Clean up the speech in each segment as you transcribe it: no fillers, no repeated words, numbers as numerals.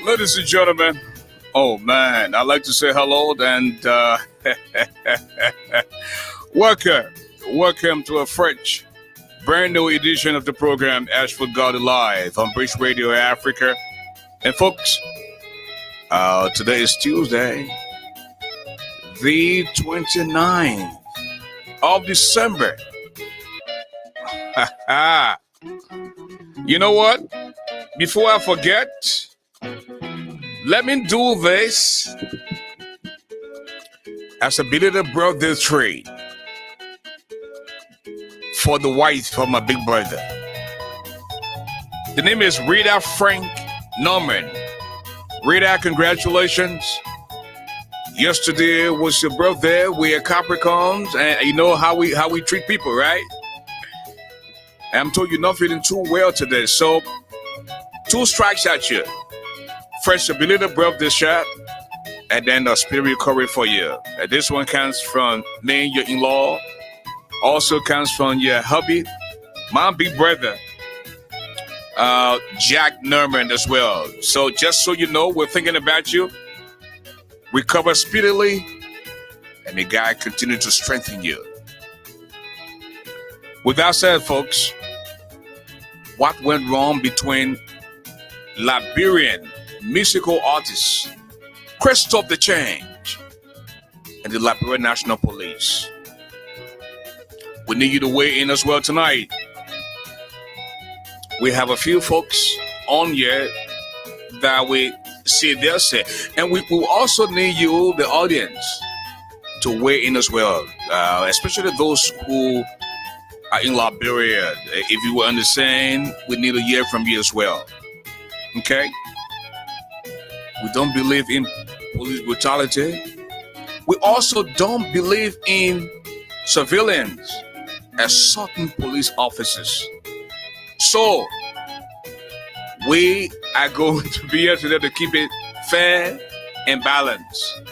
Ladies and gentlemen, oh man, I'd like to say hello and welcome to a fresh, brand new edition of the program ASHFORD GARLEY Live on BRIDGERADIO Africa. And folks, today is Tuesday, the 29th of December. You know what? Before I forget, let me do this as a belated birthday treat for the wife of my big brother. The name is Rita Frank Norman. Rita, congratulations. Yesterday was your birthday. We are Capricorns, and you know how we treat people, right? I'm told you're not feeling too well today, so 2 strikes at you. First, a belated birthday shot, and then a spirit recovery for you. And this one comes from me, your in-law. Also comes from your hubby, my big brother, Jack Norman as well. So just so you know, we're thinking about you. Recover speedily, and the guy continue to strengthen you. With that said, folks, what went wrong between Liberian musical artist CHRISTPOPH the Change and the Liberian National Police? We need you to weigh in as well tonight. We have a few folks on here that we see their say, and we will also need you, the audience, to weigh in as well, especially those who are in Liberia. If you were understand, we need to hear from you as well. Okay? We don't believe in police brutality. We also don't believe in civilians assaulting police officers. So, we are going to be here today to keep it fair and balanced.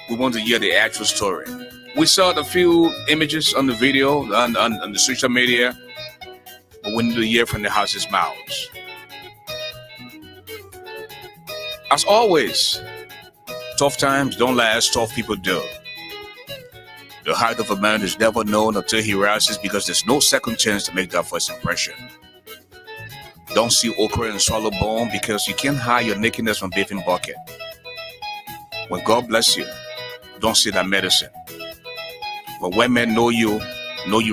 We want to hear the actual story. We saw a few images on the video, on the social media, but we need to hear from the horse's mouths. As always, tough times don't last, tough people do. The height of a man is never known until he rises, because there's no second chance to make that first impression. Don't see okra and swallow bone, because you can't hide your nakedness from bathing bucket. When God bless you, don't see that medicine. But when men know you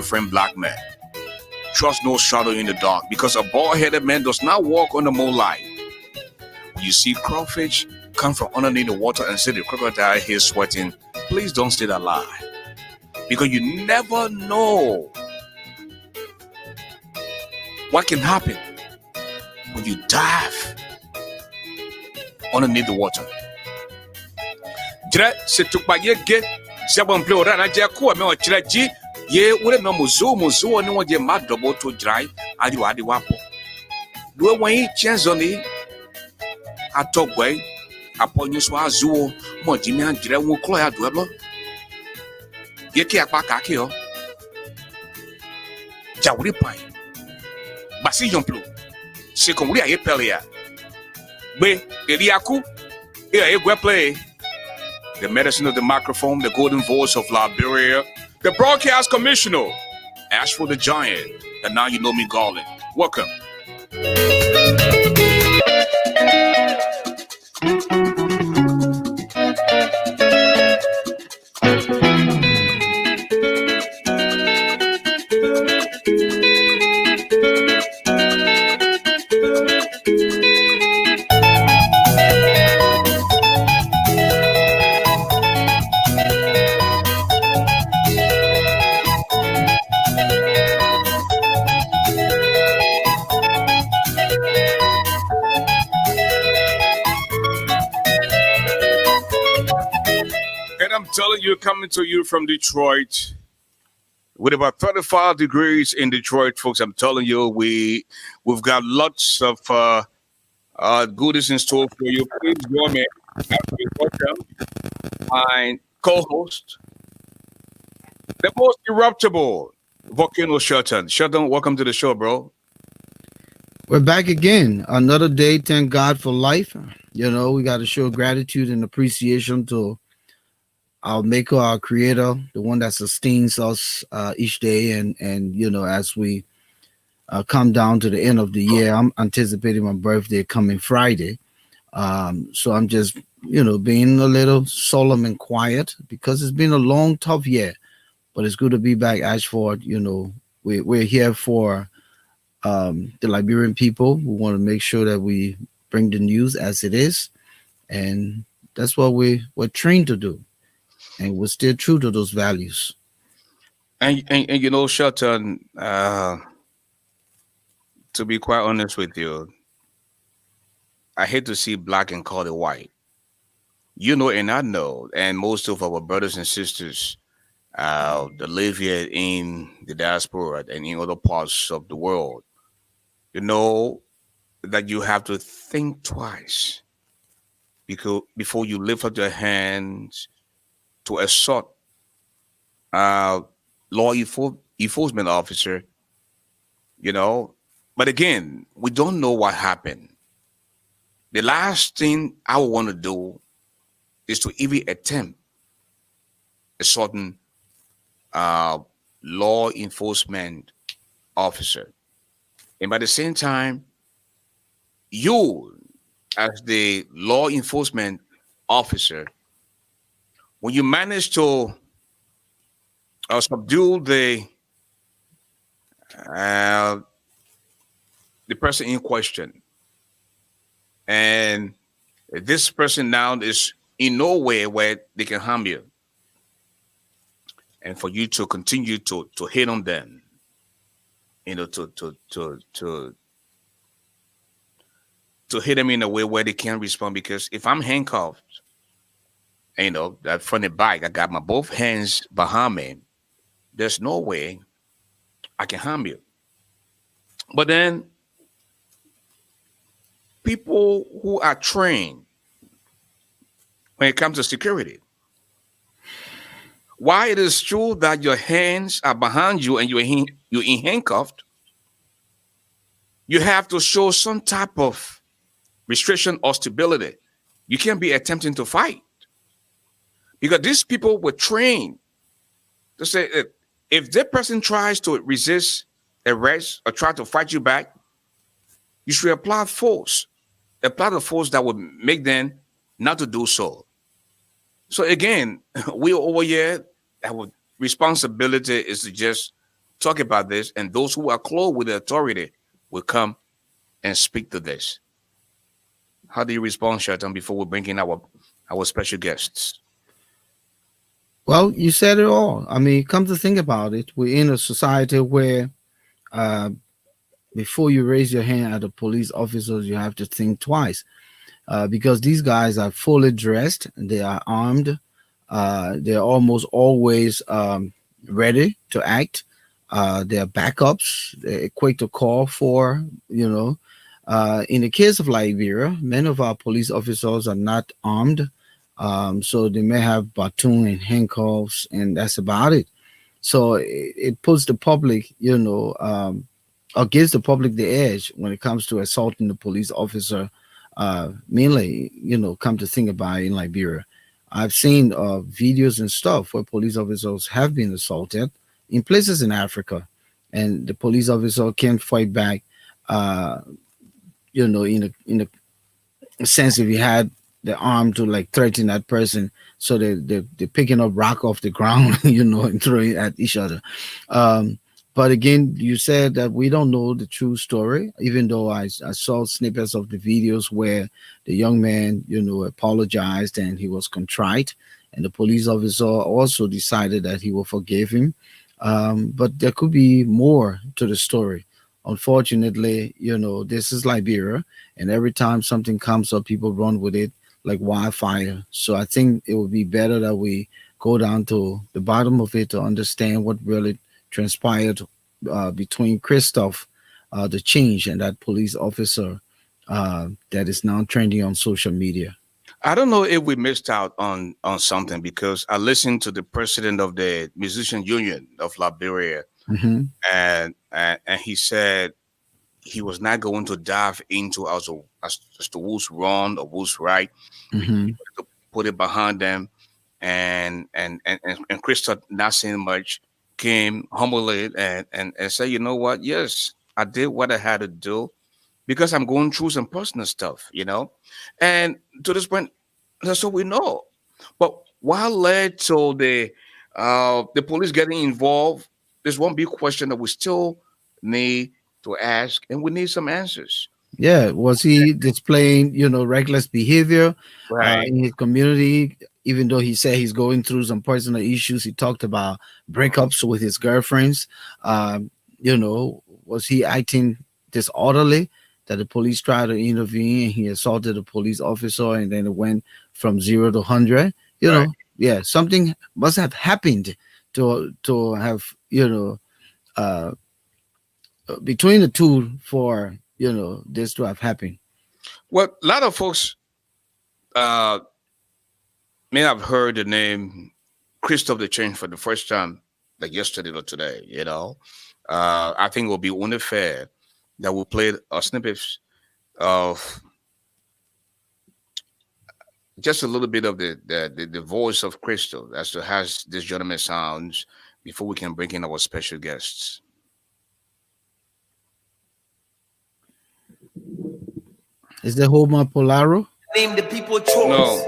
friend black man. Trust no shadow in the dark, because a bald-headed man does not walk on the moonlight. When you see crawfish come from underneath the water and see the crocodile here sweating, please don't say that lie. Because you never know what can happen when you dive underneath the water. Ye wure no muzo ni wonje ma double to dry adi wapo do wen chenzoni atogwe aponyu so azuo mo jimi anjire won klo ya do ebo ye ki apa ka ki o jawuri pan basi jonplo se kon wuri aye pele ya gbe eriaku e gwe play the medicine of the microphone, the golden voice of Liberia, the broadcast commissioner, ASHFORD the Giant, and now you know me, Garland. Welcome. Telling you, coming to you from Detroit with about 35 degrees in Detroit, folks. I'm telling you, we've got lots of goodies in store for you. Please join me. Welcome my co-host, the most eruptible volcano, SHELTON. SHELTON, welcome to the show, bro. We're back again. Another day. Thank God for life. We got to show gratitude and appreciation to our maker, our creator, the one that sustains us each day. And as we come down to the end of the year, I'm anticipating my birthday coming Friday. So I'm just, being a little solemn and quiet because it's been a long, tough year. But it's good to be back, Ashford. We're here for the Liberian people. We want to make sure that we bring the news as it is, and that's what we're trained to do, and we're still true to those values. And Shelton, to be quite honest with you, I hate to see black and call it white. And I know, and most of our brothers and sisters that live here in the diaspora and in other parts of the world, you know that you have to think twice because before you lift up your hands to assault uh, enforcement officer, you know. But again, we don't know what happened. The last thing I would want to do is to even attempt a certain uh, law enforcement officer. And by the same time, you, as the law enforcement officer, when you manage to subdue uh, the person in question, and this person now is in no way where they can harm you, and for you to continue to hit on them, to hit them in a way where they can't respond. Because if I'm handcuffed, that from the back, I got my both hands behind me. There's no way I can harm you. But then people who are trained when it comes to security, why it is true that your hands are behind you and you're in handcuffed, you have to show some type of restriction or stability. You can't be attempting to fight because these people were trained to say if that person tries to resist arrest or try to fight you back, you should apply the force that would make them not to do so. So again, we over here, our responsibility is to just talk about this, and those who are close with the authority will come and speak to this. How do you respond, Shelton, before we bring in our special guests? Well, you said it all. I mean, come to think about it, we're in a society where uh, before you raise your hand at the police officers, you have to think twice because these guys are fully dressed, they are armed, they're almost always ready to act. They're backups, they're quick to call for, in the case of Liberia, many of our police officers are not armed. So they may have baton and handcuffs, and that's about it. So it puts the public, or gives the public the edge when it comes to assaulting the police officer. Mainly, come to think about it, in Liberia, I've seen videos and stuff where police officers have been assaulted in places in Africa, and the police officer can't fight back. Uh, in a sense, if he had the arm to like threaten that person, so they're picking up rock off the ground, and throwing it at each other. Um, but again, you said that we don't know the true story, even though I saw snippets of the videos where the young man, apologized and he was contrite, and the police officer also decided that he will forgive him. But there could be more to the story. Unfortunately, this is Liberia, and every time something comes up, people run with it like wildfire. So I think it would be better that we go down to the bottom of it to understand what really transpired between Christoph, the change, and that police officer that is now trending on social media. I don't know if we missed out on something because I listened to the president of the Musician Union of Liberia, Hmm. and he said he was not going to dive into as to who's wrong or who's right. Mm-hmm. To put it behind them, and Krista, not saying much, came humbly and said, you know what? Yes, I did what I had to do because I'm going through some personal stuff, And to this point, that's what we know. But what led to the police getting involved? There's one big question that we still need to ask, and we need some answers. Yeah, was he displaying, reckless behavior Right. in his community? Even though he said he's going through some personal issues, he talked about breakups with his girlfriends. Was he acting disorderly? That the police tried to intervene and he assaulted a police officer, and then it went from 0 to 100. Right. Yeah, something must have happened to have uh, between the two for this to have happened. Well, a lot of folks uh, may have heard the name Christoph the Change for the first time, like yesterday or today. I think it will be unfair that we played a snippets of just a little bit of the voice of Christoph as to how this gentleman sounds before we can bring in our special guests. Is the Homa Polaro? Name the people choice. No.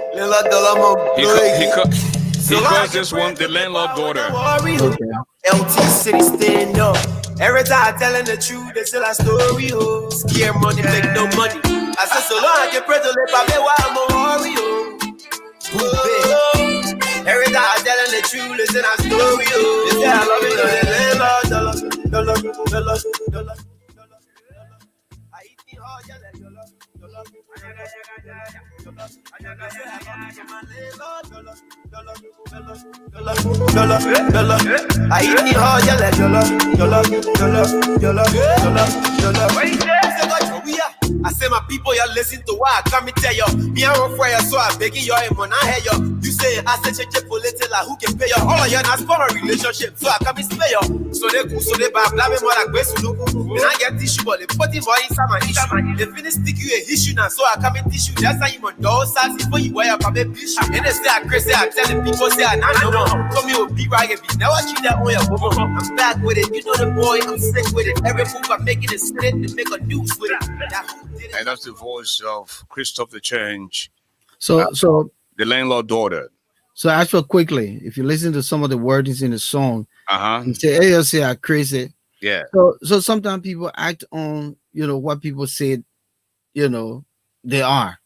He calls this one the landlord daughter. Okay. LT City stand up. Every time I telling the truth, they tell a story. Oh, scare money, make no money. I said so long, I get present, let me why I'm a warrior. Every time I telling the truth, they tell a story. Oh, they say I love it, dollar. I eat the hard, yeah, dollar. I eat the hard, I say my people, y'all listen to what I come and tell you. Me I run for you, so I begging you and I hear you. You say I say check for little like who can pay you. All of you not for a relationship, so I come and spare you. So they cool, so they blah blah more like best look. Then I get tissue, but they put it inside my issue. They finish stick you a issue now, so I come and tissue. That's how you want those sides before you wear up a baby issue. And they say I crazy, I tell the people say I not know. Told me with be right and be now I treat that on your woman. I'm back with it, you know the boy, I'm sick with it. Every move I'm making is split to make a news with it. And that's the voice of Christoph the Change, So the landlord daughter. So actually, quickly, if you listen to some of the wordings in the song, you say, "Hey, you say I crazy." Yeah. So sometimes people act on what people said, they are.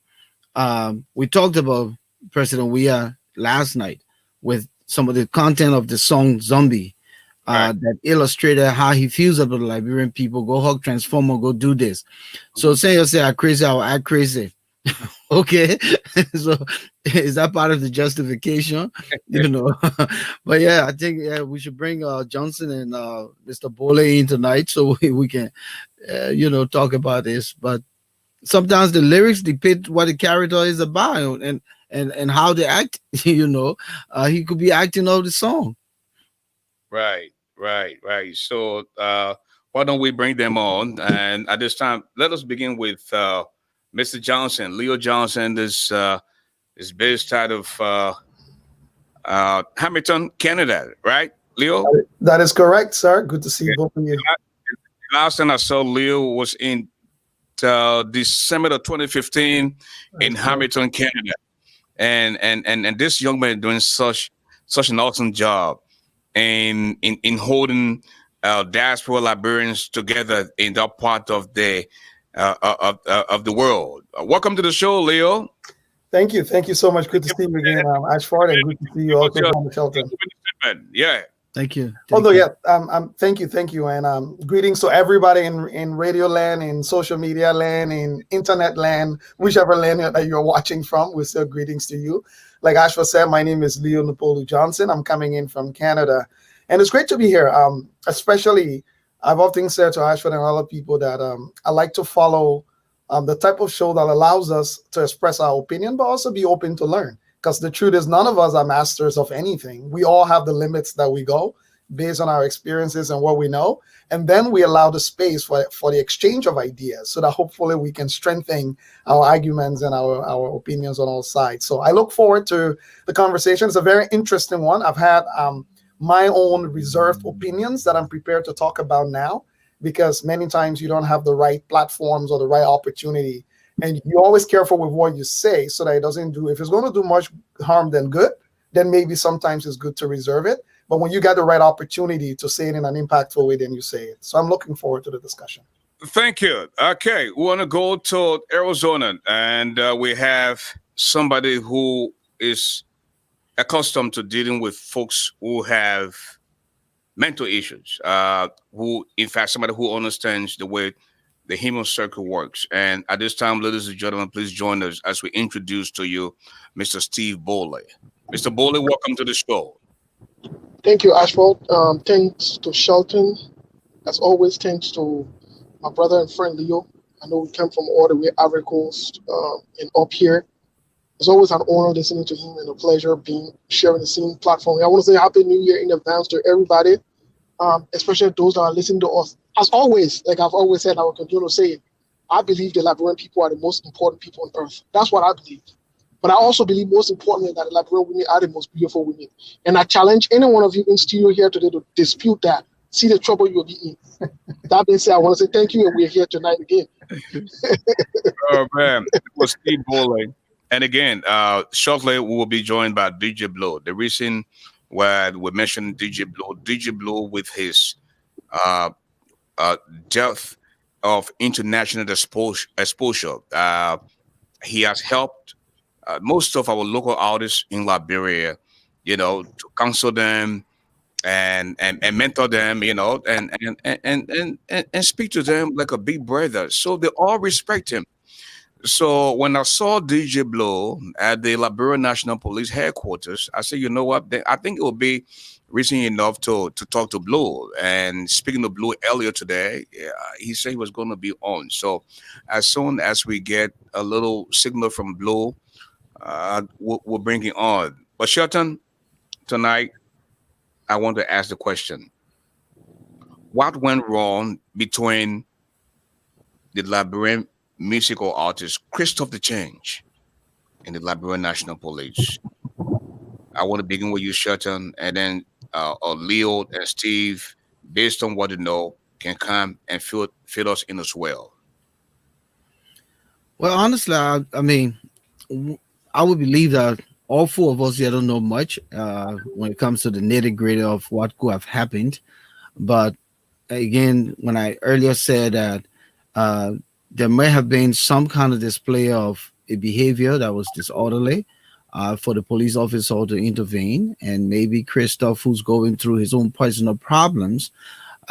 We talked about President Weah last night with some of the content of the song "Zombie." That illustrated how he feels about the Liberian people. Go hug Transformer, go do this. So say I crazy, I'll act crazy. Okay. So is that part of the justification? But yeah, I think we should bring Johnson and Mr. Bolay in tonight so we can talk about this. But sometimes the lyrics depict what the character is about and how they act. He could be acting out the song. Right. So why don't we bring them on? And at this time, let us begin with Mr. Johnson, Leo Johnson. This is based out of Hamilton, Canada, right, Leo? That is correct, sir. Good to see both of you. Last time I saw Leo was in December of 2015 in Hamilton, Canada, and this young man doing such an awesome job in holding diaspora Liberians together in that part of the world. Welcome to the show, Leo. Thank you so much. Good to see you again, ASHFORD, and good to see you also from Shelton. Yeah. Thank you. Thank you, and greetings to everybody in radio land, in social media land, in internet land, whichever land that you're watching from. We say greetings to you. Like ASHFORD said, my name is Leo Napolu Johnson. I'm coming in from Canada, and it's great to be here. Especially, I've often said to ASHFORD and other people that I like to follow the type of show that allows us to express our opinion, but also be open to learn. Because the truth is, none of us are masters of anything. We all have the limits that we go, based on our experiences and what we know. And then we allow the space for the exchange of ideas so that hopefully we can strengthen our arguments and our opinions on all sides. So I look forward to the conversation. It's a very interesting one. I've had my own reserved opinions that I'm prepared to talk about now, because many times you don't have the right platforms or the right opportunity. And you're always careful with what you say so that it doesn't do, if it's going to do much harm than good, then maybe sometimes it's good to reserve it. But when you got the right opportunity to say it in an impactful way, then you say it. So I'm looking forward to the discussion. Thank you. Okay, we want to go to Arizona, and we have somebody who is accustomed to dealing with folks who have mental issues, who, in fact, somebody who understands the way the human circle works. And at this time, ladies and gentlemen, please join us as we introduce to you Mr. Steve Bolay. Mr. Bolay, welcome to the show. Thank you, ASHFORD. Thanks to Shelton. As always, thanks to my brother and friend Leo. I know we came from all the way Ivory Coast and up here. It's always an honor listening to him and a pleasure sharing the same platform. I want to say Happy New Year in advance to everybody, especially those that are listening to us. As always, like I've always said, I will continue to say it, I believe the Liberian people are the most important people on earth. That's what I believe. But I also believe most importantly that the Liberian women are the most beautiful women. And I challenge any one of you in studio here today to dispute that. See the trouble you'll be in. That being said, I want to say thank you, and we're here tonight again. Oh, man. It was Steve Bolay. And again, shortly we will be joined by DJ Blue. The reason why we mentioned DJ Blue with his depth of international exposure, he has helped most of our local artists in Liberia, to counsel them and mentor them, and speak to them like a big brother. So they all respect him. So when I saw DJ Blue at the Liberian National Police headquarters, I said, you know what? I think it will be reason enough to talk to Blue. And speaking to Blue earlier today, he said he was going to be on. So as soon as we get a little signal from Blue, we'll bring him on. But Shelton, tonight, I want to ask the question: what went wrong between the Liberian musical artist CHRISTPOPH the Change and the Liberian National Police? I want to begin with you, Shelton, and then Leo and Steve, based on what you know, can come and fill us in as well. Well, honestly, I mean, I would believe that all four of us here don't know much when it comes to the nitty-gritty of what could have happened. But again, when I earlier said that there may have been some kind of display of a behavior that was disorderly for the police officer to intervene, and maybe CHRISTPOPH, who's going through his own personal problems,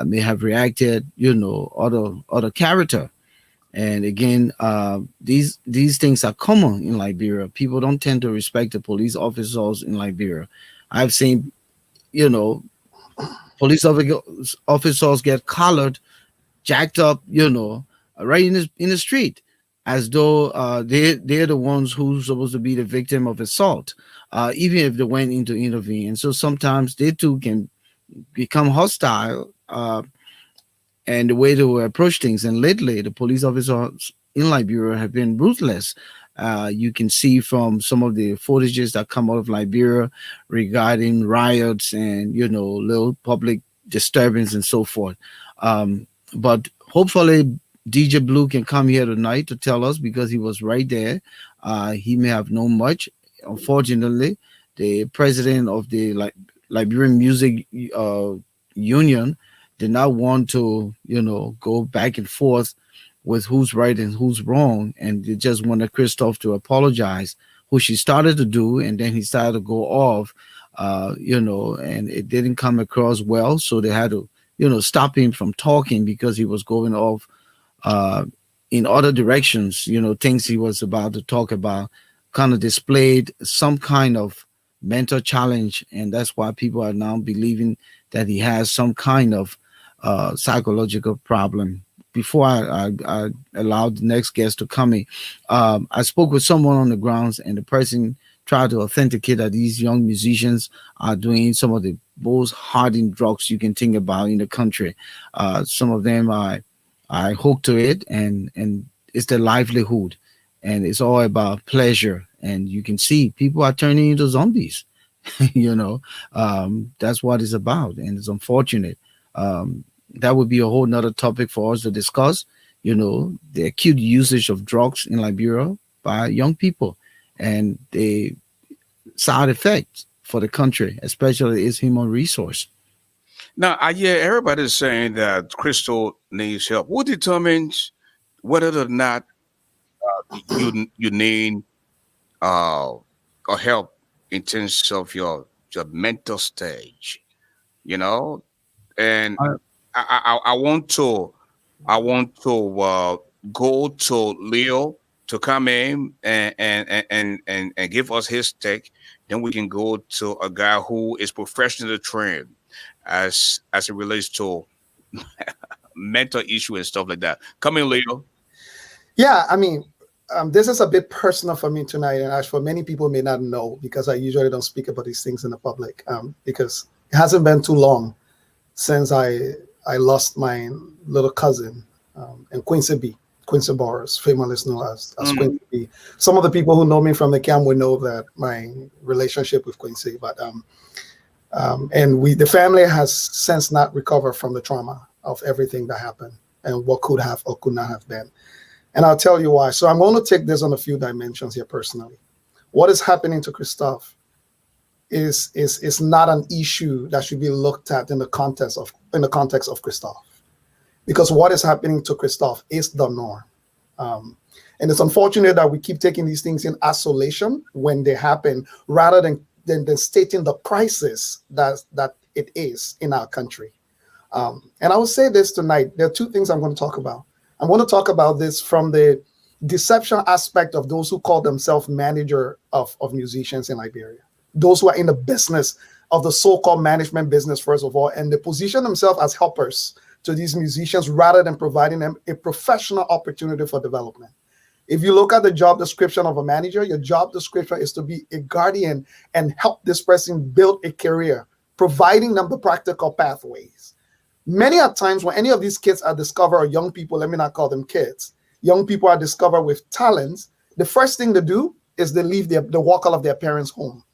may have reacted, other character. And again, these things are common in Liberia. People don't tend to respect the police officers in Liberia. I've seen, police officers get collared, jacked up, right in the street, as though they're the ones who's supposed to be the victim of assault, even if they went in to intervene. And so sometimes they too can become hostile, and the way to approach things. And lately, the police officers in Liberia have been ruthless. You can see from some of the footages that come out of Liberia regarding riots and, little public disturbance and so forth. But hopefully DJ Blue can come here tonight to tell us, because he was right there. He may have known much. Unfortunately, the president of the Liberian Music Union did not want to, go back and forth with who's right and who's wrong. And they just wanted CHRISTPOPH to apologize, which he started to do. And then he started to go off, and it didn't come across well. So they had to, stop him from talking, because he was going off in other directions, things he was about to talk about, kind of displayed some kind of mental challenge. And that's why people are now believing that he has some kind of psychological problem. Before I allowed the next guest to come in, I spoke with someone on the grounds, and the person try to authenticate that these young musicians are doing some of the most hardened drugs you can think about in the country. Some of them are hooked to it, and it's their livelihood, and it's all about pleasure. And you can see people are turning into zombies. That's what it's about, and it's unfortunate. That would be a whole nother topic for us to discuss. The acute usage of drugs in Liberia by young people, and the side effects for the country, especially its human resource. Now, everybody's saying that Crystal needs help. What determines whether or not you need or help in terms of your mental stage? And I want to go to Leo to come in and give us his take. Then we can go to a guy who is professionally trained as it relates to mental issue and stuff like that. Come in, Leo. Yeah, I mean, this is a bit personal for me tonight, and for many people may not know, because I usually don't speak about these things in the public, because it hasn't been too long since I lost my little cousin, and Quincy Boris, famously known as Quincy B. Some of the people who know me from the camp will know that my relationship with Quincy, but and the family has since not recovered from the trauma of everything that happened and what could have or could not have been. And I'll tell you why. So I'm going to take this on a few dimensions here personally. What is happening to Christoph is not an issue that should be looked at in the context of Christoph, because what is happening to Christoph is the norm. And it's unfortunate that we keep taking these things in isolation when they happen, rather than stating the crisis that it is in our country. And I will say this tonight. There are two things I'm going to talk about. I'm going to talk about this from the deception aspect of those who call themselves manager of musicians in Liberia, those who are in the business of the so-called management business, first of all, and they position themselves as helpers to these musicians rather than providing them a professional opportunity for development. If you look at the job description of a manager, your job description is to be a guardian and help this person build a career, providing them the practical pathways. Many a times when any of these kids are discovered, or young people, let me not call them kids, young people are discovered with talents, the first thing they do is they leave they walk out of their parents' home.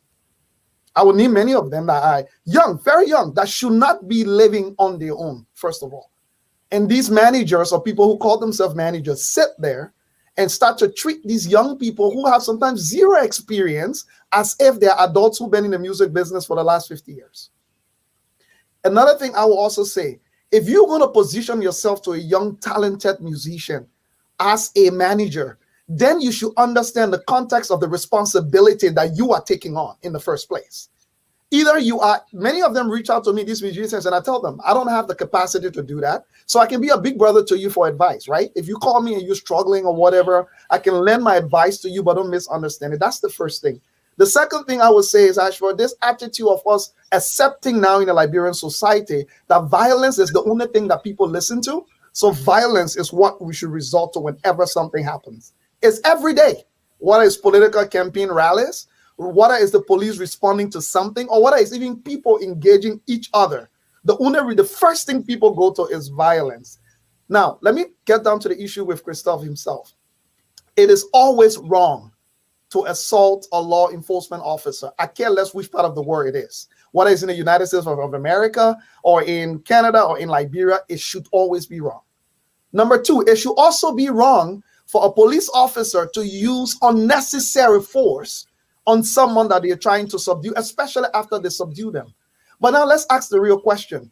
I will name many of them that are young, very young, that should not be living on their own, first of all. And these managers, or people who call themselves managers, sit there and start to treat these young people who have sometimes zero experience as if they're adults who've been in the music business for the last 50 years. Another thing I will also say, if you're going to position yourself to a young, talented musician as a manager, then you should understand the context of the responsibility that you are taking on in the first place. Either many of them reach out to me, these musicians, and I tell them, I don't have the capacity to do that. So I can be a big brother to you for advice, right? If you call me and you're struggling or whatever, I can lend my advice to you, but don't misunderstand it. That's the first thing. The second thing I would say is, Ashford, this attitude of us accepting now in the Liberian society that violence is the only thing that people listen to. So violence is what we should resort to whenever something happens. It's every day. Whether it's political campaign rallies, whether it's the police responding to something, or whether it's even people engaging each other. The first thing people go to is violence. Now, let me get down to the issue with Christoph himself. It is always wrong to assault a law enforcement officer. I care less which part of the world it is. Whether it's in the United States of America or in Canada or in Liberia, it should always be wrong. Number two, it should also be wrong for a police officer to use unnecessary force on someone that they're trying to subdue, especially after they subdue them. But now let's ask the real question.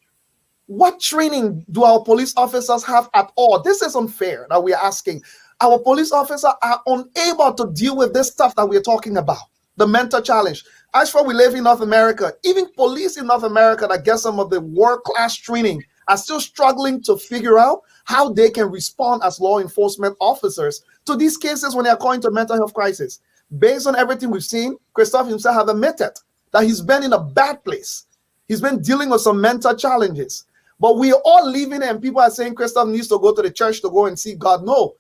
What training do our police officers have at all? This is unfair that we are asking. Our police officers are unable to deal with this stuff that we're talking about, the mental challenge. As for we live in North America, even police in North America that get some of the world-class training are still struggling to figure out how they can respond as law enforcement officers to these cases when they are going to mental health crisis. Based on everything we've seen, Christoph himself have admitted that he's been in a bad place. He's been dealing with some mental challenges. But we are all leaving it, and people are saying Christoph needs to go to the church to go and see God. No.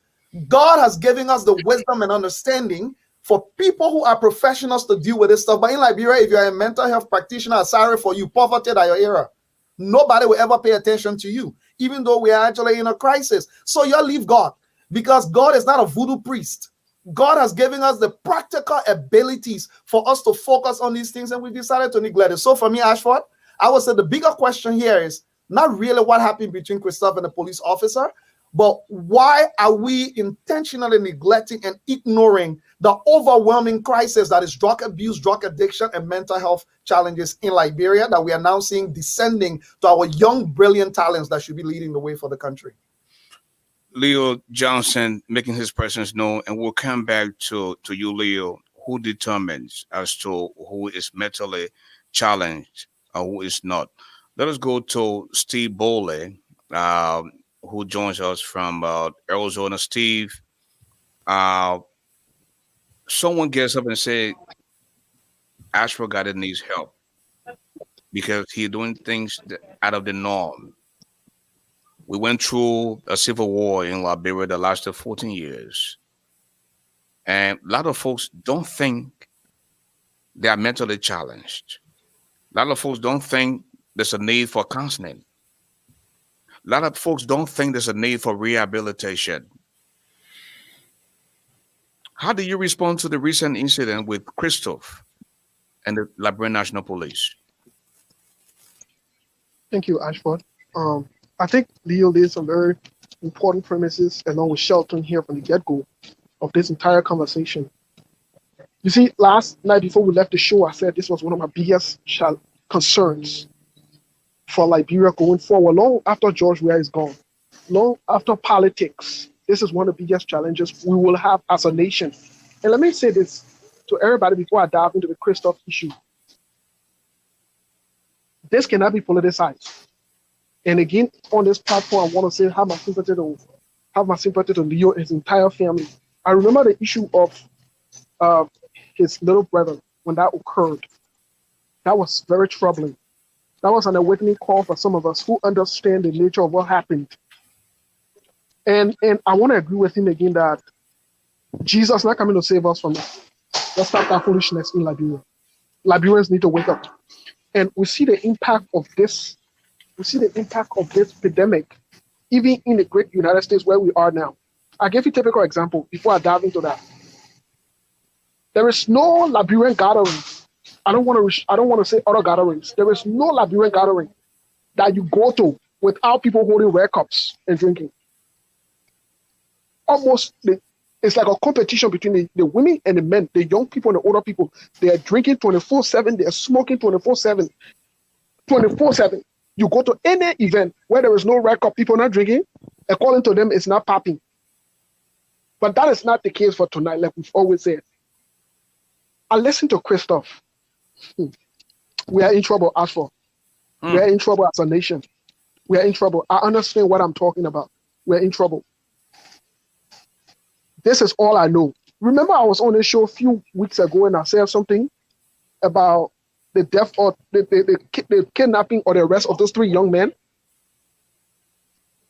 God has given us the wisdom and understanding for people who are professionals to deal with this stuff. But in Liberia, if you're a mental health practitioner, sorry for you, poverty at your era. Nobody will ever pay attention to you, even though we are actually in a crisis. So you leave God, because God is not a voodoo priest. God has given us the practical abilities for us to focus on these things, and we decided to neglect it. So for me, Ashford, I would say the bigger question here is not really what happened between CHRISTOPH and the police officer, but why are we intentionally neglecting and ignoring the overwhelming crisis that is drug abuse, drug addiction, and mental health challenges in Liberia that we are now seeing descending to our young, brilliant talents that should be leading the way for the country? Leo Johnson making his presence known, and we'll come back to you, Leo. Who determines as to who is mentally challenged or who is not? Let us go to Steve Bolay, who joins us from Arizona. Steve, someone gets up and say, Ashford Garley needs help because he's doing things out of the norm. We went through a civil war in Liberia that lasted 14 years. And a lot of folks don't think they are mentally challenged. A lot of folks don't think there's a need for counseling. A lot of folks don't think there's a need for rehabilitation. How do you respond to the recent incident with CHRISTOPH and the Liberian National Police? Thank you, Ashford. I think Leo laid some very important premises along with Shelton here from the get-go of this entire conversation. You see, last night before we left the show, I said this was one of my biggest concerns for Liberia going forward, long after George Weah is gone, long after politics. This is one of the biggest challenges we will have as a nation. And let me say this to everybody before I dive into the CHRISTOPH issue. This cannot be politicized. And again, on this platform, I want to say have my sympathy to Leo and his entire family. I remember the issue of his little brother when that occurred. That was very troubling. That was an awakening call for some of us who understand the nature of what happened. And I want to agree with him again that Jesus is not coming to save us from it. Let's stop that foolishness in Liberia. Liberians need to wake up. And we see the impact of this. We see the impact of this epidemic, even in the great United States where we are now. I give you a typical example before I dive into that. There is no Liberian gathering. I don't want to say other gatherings. There is no Liberian gathering that you go to without people holding red cups and drinking. It's like a competition between the women and the men, the young people and the older people. They are drinking 24/7. They are smoking 24/7. 24/7. You go to any event where there is no red cup, people not drinking, according to them, it's not popping. But that is not the case for tonight, like we've always said. I listen to CHRISTOPH. We are in trouble, Ashford. We are in trouble as a nation. We are in trouble. I understand what I'm talking about. We're in trouble. This is all I know. Remember, I was on a show a few weeks ago and I said something about the death or the kidnapping or the arrest of those 3 young men.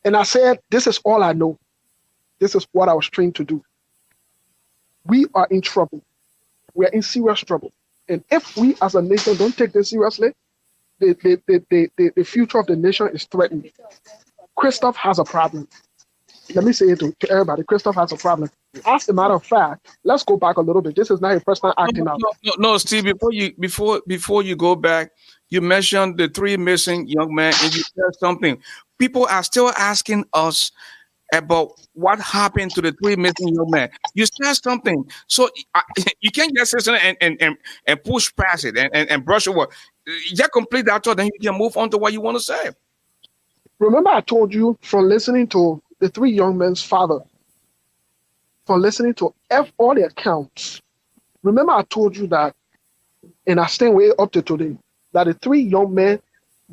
And I said, this is all I know. This is what I was trained to do. We are in trouble. We are in serious trouble. And if we as a nation don't take this seriously, the future of the nation is threatened. CHRISTOPH has a problem. Let me say it to everybody. CHRISTOPH has a problem. As a matter of fact, let's go back a little bit. This is not a person acting out. No, Steve. Before you go back, you mentioned the 3 missing young men, and you said something. People are still asking us about what happened to the 3 missing young men. You said something, so you can't just listen and push past it and brush over. You complete that thought, then you can move on to what you want to say. Remember, I told you from listening to the 3 young men's father, from listening to all the accounts. Remember, I told you that, and I stand way up to today, that the 3 young men,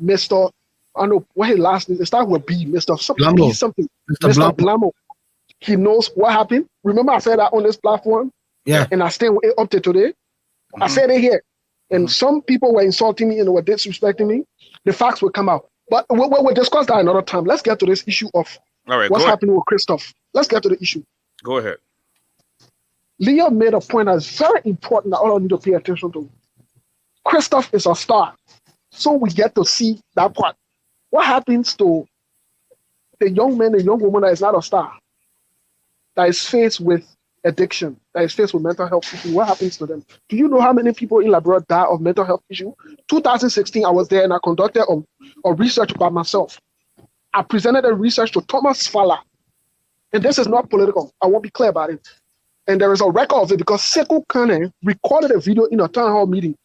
Mr. I don't know what his last name, it starts with B, Mr. something. Mr. Blamo. He knows what happened. Remember, I said that on this platform? Yeah. And I stand way up to today. I said it here. And some people were insulting me and were disrespecting me. The facts will come out. But we'll discuss that another time. Let's get to this issue of what's happening with CHRISTOPH. Let's get to the issue. Go ahead. Leo made a point that's very important that all need to pay attention to. CHRISTOPH is a star. So we get to see that part. What happens to the young man, the young woman that is not a star, that is faced with addiction, that is faced with mental health issues? What happens to them? Do you know how many people in Liberia die of mental health issues? 2016, I was there and I conducted a research by myself. I presented a research to Thomas Fowler. And this is not political. I won't be clear about it. And there is a record of it because Sekou Kane recorded a video in a town hall meeting.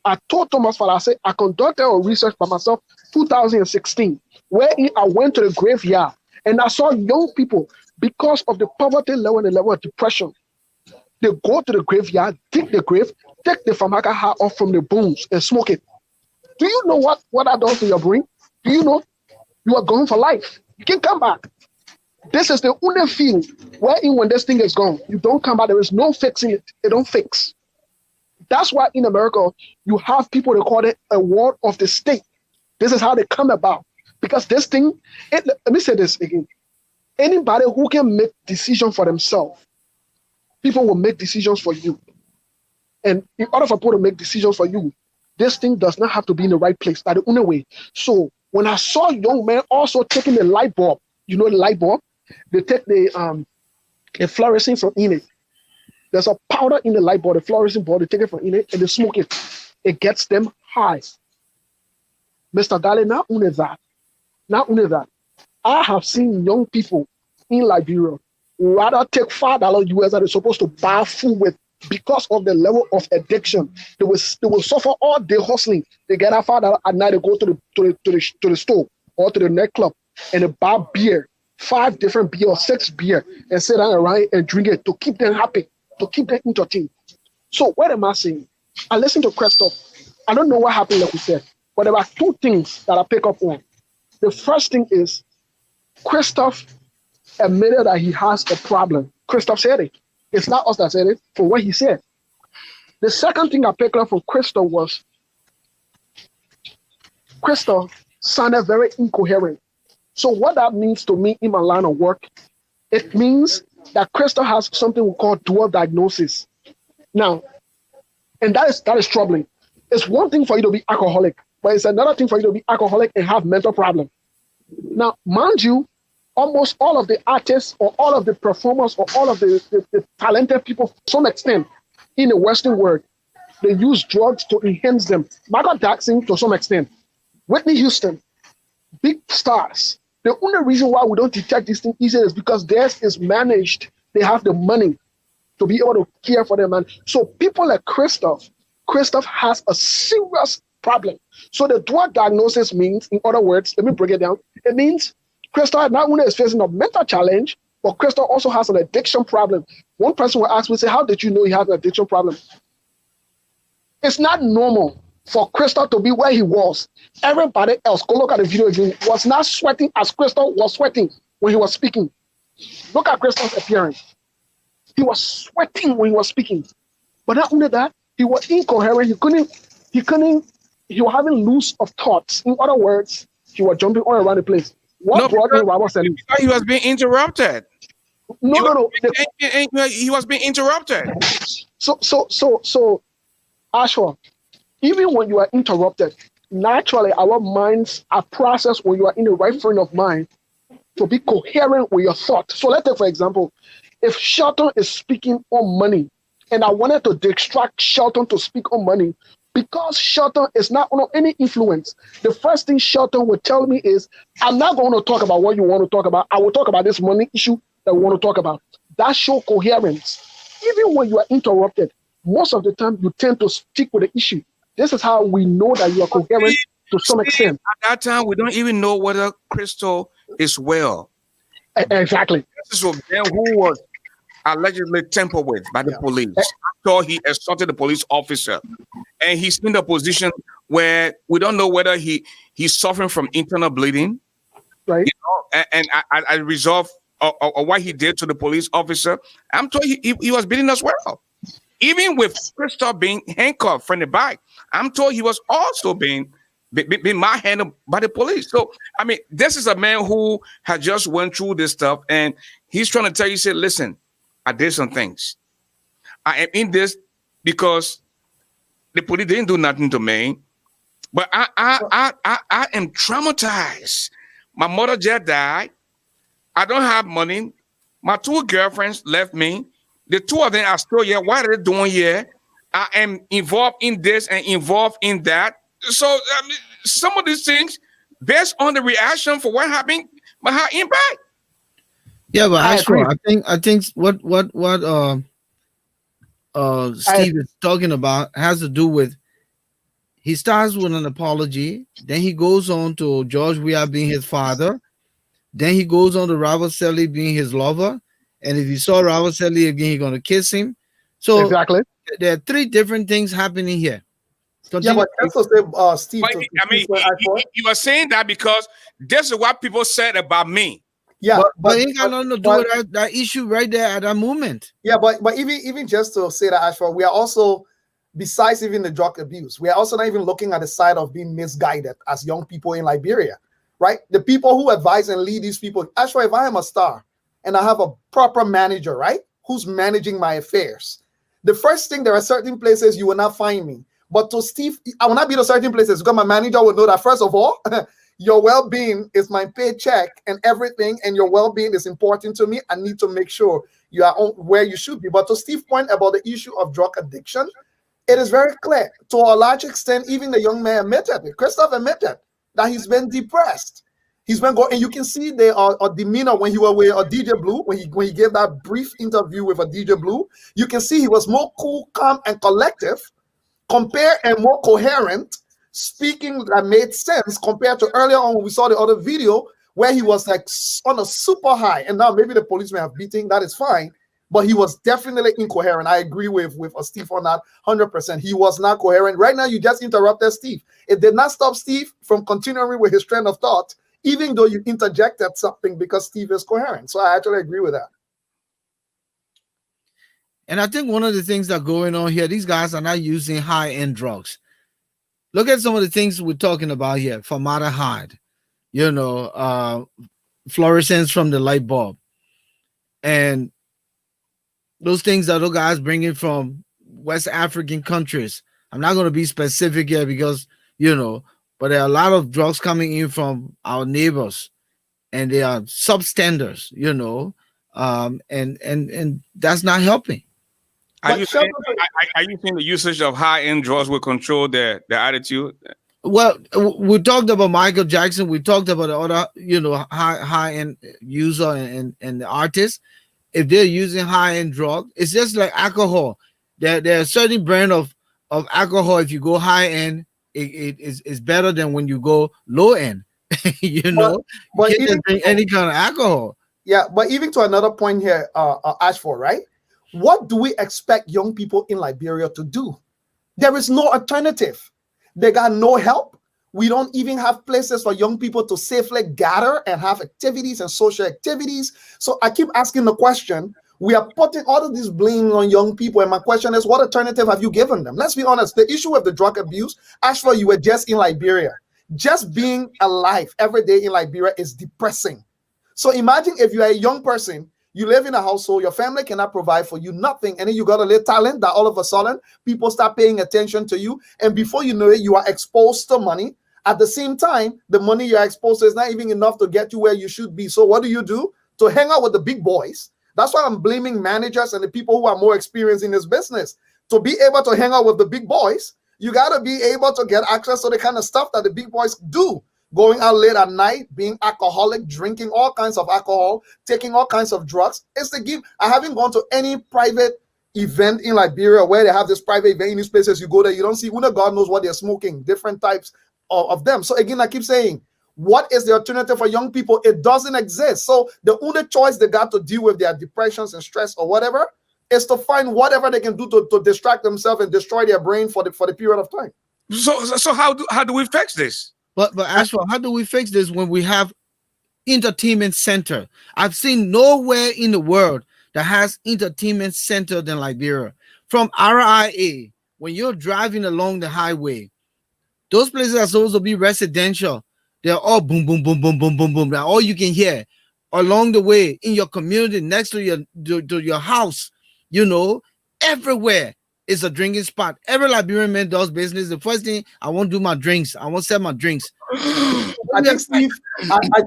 I told Thomas Fowler, I said, I conducted a research by myself 2016, where I went to the graveyard and I saw young people, because of the poverty level and the level of depression, they go to the graveyard, dig the grave, take the famaka heart off from the bones and smoke it. Do you know what that does to your brain? Do you know you are gone for life? You can't come back. This is the only field wherein when this thing is gone, you don't come back. There is no fixing it. It don't fix. That's why in America, you have people that call it a war of the state. This is how they come about. Because this thing, let me say this again. Anybody who can make decisions for themselves, people will make decisions for you. And in order for people to make decisions for you, this thing does not have to be in the right place. That's the only way. So when I saw young men also taking the light bulb, you know the light bulb? They take the fluorescing from in it. There's a powder in the light bulb, the fluorescent bulb, they take it from in it and they smoke it. It gets them high. Mr. Garley, not only that, I have seen young people in Liberia rather take $5 US that they're supposed to buy food with because of the level of addiction. They will suffer all day hustling. They get that $5 at night, they go to the store or to the nightclub and they buy beer, 5 different beer or 6 beer, and sit down around and drink it to keep them happy, to keep them entertained. So what am I saying? I listen to CHRISTOPH. I don't know what happened, like we said, but there are 2 things that I pick up on. The first thing is CHRISTOPH admitted that he has a problem. CHRISTOPH said it. It's not us that said it, for what he said. The second thing I picked up from CHRISTOPH was CHRISTOPH sounded very incoherent. So what that means to me in my line of work, it means that CHRISTOPH has something we call dual diagnosis. Now, and that is troubling. It's one thing for you to be alcoholic, but it's another thing for you to be alcoholic and have mental problem. Now, mind you, almost all of the artists or all of the performers or all of the talented people, to some extent, in the Western world, they use drugs to enhance them. Michael Jackson, to some extent. Whitney Houston, big stars. The only reason why we don't detect this thing easily is because theirs is managed. They have the money to be able to care for them. And so people like CHRISTOPH has a serious problem. So the dual diagnosis means, in other words, let me break it down. It means CHRISTOPH not only is facing a mental challenge, but CHRISTOPH also has an addiction problem. One person will ask me, say, how did you know he has an addiction problem? It's not normal for CHRISTOPH to be where he was. Everybody else, go look at the video again, was not sweating as CHRISTOPH was sweating when he was speaking. Look at CHRISTOPH's appearance. He was sweating when he was speaking. But not only that, he was incoherent. He was having loose of thoughts. In other words, he was jumping all around the place. What brought in Robert Salim? He was being interrupted. No. He was being interrupted. So, Ashford, even when you are interrupted, naturally our minds are processed when you are in the right frame of mind to be coherent with your thought. So let's take, for example, if Shelton is speaking on money, and I wanted to distract Shelton to speak on money, because Shelton is not under any influence, the first thing Shelton would tell me is, I'm not going to talk about what you want to talk about. I will talk about this money issue that we want to talk about. That shows coherence. Even when you are interrupted, most of the time you tend to stick with the issue. This is how we know that you are coherent to some extent. At that time, we don't even know whether Crystal is well. Exactly. This is a man who was allegedly tampered with by the police. So he assaulted the police officer, and he's in a position where we don't know whether he's suffering from internal bleeding, right? You know, and I resolve what he did to the police officer. I'm told he was beaten as well. Even with Christoph being handcuffed from the back, I'm told he was also being manhandled by the police. So, I mean, this is a man who had just went through this stuff, and he's trying to tell you, say, listen, I did some things. I am in this because the police didn't do nothing to me. But I am traumatized. My mother just died. I don't have money. My 2 girlfriends left me. The 2 of them are still here. What are they doing here? I am involved in this and involved in that. So some of these things, based on the reaction for what happened, might have impact. Yeah, but agree. I think what Steve is talking about has to do with, he starts with an apology, then he goes on to George Weah being his father, then he goes on to Robert Selly being his lover, and if you saw Robert Selly again, you're gonna kiss him. So Exactly. there are 3 different things happening here. Yeah, but that's to say, Steve. But, you are saying that because this is what people said about me. Yeah, but it got nothing to do with that issue right there at that moment. Yeah, but even just to say that, Ashford, we are also, besides even the drug abuse, we are also not even looking at the side of being misguided as young people in Liberia, right? The people who advise and lead these people. Ashford, if I am a star and I have a proper manager, right, who's managing my affairs, the first thing, there are certain places you will not find me. But to Steve, I will not be to certain places because my manager will know that, first of all, your well-being is my paycheck and everything, and your well-being is important to me. I need to make sure you are where you should be. But to Steve's point about the issue of drug addiction, it is very clear. To a large extent, even the young man admitted it. Christoph admitted that he's been depressed. He's been going, and you can see the demeanor when he was with a DJ Blue, when he gave that brief interview with a DJ Blue. You can see he was more cool, calm, and collective, compared and more coherent, speaking that made sense compared to earlier on when we saw the other video where he was like on a super high. And now maybe the policemen have beating, that is fine, but he was definitely incoherent. I agree with Steve on that 100%. He was not coherent. Right now, you just interrupted Steve. It did not stop Steve from continuing with his train of thought, even though you interjected something, because Steve is coherent. So I actually agree with that. And I think one of the things that are going on here, these guys are not using high-end drugs. Look at some of the things we're talking about here. Formaldehyde, fluorescence from the light bulb. And those things that those guys bringing from West African countries. I'm not going to be specific here because, but there are a lot of drugs coming in from our neighbors, and they are substandard, and that's not helping. Are you saying the usage of high-end drugs will control their attitude? Well, we talked about Michael Jackson. We talked about the other, high-end user and the artists. If they're using high-end drug, it's just like alcohol. There are certain brand of alcohol. If you go high-end, it is better than when you go low-end. But you can't drink any kind of alcohol. Yeah, but even to another point here, Ashford, right? What do we expect young people in Liberia to do? There is no alternative. They got no help. We don't even have places for young people to safely gather and have activities and social activities. So I keep asking the question, we are putting all of this blame on young people. And my question is, what alternative have you given them? Let's be honest. The issue of the drug abuse, Ashford, you were just in Liberia. Just being alive every day in Liberia is depressing. So imagine if you are a young person, you live in a household, your family cannot provide for you nothing, and then you got a little talent that all of a sudden people start paying attention to you, and before you know it, you are exposed to money. At the same time, the money you're exposed to is not even enough to get you where you should be. So what do? To hang out with the big boys. That's why I'm blaming managers and the people who are more experienced in this business. To be able to hang out with the big boys, you got to be able to get access to the kind of stuff that the big boys do. Going out late at night, being alcoholic, drinking all kinds of alcohol, taking all kinds of drugs. It's the game. I haven't gone to any private event in Liberia where they have this private event in these places. You go there, you don't see, God knows what they're smoking, different types of them. So again, I keep saying, what is the alternative for young people? It doesn't exist. So the only choice they got to deal with their depressions and stress or whatever is to find whatever they can do to distract themselves and destroy their brain for the period of time. So how do we fix this? But Ashford, how do we fix this when we have entertainment center? I've seen nowhere in the world that has entertainment center than Liberia. From RIA, when you're driving along the highway, those places are supposed to be residential. They're all boom, boom, boom, boom, boom, boom, boom. That's all you can hear along the way in your community, next to your house. Everywhere is a drinking spot. Every Liberian man does business. The first thing, I won't do my drinks. I won't sell my drinks. I think Steve.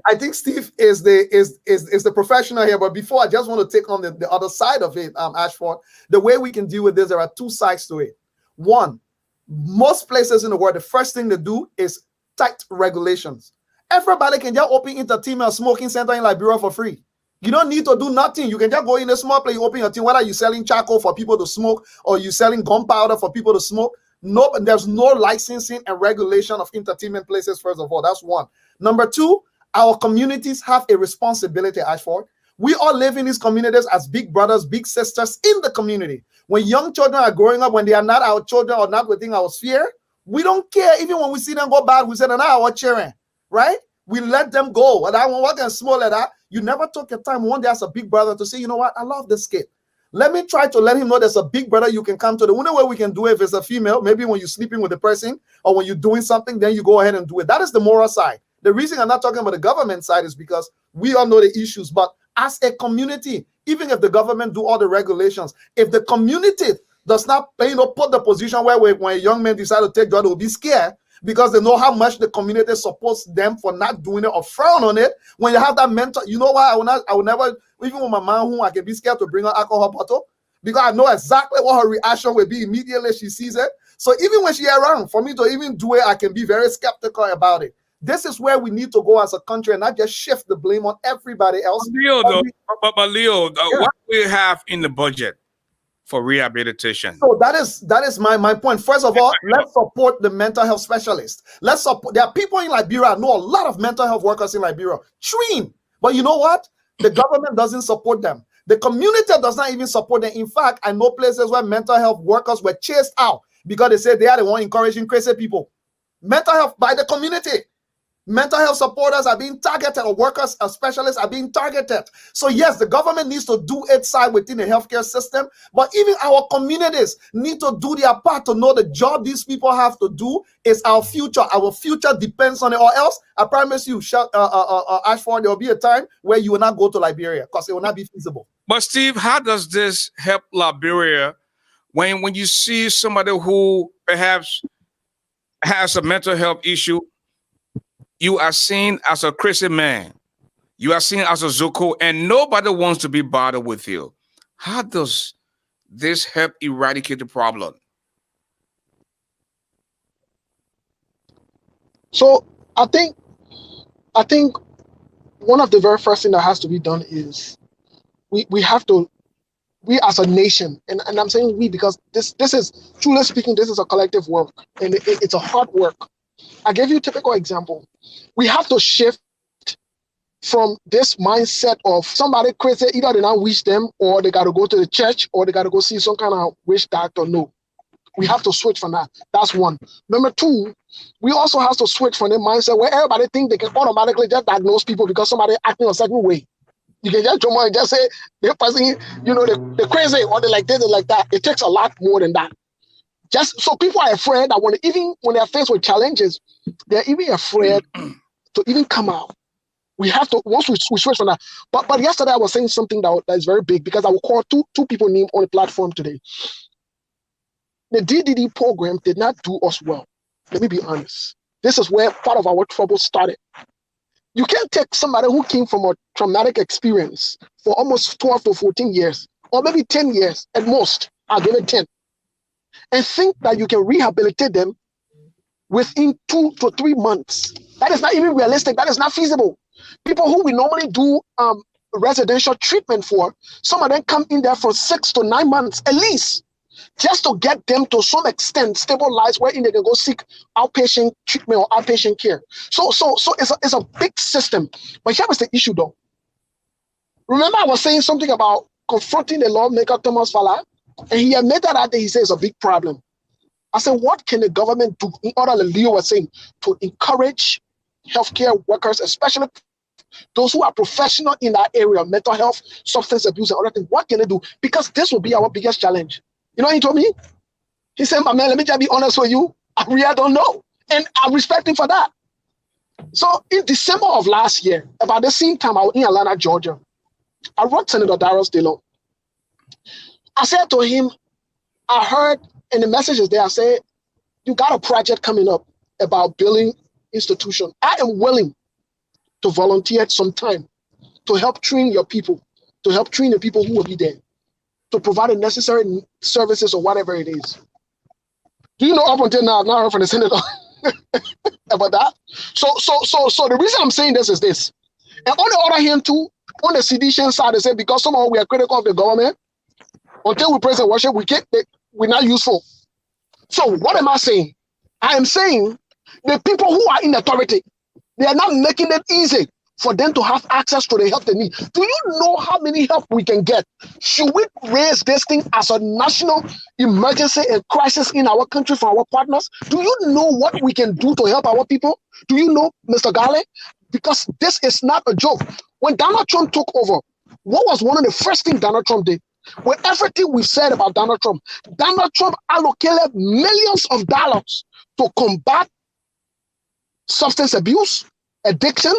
I think Steve is the professional here. But before, I just want to take on the other side of it, Ashford. The way we can deal with this, there are two sides to it. One, most places in the world, the first thing to do is tight regulations. Everybody can just open entertainment or smoking center in Liberia for free. You don't need to do nothing. You can just go in a small place, you open your thing, whether you're selling charcoal for people to smoke or you're selling gunpowder for people to smoke. No, there's no licensing and regulation of entertainment places, first of all. That's one. Number two, our communities have a responsibility, Ashford. We all live in these communities as big brothers, big sisters in the community. When young children are growing up, when they are not our children or not within our sphere, we don't care. Even when we see them go bad, we say, "No, our children," right? We let them go. And I want work and small like that. You never took your time one day as a big brother to say, "You know what? I love this kid. Let me try to let him know there's a big brother you can come to." The only way we can do it if it's a female, maybe when you're sleeping with the person or when you're doing something, then you go ahead and do it. That is the moral side. The reason I'm not talking about the government side is because we all know the issues. But as a community, even if the government do all the regulations, if the community does not, put the position where when a young man decide to take drugs, they'll be scared because they know how much the community supports them for not doing it or frown on it. When you have that mental, you know why I will never, even with my mom, who I can be scared to bring her alcohol bottle because I know exactly what her reaction will be immediately she sees it. So even when she's around, for me to even do it, I can be very skeptical about it. This is where we need to go as a country and not just shift the blame on everybody else. Leo, Leo, what we have in the budget for rehabilitation? So that is my point. First of all, let's support the mental health specialists. Let's support. There are people in Liberia. I know a lot of mental health workers in Liberia. Trained, but you know what? The government doesn't support them. The community does not even support them. In fact, I know places where mental health workers were chased out because they said they are the one encouraging crazy people. Mental health by the community. Mental health supporters are being targeted, or workers or specialists are being targeted. So yes, the government needs to do its side within the healthcare system, but even our communities need to do their part to know the job these people have to do is our future. Our future depends on it, or else I promise you, Ashford, there will be a time where you will not go to Liberia because it will not be feasible. But Steve, how does this help Liberia when you see somebody who perhaps has a mental health issue? You are seen as a crazy man. You are seen as a Zuko, and nobody wants to be bothered with you. How does this help eradicate the problem? So I think one of the very first thing that has to be done is we as a nation, and I'm saying we because this is, truly speaking, this is a collective work, and it's a hard work. I gave you a typical example. We have to shift from this mindset of somebody crazy, either they not wish them or they got to go to the church or they got to go see some kind of witch doctor. No, we have to switch from that. That's one. Number two, we also have to switch from the mindset where everybody think they can automatically just diagnose people because somebody acting a certain way. You can just jump on and just say they're person, they're crazy or they're like this, they're like that. It takes a lot more than that. Just so people are afraid that even when they're faced with challenges, they're even afraid to even come out. We have to, once we switch from that. But yesterday I was saying something that is very big because I will call two people named on the platform today. The DDD program did not do us well. Let me be honest. This is where part of our trouble started. You can't take somebody who came from a traumatic experience for almost 12 to 14 years, or maybe 10 years at most. I'll give it 10. And think that you can rehabilitate them within 2 to 3 months. That is not even realistic. That is not feasible. People who we normally do residential treatment for, some of them come in there for 6 to 9 months at least, just to get them to some extent stabilized where they can go seek outpatient treatment or outpatient care. So it's a big system. But here is the issue though. Remember I was saying something about confronting the lawmaker Thomas Fala? And he admitted that he says it's a big problem. I said, what can the government do, in order, like Leo was saying, to encourage healthcare workers, especially those who are professional in that area, mental health, substance abuse, and other things? What can they do? Because this will be our biggest challenge. You know what he told me? He said, my man, let me just be honest with you. I really don't know. And I respect him for that. So in December of last year, about the same time I was in Atlanta, Georgia, I wrote Senator Darius Dillon. I said to him, I heard in the messages there, I said, you got a project coming up about building institution. I am willing to volunteer some time to help train your people, to help train the people who will be there, to provide the necessary services or whatever it is. Do you know up until now, I've not heard from the senator about that? So the reason I'm saying this is this. And on the other hand too, on the sedition side, they say because somehow we are critical of the government, until we praise and worship, we're not useful. So what am I saying? I am saying the people who are in authority, they are not making it easy for them to have access to the help they need. Do you know how many help we can get? Should we raise this thing as a national emergency and crisis in our country for our partners? Do you know what we can do to help our people? Do you know, Mr. Garley? Because this is not a joke. When Donald Trump took over, what was one of the first things Donald Trump did? With everything we've said about Donald Trump allocated millions of dollars to combat substance abuse, addiction,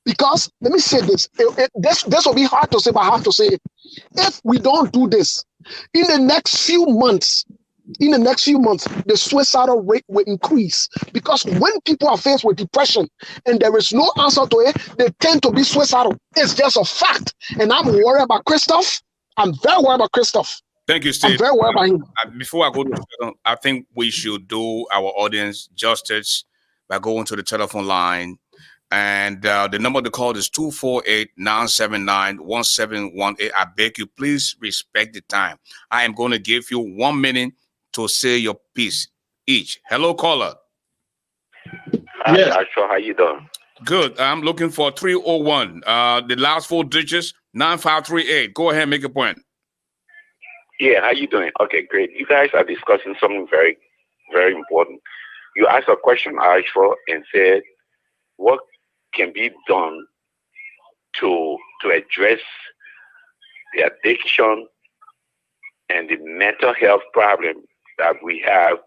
because let me say this, this will be hard to say, but I have to say it. If we don't do this, in the next few months, the suicidal rate will increase, because when people are faced with depression and there is no answer to it, they tend to be suicidal. It's just a fact. And I'm worried about Christoph. I'm very worried about Christoph. Thank you, Steve. I'm very worried about him. Before I go to Sheldon, I think we should do our audience justice by going to the telephone line. And the number to call is 248-979-1718. I beg you, please respect the time. I am going to give you 1 minute to say your piece each. Hello, caller. Yes. Sure, how you doing? Good. I'm looking for 301. The last 4 digits, 9538. Go ahead, make a point. Yeah, how you doing? Okay, great. You guys are discussing something very, very important. You asked a question, ASHFORD, and said, what can be done to address the addiction and the mental health problem that we have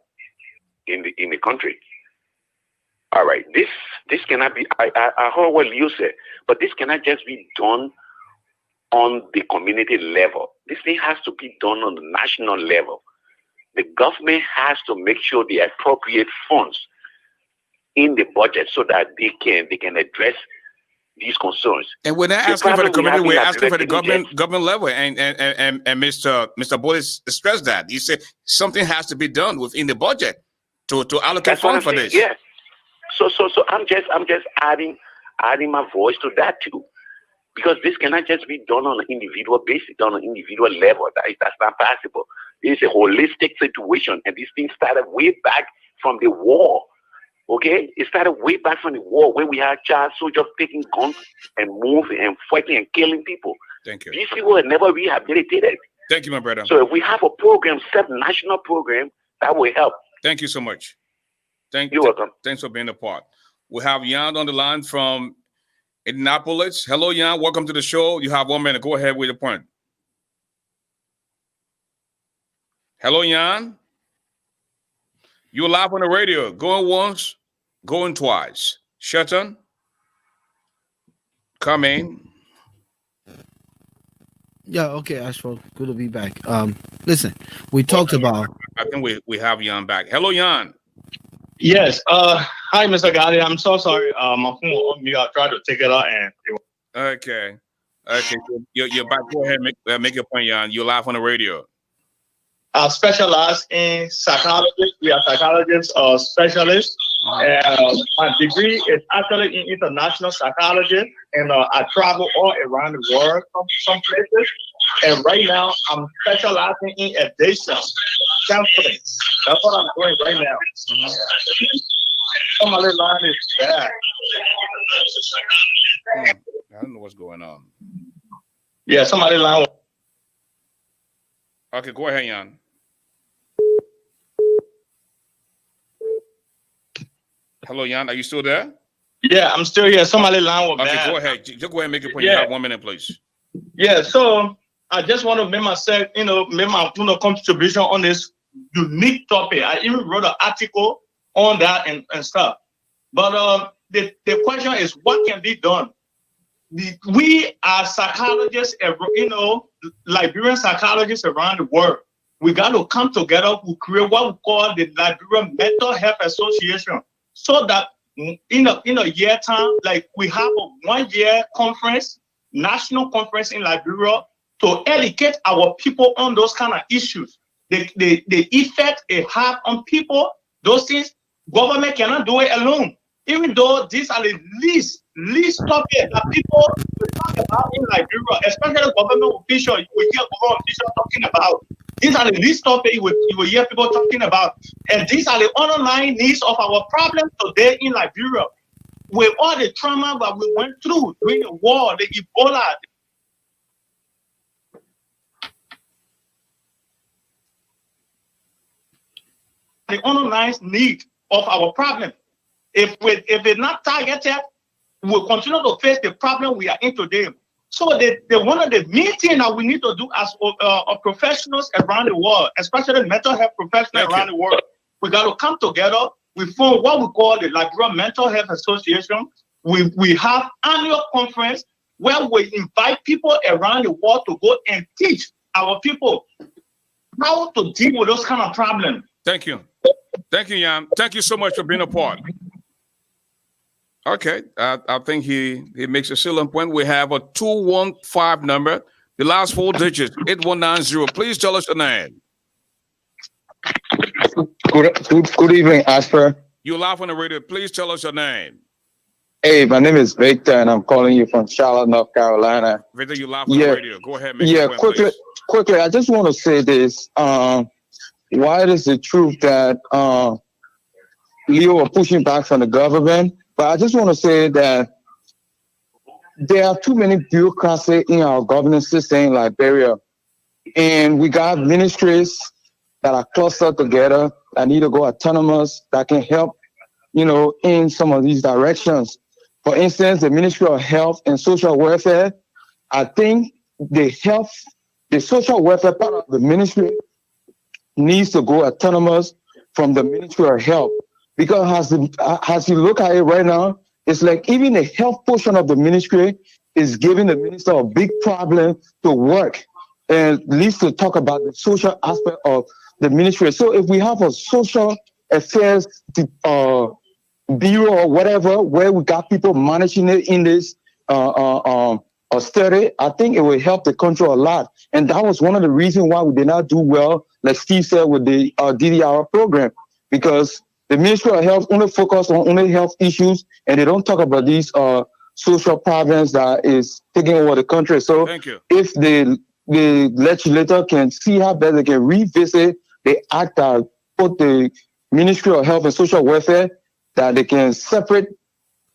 in the country? All right, this cannot be, I heard what you said, but this cannot just be done on the community level. This thing has to be done on the national level. The government has to make sure they appropriate funds in the budget so that they can address these concerns. And we're not asking for the community, we're asking for the government level. And Mr. Bolay stressed that. He said something has to be done within the budget to allocate funds for this. Yeah. So I'm just adding my voice to that too, because this cannot just be done on an individual basis, on an individual level. That's not possible. It's a holistic situation, and this thing started way back from the war. Okay, it started way back from the war when we had child soldiers taking guns and moving and fighting and killing people. Thank you. These people were never rehabilitated. Thank you, my brother. So if we have a program, set national program, that will help. Thank you so much. You're welcome. Thanks for being a part. We have Jan on the line from Indianapolis. Hello, Jan. Welcome to the show. You have 1 minute. Go ahead with your point. Hello, Jan. You're live on the radio. Going once, going twice. Shelton, come in. Yeah, okay, ASHFORD. Good to be back. Listen, we talked about. I think we have Jan back. Hello, Jan. Yes. Hi, Mr. Garley. I'm so sorry. My phone was on me. I tried to take it out and. Okay. You're back. Go ahead. Make your point, Jan. You're live on the radio. I specialize in psychology. We are psychologists or specialists. My degree is actually in international psychology, and I travel all around the world from some places. And right now, I'm specializing in addiction counseling. That's what I'm doing right now. Somebody line is bad. I don't know what's going on. Yeah, somebody line. Okay, go ahead, Jan. Hello, Jan. Are you still there? Yeah, I'm still here. Somebody line was okay, bad. Go ahead. Just go ahead and make your point. Yeah. You have 1 minute, please. Yeah, so I just want to make myself, make my contribution on this unique topic. I even wrote an article on that and stuff. But the question is, what can be done? We are psychologists, Liberian psychologists around the world. we got to come together to create what we call the Liberian Mental Health Association, so that in a year time, like we have a 1 year conference, national conference in Liberia, to educate our people on those kind of issues. The effect it have on people, those things, government cannot do it alone. Even though these are the least topic that people will talk about in Liberia, especially government officials, you will hear government officials talking about. These are the least topic you will hear people talking about. And these are the underlying needs of our problems today in Liberia. With all the trauma that we went through during the war, the Ebola, the underlying need of our problem. If it's not targeted, we'll continue to face the problem we are in today. So one of the main things that we need to do as professionals around the world, especially mental health professionals around the world, we got to come together. We form what we call the Liberian Mental Health Association. We have annual conference where we invite people around the world to go and teach our people how to deal with those kind of problems. Thank you. Thank you, Yam. Thank you so much for being a part. Okay, I think he makes a salient point. We have a 215 number, the last 4 digits, 8190. Please tell us your name. Good evening, Asper. You're live on the radio. Please tell us your name. Hey, my name is Victor, and I'm calling you from Charlotte, North Carolina. Victor, you're live on the radio. Go ahead, make your point, quickly. I just want to say this. Why it is the truth that Leo are pushing back from the government? But I just want to say that there are too many bureaucrats in our governance system in Liberia. And we got ministries that are clustered together that need to go autonomous, that can help, in some of these directions. For instance, the Ministry of Health and Social Welfare, I think the social welfare part of the ministry needs to go autonomous from the Ministry of Health. Because as you look at it right now, it's like even the health portion of the ministry is giving the minister a big problem to work, and leads to talk about the social aspect of the ministry. So if we have a social affairs bureau or whatever, where we got people managing it in this study, I think it will help the country a lot. And that was one of the reasons why we did not do well, like Steve said, with the DDR program, because the Ministry of Health only focus on only health issues, and they don't talk about these social problems that is taking over the country. So if the legislator can see how best they can revisit the act that put the Ministry of Health and Social Welfare, that they can separate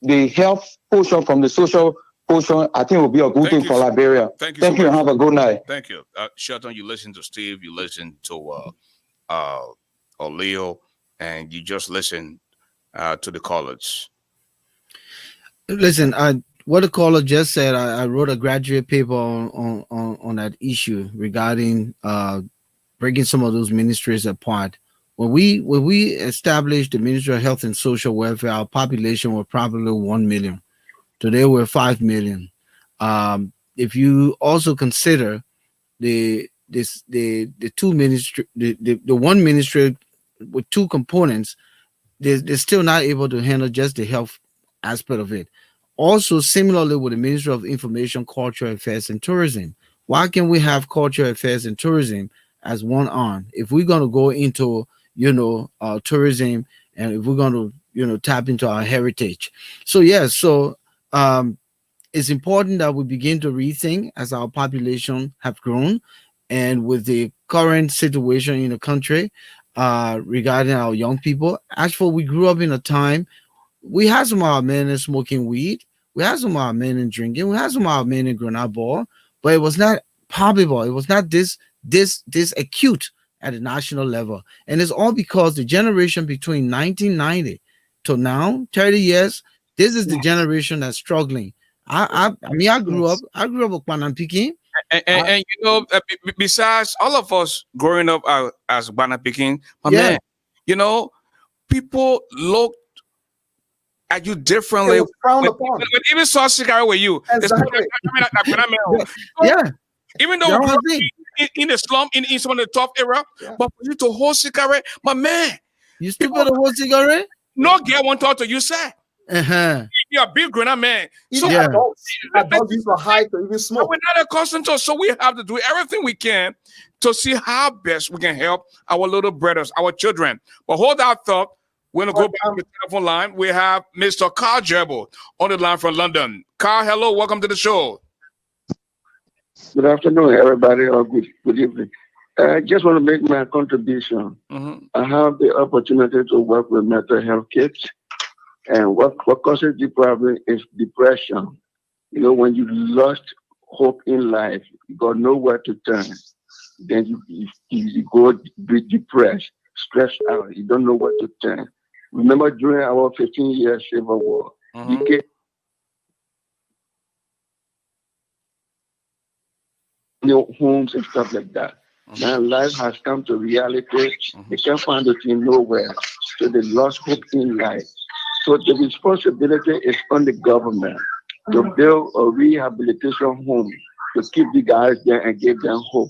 the health portion from the social portion, I think it will be a good thing for Liberia. Thank you. Thank you, and have a good night. Thank you. Shelton, you listen to Steve, you listen to Leo, and you just listen to the callers. Listen, what the caller just said, I wrote a graduate paper on that issue regarding breaking some of those ministries apart. When we established the Ministry of Health and Social Welfare, our population was probably 1 million. Today we're 5 million. If you also consider the two ministry, the one ministry with two components, they're still not able to handle just the health aspect of it. Also, similarly with the Ministry of Information, Culture Affairs, and Tourism, why can't we have Culture Affairs and Tourism as one arm? If we're going to go into, tourism, and if we're going to, tap into our heritage. So, yes, it's important that we begin to rethink as our population have grown, and with the current situation in the country regarding our young people. Actually, we grew up in a time we had some of our men in smoking weed, we had some of our men in drinking, we had some of our men in grenade ball, but it was not palpable. It was not this acute at the national level, and it's all because the generation between 1990 to now, 30 years, this is the generation that's struggling. I grew up with Banan Pikin. And besides all of us growing up as Banan Pikin, man, people look at you differently. Even saw cigar with you. Exactly. Yeah. Even though in the slum, in some of the tough era. Yeah. But for you to hold cigarette, my man. You still better hold cigarette? No girl won't talk to you, sir. You're a big grown man. So adults used to hide to even smoke. We're not accustomed to, so we have to do everything we can to see how best we can help our little brothers, our children. But hold that thought. We're going to go back to the telephone line. We have Mr. Carl Gerbil on the line from London. Carl, hello. Welcome to the show. Good afternoon, everybody, or good evening. I just want to make my contribution. I have the opportunity to work with mental health kids. And what causes the problem is depression. You know, when you lost hope in life, you got nowhere to turn. Then you go be depressed, stressed out. You don't know where to turn. Remember during our 15-year civil war, you get homes and stuff like that. Now life has come to reality. They can't find the thing nowhere. So they lost hope in life. So the responsibility is on the government to build a rehabilitation home to keep the guys there and give them hope.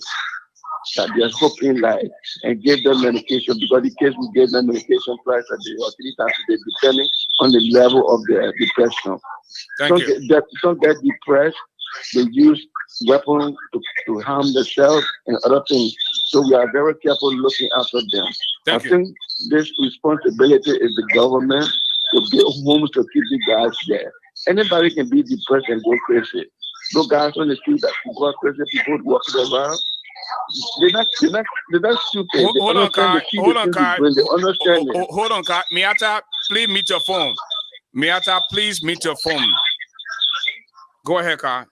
That there's hope in life and give them medication, because in case we give them medication twice a day or 3 times a day, depending on the level of their depression. Don't get depressed. They use weapons to harm themselves and other things. So we are very careful looking after them. I think this responsibility is the government to build homes to keep the guys there. Anybody can be depressed and go crazy. No guys on the street that go crazy, people walking around. They're not stupid. Hold on, Kai. Hold on, Kai. Miata, please mute your phone. Miata, please mute your phone. Go ahead, Kai.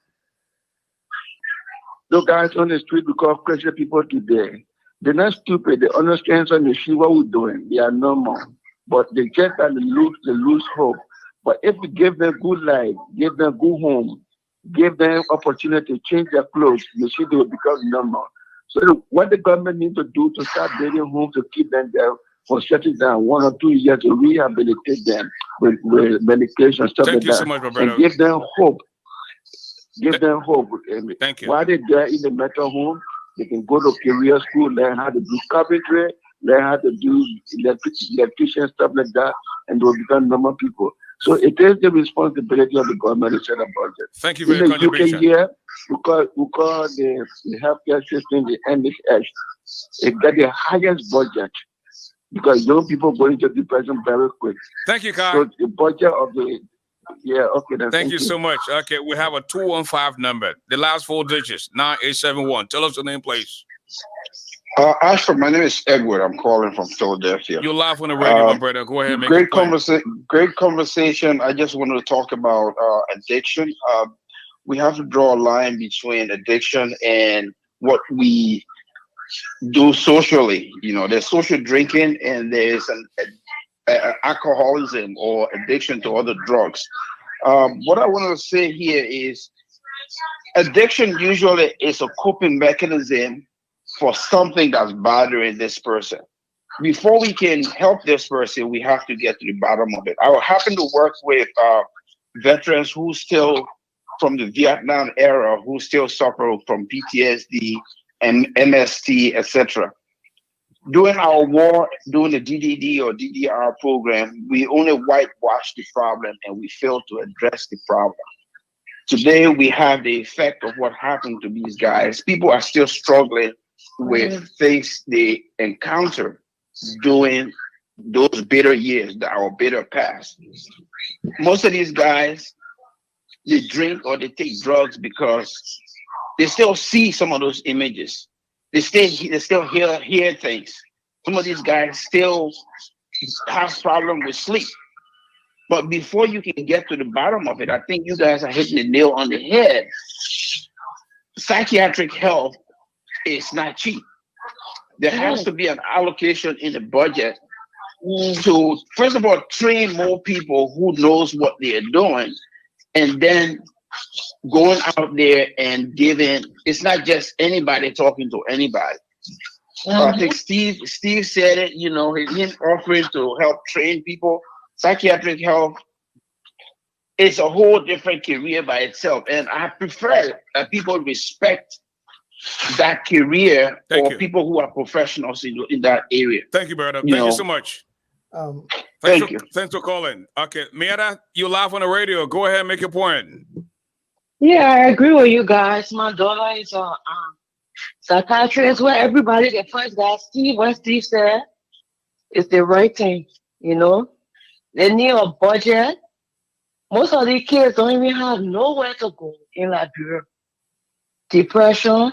No guys on the street because crazy people today. They're not stupid. They understand and they see what we're doing. They are normal. But they just that they lose hope. But if we give them good life, give them good home, give them opportunity to change their clothes, you see they will become normal. So what the government needs to do to start building homes to keep them there for shutting down 1 or 2 years to rehabilitate them with medication, stuff like that. So much, and give them hope. Give them hope. Thank you. While they're there in the mental home, they can go to career school, learn how to do carpentry, learn how to do electrician, stuff like that, and they'll become normal people. So it is the responsibility of the government to set a budget. Thank you for your contribution. UK here, we call the healthcare system the NHS. It got the highest budget because young people go into depression very quick. Thank you, Kai. So the budget of the then thank you so much. Okay, we have a 215 number. The last 4 digits, 9871. Tell us your name, please. Ashford, my name is Edward. I'm calling from Philadelphia. You're live on the radio, my brother. Go ahead, great conversation. I just wanted to talk about addiction. We have to draw a line between addiction and what we do socially. You know, there's social drinking and there's an alcoholism or addiction to other drugs. What I want to say here is addiction usually is a coping mechanism for something that's bothering this person. Before we can help this person, we have to get to the bottom of it. I happen to work with veterans who still, from the Vietnam era, who still suffer from PTSD and MST, etc. During our war, during the DDD or DDR program, we only whitewashed the problem and we failed to address the problem. Today, we have the effect of what happened to these guys. People are still struggling with things they encounter during those bitter years, our bitter past. Most of these guys, they drink or they take drugs because they still see some of those images. They still hear things. Some of these guys still have problems with sleep. But before you can get to the bottom of it, I think you guys are hitting the nail on the head. Psychiatric health is not cheap. There has to be an allocation in the budget to, first of all, train more people who knows what they're doing, and then going out there and giving. It's not just anybody talking to anybody. I think Steve said it. You know, him offering to help train people. Psychiatric health is a whole different career by itself, and I prefer that people respect that career Thank or you. people who are professionals in that area. Thank you, brother. You Thank you know. so much. Thank you. Thanks for calling. Okay, Miata, you live on the radio. Go ahead and make your point. Yeah, I agree with you guys. My daughter is a psychiatrist where everybody, the first guy, Steve, what Steve said is the right thing, you know. They need a budget. Most of the kids don't even have nowhere to go in Liberia. Depression.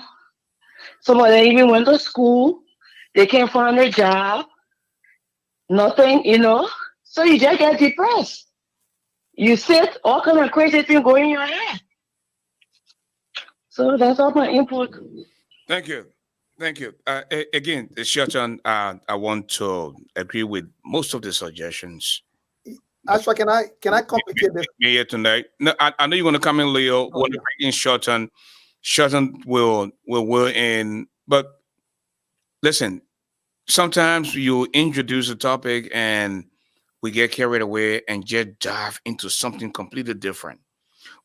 Some of them even went to school. They can't find a job. Nothing, you know. So you just get depressed. You sit, all kind of crazy things go in your head. So that's all my input. Thank you. Thank you. Again, Shelton, I want to agree with most of the suggestions. Ashford, can I complicate this? Yeah, tonight. No, I know you're going to come in, Leo. We'll bring in Shelton. Shelton will in. But listen, sometimes you introduce a topic and we get carried away and just dive into something completely different.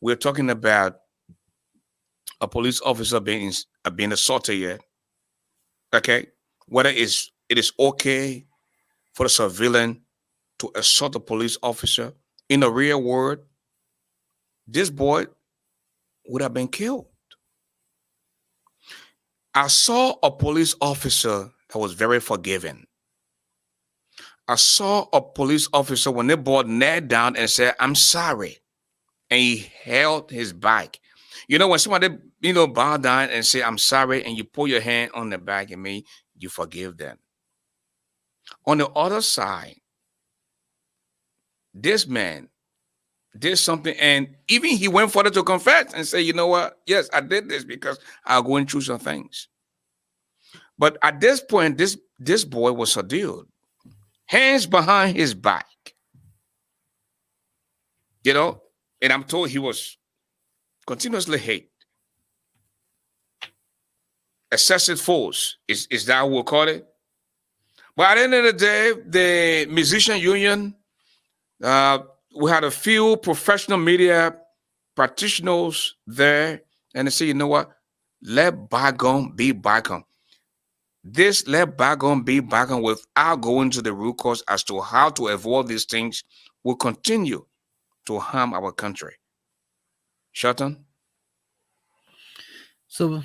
We're talking about a police officer being assaulted here. Okay, whether it is okay for the civilian to assault a police officer in the real world, this boy would have been killed. I saw a police officer that was very forgiving. I saw a police officer when they brought Ned down and said, "I'm sorry," and he held his back. You know, when somebody, bow down and say, "I'm sorry," and you put your hand on the back of me, you forgive them. On the other side, this man did something, and even he went further to confess and say, "You know what? Yes, I did this because I'm going through some things." But at this point, this boy was subdued, hands behind his back, and I'm told he was continuously hate. Excessive force is that what we'll call it? But at the end of the day, the musician union, we had a few professional media practitioners there, and they say, "You know what? Let bygone be bygone." This let bygone be bygone without going to the root cause as to how to avoid these things will continue to harm our country. Shelton? So,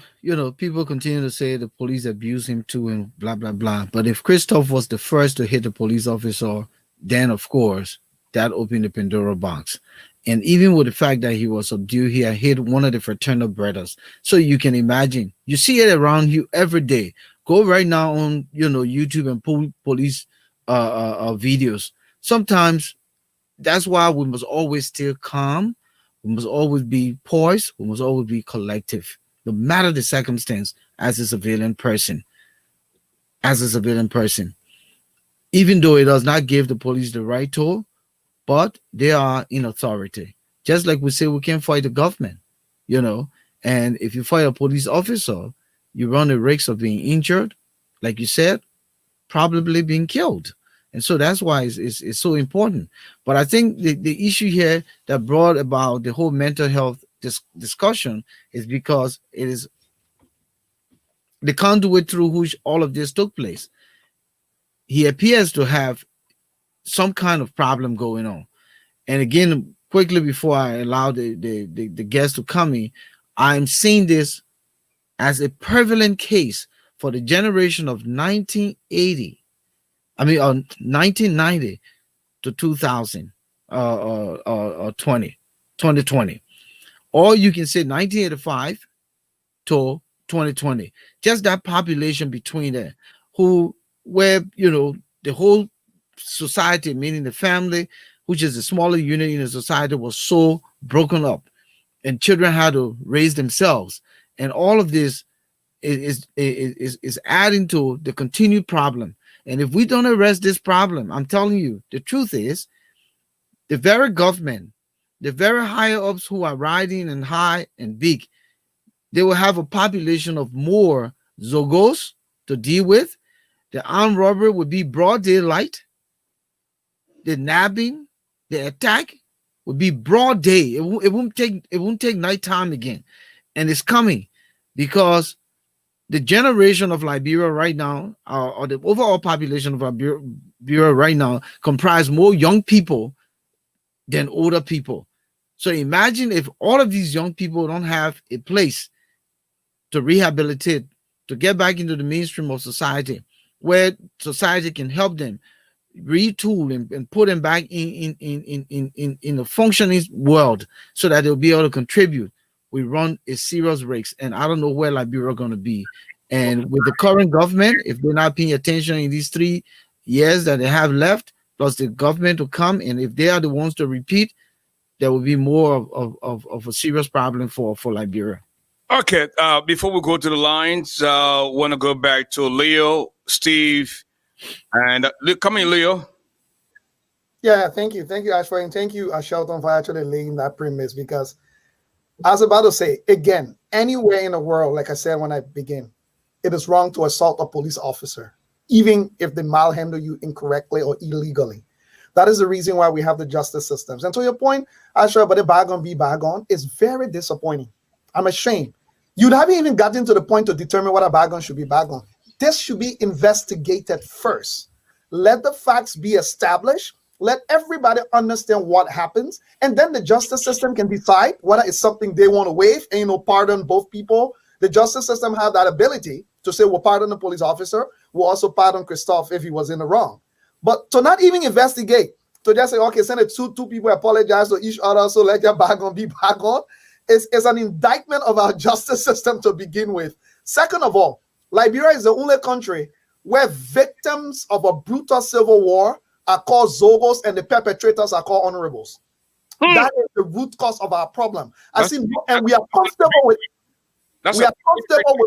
people continue to say the police abuse him too and blah, blah, blah. But if CHRISTPOPH was the first to hit the police officer, then, of course, that opened the Pandora box. And even with the fact that he was subdued, he had hit one of the fraternal brothers. So you can imagine. You see it around you every day. Go right now on, YouTube and pull police videos. Sometimes that's why we must always stay calm. We must always be poised. We must always be collective, no matter the circumstance, as a civilian person. Even though it does not give the police the right tool, but they are in authority. Just like we say we can't fight the government, and if you fight a police officer, you run the risk of being injured, like you said, probably being killed. And so that's why it's so important. But I think the issue here that brought about the whole mental health discussion is because it is the conduit through which all of this took place. He appears to have some kind of problem going on. And again, quickly before I allow the guest to come in, I'm seeing this as a prevalent case for the generation of 1990 to 2020, or you can say 1985 to 2020. Just that population between there, where the whole society, meaning the family, which is a smaller unit in the society, was so broken up, and children had to raise themselves, and all of this is adding to the continued problem. And if we don't arrest this problem, I'm telling you, the truth is, the very government, the very higher ups who are riding and high and big, they will have a population of more Zogos to deal with. The armed robbery would be broad daylight. The nabbing, the attack would be broad day. It won't take nighttime again. And it's coming because the generation of Liberia right now, or the overall population of Liberia right now, comprise more young people than older people. So imagine if all of these young people don't have a place to rehabilitate, to get back into the mainstream of society, where society can help them retool and put them back in a functioning world so that they'll be able to contribute. We run a serious race, and I don't know where Liberia going to be. And with the current government, if they're not paying attention in these 3 years that they have left, plus the government will come, and if they are the ones to repeat, there will be more of a serious problem for Liberia. Okay, before we go to the lines, want to go back to Leo, Steve, and come in, Leo. Yeah, thank you, Ashford, and thank you, Shelton, for actually laying that premise, because I was about to say, again, anywhere in the world, like I said when I begin, it is wrong to assault a police officer, even if they malhandle you incorrectly or illegally. That is the reason why we have the justice systems. And to your point, Ashford, but the bygone be bygone, is very disappointing. I'm ashamed. You haven't even gotten to the point to determine what a bygone should be bygone. This should be investigated first. Let the facts be established. Let everybody understand what happens. And then the justice system can decide whether it's something they want to waive and, pardon both people. The justice system have that ability to say, we'll pardon the police officer. We'll also pardon CHRISTOPH if he was in the wrong. But to not even investigate, to just say, okay, send it two people apologize to each other, so let your bygone be bygone, is an indictment of our justice system to begin with. Second of all, Liberia is the only country where victims of a brutal civil war are called Zogos and the perpetrators are called honorables. That is the root cause of our problem. And we are comfortable with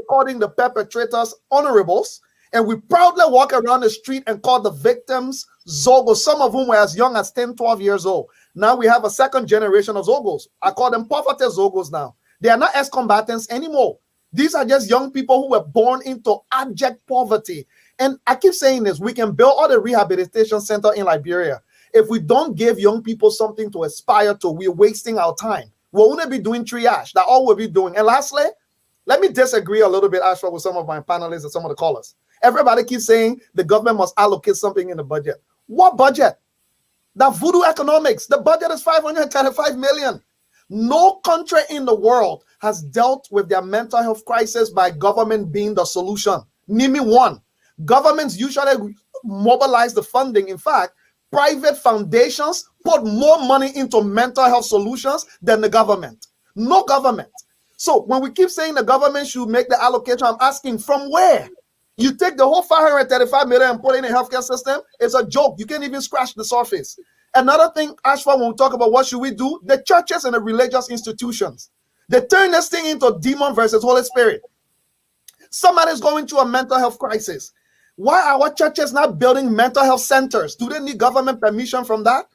calling the perpetrators honorables, and we proudly walk around the street and call the victims Zogos, some of whom were as young as 10, 12 years old. Now we have a second generation of Zogos. I call them poverty Zogos now. They are not ex-combatants anymore. These are just young people who were born into abject poverty. And I keep saying this, we can build all the rehabilitation center in Liberia. If we don't give young people something to aspire to, we're wasting our time. We'll only be doing triage. That's all we'll be doing. And lastly, let me disagree a little bit, Ashford, with some of my panelists and some of the callers. Everybody keeps saying the government must allocate something in the budget. What budget? The voodoo economics. The budget is 535 million. No country in the world has dealt with their mental health crisis by government being the solution. Name me one. Governments usually mobilize the funding. In fact, private foundations put more money into mental health solutions than the government. No government. So when we keep saying the government should make the allocation, I'm asking from where? You take the whole 535 million and put it in a healthcare system, it's a joke. You can't even scratch the surface. Another thing, Ashford, when we talk about what should we do, the churches and the religious institutions, they turn this thing into demon versus Holy Spirit. Somebody's going through a mental health crisis. Why are our churches not building mental health centers? Do they need government permission from that?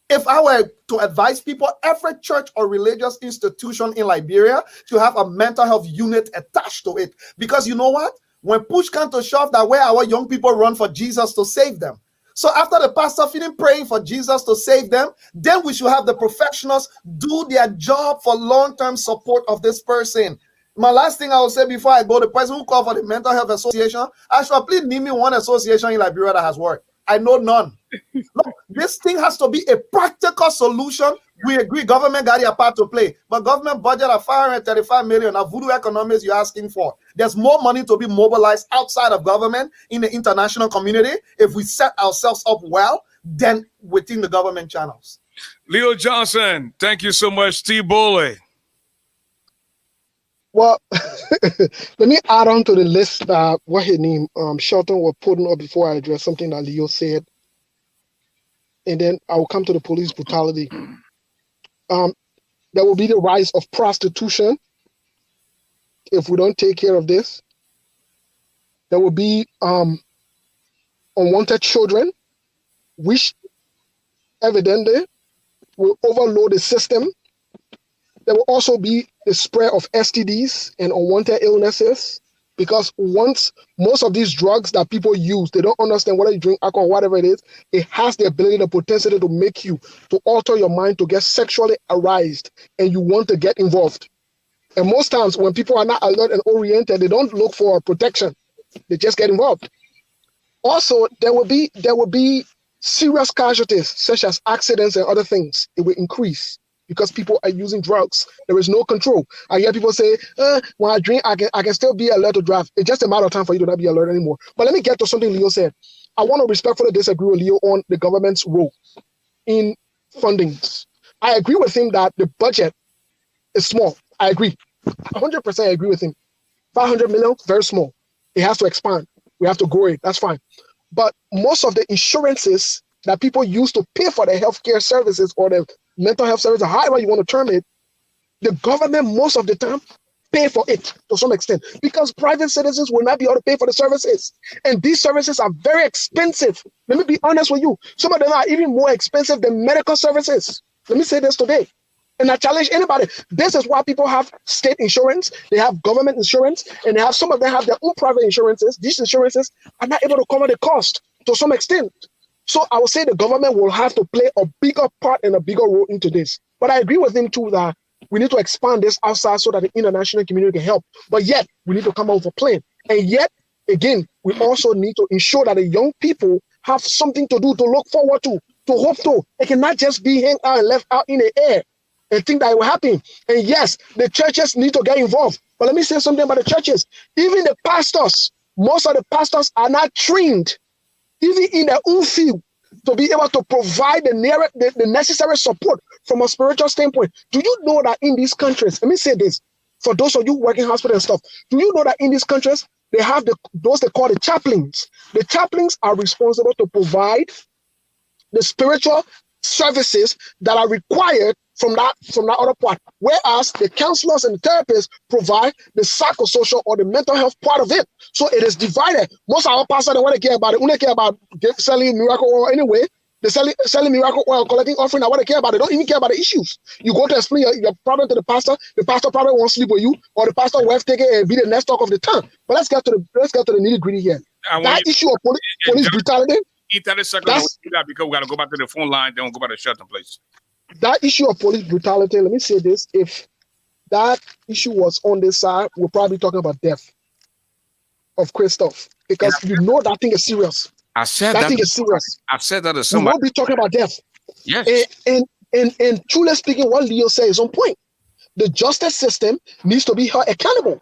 If I were to advise people, every church or religious institution in Liberia should have a mental health unit attached to it. Because you know what? When push comes to shove, that where our young people run for Jesus to save them. So after the pastor feeling praying for Jesus to save them, then we should have the professionals do their job for long-term support of this person. My last thing I will say before I go, the person who called for the Mental Health Association, Ashford, please name me one association in Liberia that has worked. I know none. Look, this thing has to be a practical solution. We agree government got their part to play, but government budget of 535 million of voodoo economics you're asking for. There's more money to be mobilized outside of government in the international community if we set ourselves up well than within the government channels. Leo Johnson, thank you so much. Steve Bolay. Well, let me add on to the list that what his name, Shelton, was putting up before I address something that Leo said. And then I will come to the police brutality. There will be the rise of prostitution if we don't take care of this. There will be unwanted children, which evidently will overload the system. There will also be the spread of STDs and unwanted illnesses, because once most of these drugs that people use, they don't understand whether you drink alcohol, whatever it is, it has the ability, the potential to make you, to alter your mind, to get sexually aroused, and you want to get involved. And most times when people are not alert and oriented, they don't look for protection. They just get involved. Also, there will be serious casualties such as accidents and other things. It will increase because people are using drugs. There is no control. I hear people say, when I drink, I can still be alert to drive. It's just a matter of time for you to not be alert anymore. But let me get to something Leo said. I want to respectfully disagree with Leo on the government's role in fundings. I agree with him that the budget is small. I agree. 100% agree with him. 500 million, very small. It has to expand. We have to grow it. That's fine. But most of the insurances that people use to pay for the healthcare services or the mental health services, however you want to term it, the government most of the time pay for it to some extent because private citizens will not be able to pay for the services. And these services are very expensive. Let me be honest with you. Some of them are even more expensive than medical services. Let me say this today. And I challenge anybody. This is why people have state insurance, they have government insurance, and they have some of them have their own private insurances. These insurances are not able to cover the cost to some extent. So I would say the government will have to play a bigger part and a bigger role into this. But I agree with him too that we need to expand this outside so that the international community can help. But yet, we need to come up with a plan. And yet, again, we also need to ensure that the young people have something to do, to look forward to hope to. It cannot just be hanged out and left out in the air and think that it will happen. And yes, the churches need to get involved. But let me say something about the churches. Even the pastors, most of the pastors are not trained, even in their own field, to be able to provide the necessary support from a spiritual standpoint. Do you know that in these countries, let me say this, for those of you working hospital and stuff, do you know that in these countries, they have those they call the chaplains. The chaplains are responsible to provide the spiritual services that are required from that other part, whereas the counselors and the therapists provide the psychosocial or the mental health part of it. So it is divided. Most of our pastors don't want to care about it. When they care about selling miracle oil anyway, they're selling miracle oil, collecting offering. I want to care about it. They don't even care about the issues. You go to explain your problem to the pastor probably won't sleep with you, or the pastor will take it and be the next talk of the town. But let's get to the nitty gritty here. That issue of police brutality. 30 seconds because we got to go back to the phone line, then we'll go back to Shelton, please. That issue of police brutality, let me say this, if that issue was on this side, we're probably talking about death of CHRISTOPH, because you know that thing is serious. I said that thing is serious. I've said that to somebody. We won't be talking about death. Yes. And truly speaking, what Leo says is on point. The justice system needs to be held accountable.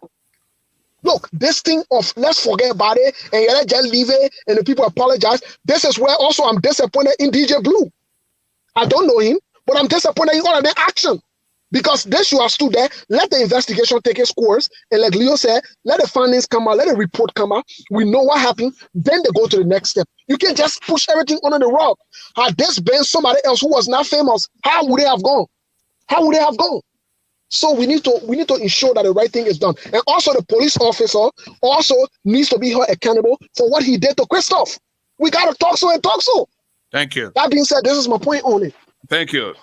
Look, this thing of let's forget about it and let just leave it and the people apologize. This is where also I'm disappointed in DJ Blue. I don't know him, but I'm disappointed in all of their action, because they should have stood there, let the investigation take its course, and like Leo said, let the findings come out, let the report come out. We know what happened, then they go to the next step. You can't just push everything under the rug. Had this been somebody else who was not famous, how would they have gone? How would they have gone? So we need to ensure that the right thing is done. And also the police officer also needs to be held accountable for what he did to CHRISTOPH. We got to talk so and talk so. Thank you. That being said, this is my point on it. Thank you.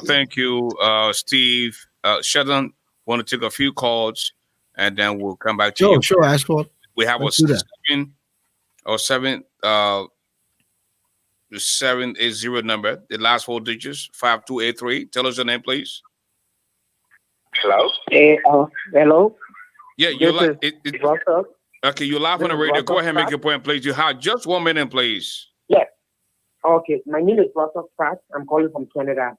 Thank you, Steve. Sheldon, want to take a few calls and then we'll come back to you. Sure, Ashford. We have a 780 number. The last 4 digits, 5283. Tell us your name, please. Hello. Hello. Yeah, you're live. Okay, you're live on the radio. Go ahead and make your point, please. You have just 1 minute, please. Yes. Okay, my name is Russell Pratt. I'm calling from Canada.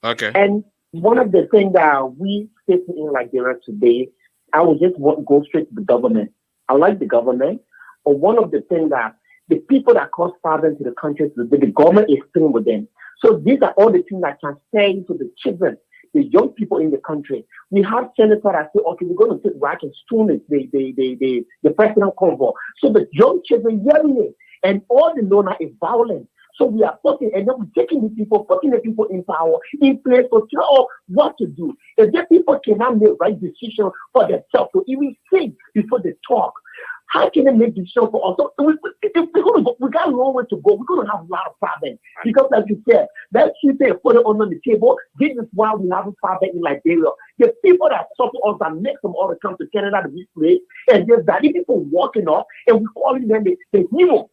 Okay. And one of the things that we face in Liberia today, I will just go straight to the government. I like the government, but one of the things that the people that cause problems to the country today, the government is playing with them. So these are all the things that transfer into the children, the young people in the country. We have senators that say, okay, we're going to take rack and stone the president convoy. So the young children yelling it, and all the know now is violent. So we are putting the people in power, in place to tell us what to do. If the people cannot make right decisions for themselves, to even think before they talk, how can they make decisions for us? So we got a long way to go. We're going to have a lot of problems. Because like you said, let's keep it, put it on the table. This is why we have a problem in Liberia. The people that suffer us that make them all to come to Canada to be free, and there's that people walking up and we're calling them the hero.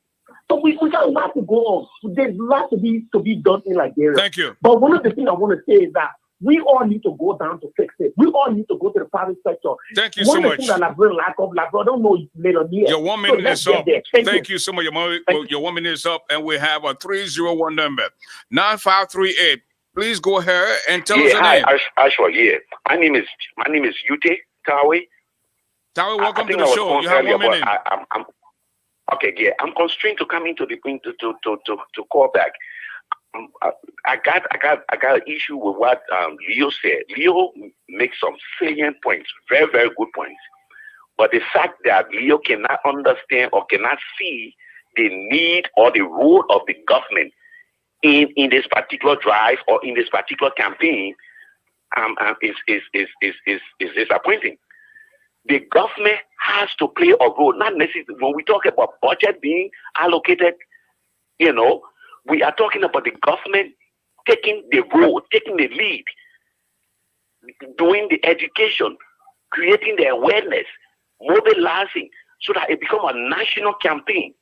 So we got a lot to go on. There's a lot to be done in Liberia. Thank you. But one of the things I want to say is that We all need to go down to fix it. We all need to go to the private sector. Thank you so much. One of the things that Liberian lack of, Liberian don't know millionaires. Your 1 minute is up. Thank you so much. Your 1 minute is up, and we have a 301 number 9538. Please go ahead and tell us your name. Ashford, my name is Ute Tawe. Tawe, welcome to the show. You have 1 minute. I'm constrained to come into the to call back. I got an issue with what Leo said. Leo makes some salient points, very, very good points. But the fact that Leo cannot understand or cannot see the need or the role of the government in this particular drive or in this particular campaign is disappointing. The government has to play a role, not necessarily when we talk about budget being allocated, we are talking about the government taking the role, taking the lead, doing the education, creating the awareness, mobilizing so that it becomes a national campaign.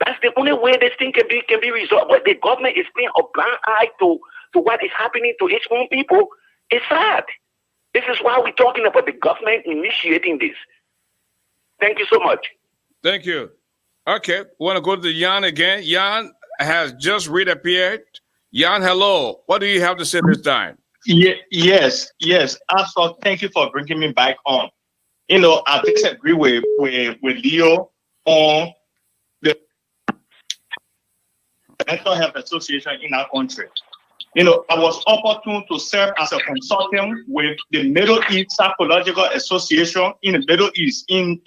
That's the only way this thing can be resolved. But the government is paying a blind eye to what is happening to its own people. It's sad. This is why we're talking about the government initiating this. Thank you so much. Thank you. Okay, we want to go to Jan again. Jan has just reappeared. Jan, hello. What do you have to say this time? Yes. Also, thank you for bringing me back on. I disagree with Leo on the mental health association in our country. I was opportune to serve as a consultant with the Middle East Psychological Association in the Middle East in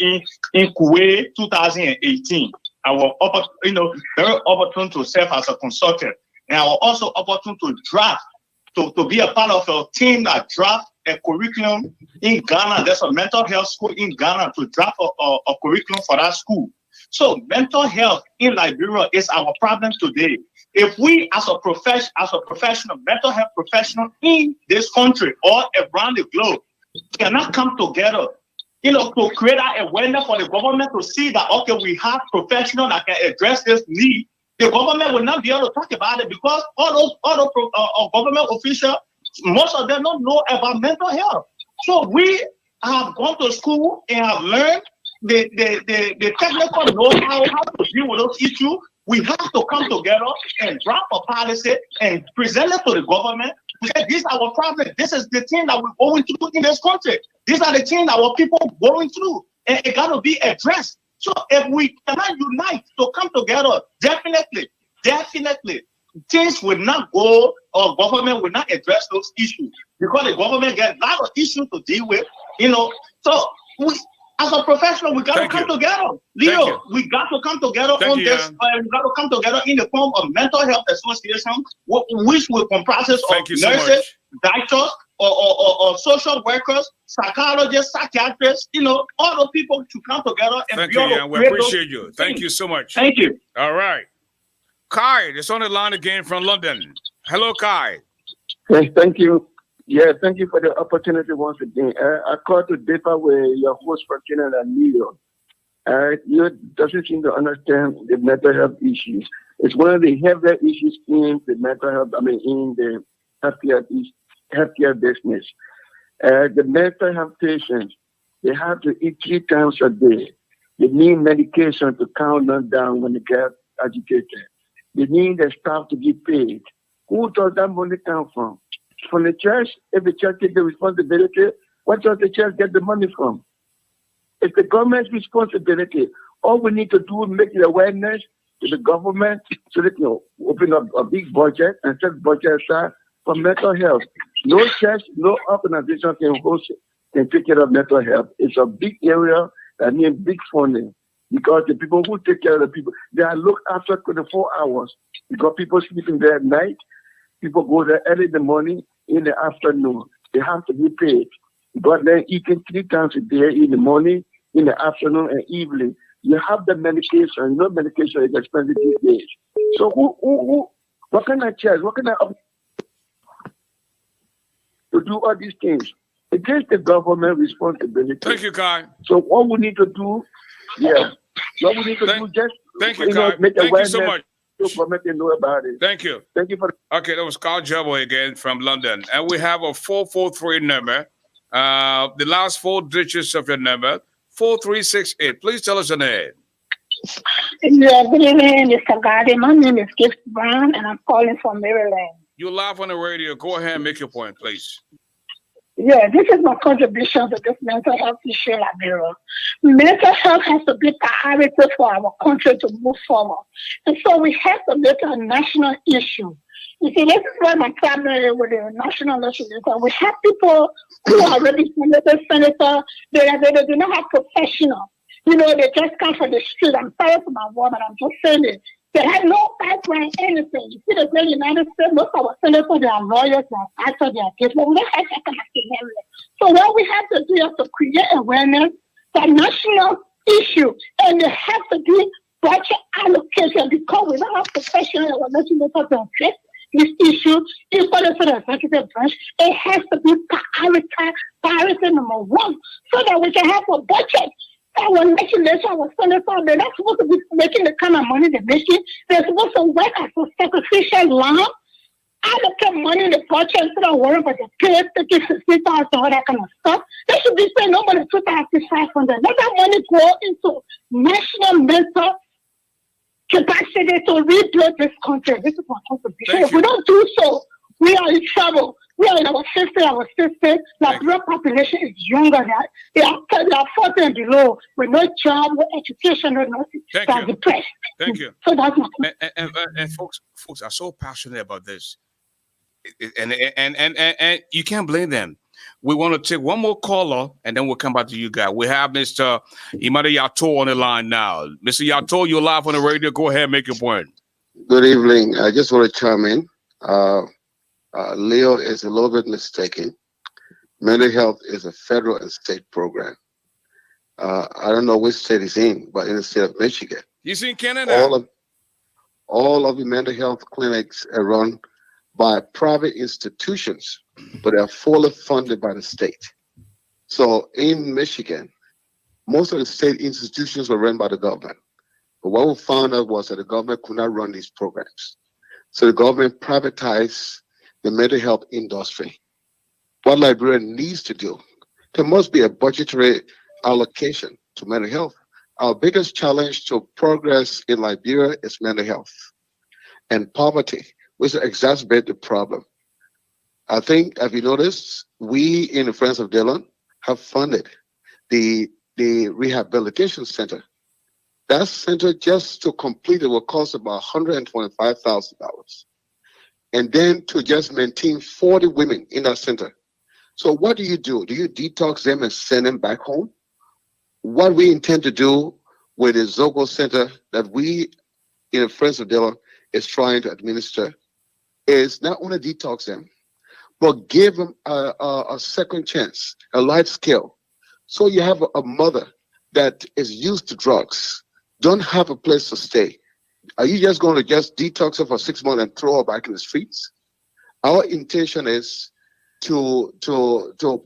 Kuwait 2018. I was very opportune to serve as a consultant. And I was also opportune to draft, to be a part of a team that draft a curriculum in Ghana. There's a mental health school in Ghana to draft a curriculum for that school. So mental health in Liberia is our problem today. If we, as a professional, mental health professional in this country or around the globe, cannot come together, to create that awareness for the government to see that, okay, we have professionals that can address this need, the government will not be able to talk about it because all those government officials, most of them don't know about mental health. So we have gone to school and have learned the technical know-how how to deal with those issues. We have to come together and draft a policy and present it to the government. We say, this is our problem. This is the thing that we're going through in this country. These are the things our people are going through. And it got to be addressed. So if we cannot unite to come together, definitely, things will not go, or government will not address those issues because the government gets a lot of issues to deal with, So we, as a professional, we got to come together. Leo, we got to come together on this. We got to come together in the form of mental health association, which will comprise of nurses, doctors, or social workers, psychologists, psychiatrists, all those people to come together. And thank you, Jan. We appreciate you. Thank you so much. Thank you. All right. Kai is on the line again from London. Hello, Kai. Yes, thank you. Yeah, thank you for the opportunity once again. I call to differ with your host for Canada and Leo. You doesn't seem to understand the mental health issues. It's one of the heavier issues in the mental health, in the healthcare business. The mental health patients, they have to eat 3 times a day. They need medication to calm them down when they get agitated. They need their staff to get paid. Who does that money come from? From the church. If the church takes the responsibility, what does the church get the money from? It's the government's responsibility. All we need to do is make the awareness to the government so that open up a big budget and set budget aside for mental health. No church, no organization can take care of mental health. It's a big area that needs big funding because the people who take care of the people, they are looked after 24 hours because people sleeping there at night. People go there early in the morning, in the afternoon. They have to be paid. But they're eating 3 times a day, in the morning, in the afternoon, and evening. You have the medication. Medication is expensive these days. So what can I charge? What can I to do all these things? It is the government responsibility. Thank you, Kai. So what we need to do, just thank you, Kai. Thank you so much. so for me to know about it. Thank you. Thank you for. Okay, that was Carl Jabo again from London. And we have a 443 number. The last 4 digits of your number, 4368. Please tell us your name. Yeah, good evening, Mr. Garley. My name is Gift Brown, and I'm calling from Maryland. You live on the radio. Go ahead and make your point, please. Yeah, this is my contribution to this mental health issue in Liberia. Mental health has to be priority for our country to move forward. And so we have to make it a national issue. You see, this is where my problem is with the national issue is that we have people who are already senator, they do not have professional. You know, they just come from the street. I'm sorry for my word, but I'm just saying it. They have no background, anything. You see, the great United States, most of our senators, they are lawyers, they are actors, they are kids, but we don't have that kind of thing everywhere. So what we have to do is to create awareness, the national issue, and there has to be budget allocation because we don't have professional legislators to address this issue. If for the executive branch, it has to be priority number 1 so that we can have a budget. Our legislation, our senators, they're not supposed to be making the kind of money they're making. They're supposed to work as a sacrificial lamb, allocate money in the budget instead of worrying about the pay, taking 50,000, all that kind of stuff. They should be paying nobody 2,500. Let that money go into national mental capacity to rebuild this country. This is my contribution. If we don't do so, we are in trouble. We are in our 60s. Liberian population is younger. They are 40 and below with no job, no education, no nothing. They are depressed. Thank you. So that's my and folks are so passionate about this. And you can't blame them. We want to take one more caller and then we'll come back to you guys. We have Mr. Imade Yato on the line now. Mr. Yato, you're live on the radio. Go ahead and make your point. Good evening. I just want to chime in. Leo is a little bit mistaken. Mental health is a federal and state program. I don't know which state it's in, but in the state of Michigan. He's in Canada. All of the mental health clinics are run by private institutions, but they are fully funded by the state. So in Michigan, most of the state institutions were run by the government. But what we found out was that the government could not run these programs. So the government privatized the mental health industry. What Liberia needs to do, there must be a budgetary allocation to mental health. Our biggest challenge to progress in Liberia is mental health and poverty, which exacerbate the problem. I think, have you noticed, we in the Friends of Dillon have funded the rehabilitation center. That center, just to complete it, will cost about $125,000. And then to just maintain 40 women in that center. So what do? Do you detox them and send them back home? What we intend to do with the Zogo Center that we in the Friends of Dillon is trying to administer is not only detox them, but give them a second chance, a life skill. So you have a mother that is used to drugs, don't have a place to stay. Are you just going to just detox her for 6 months and throw her back in the streets? Our intention is to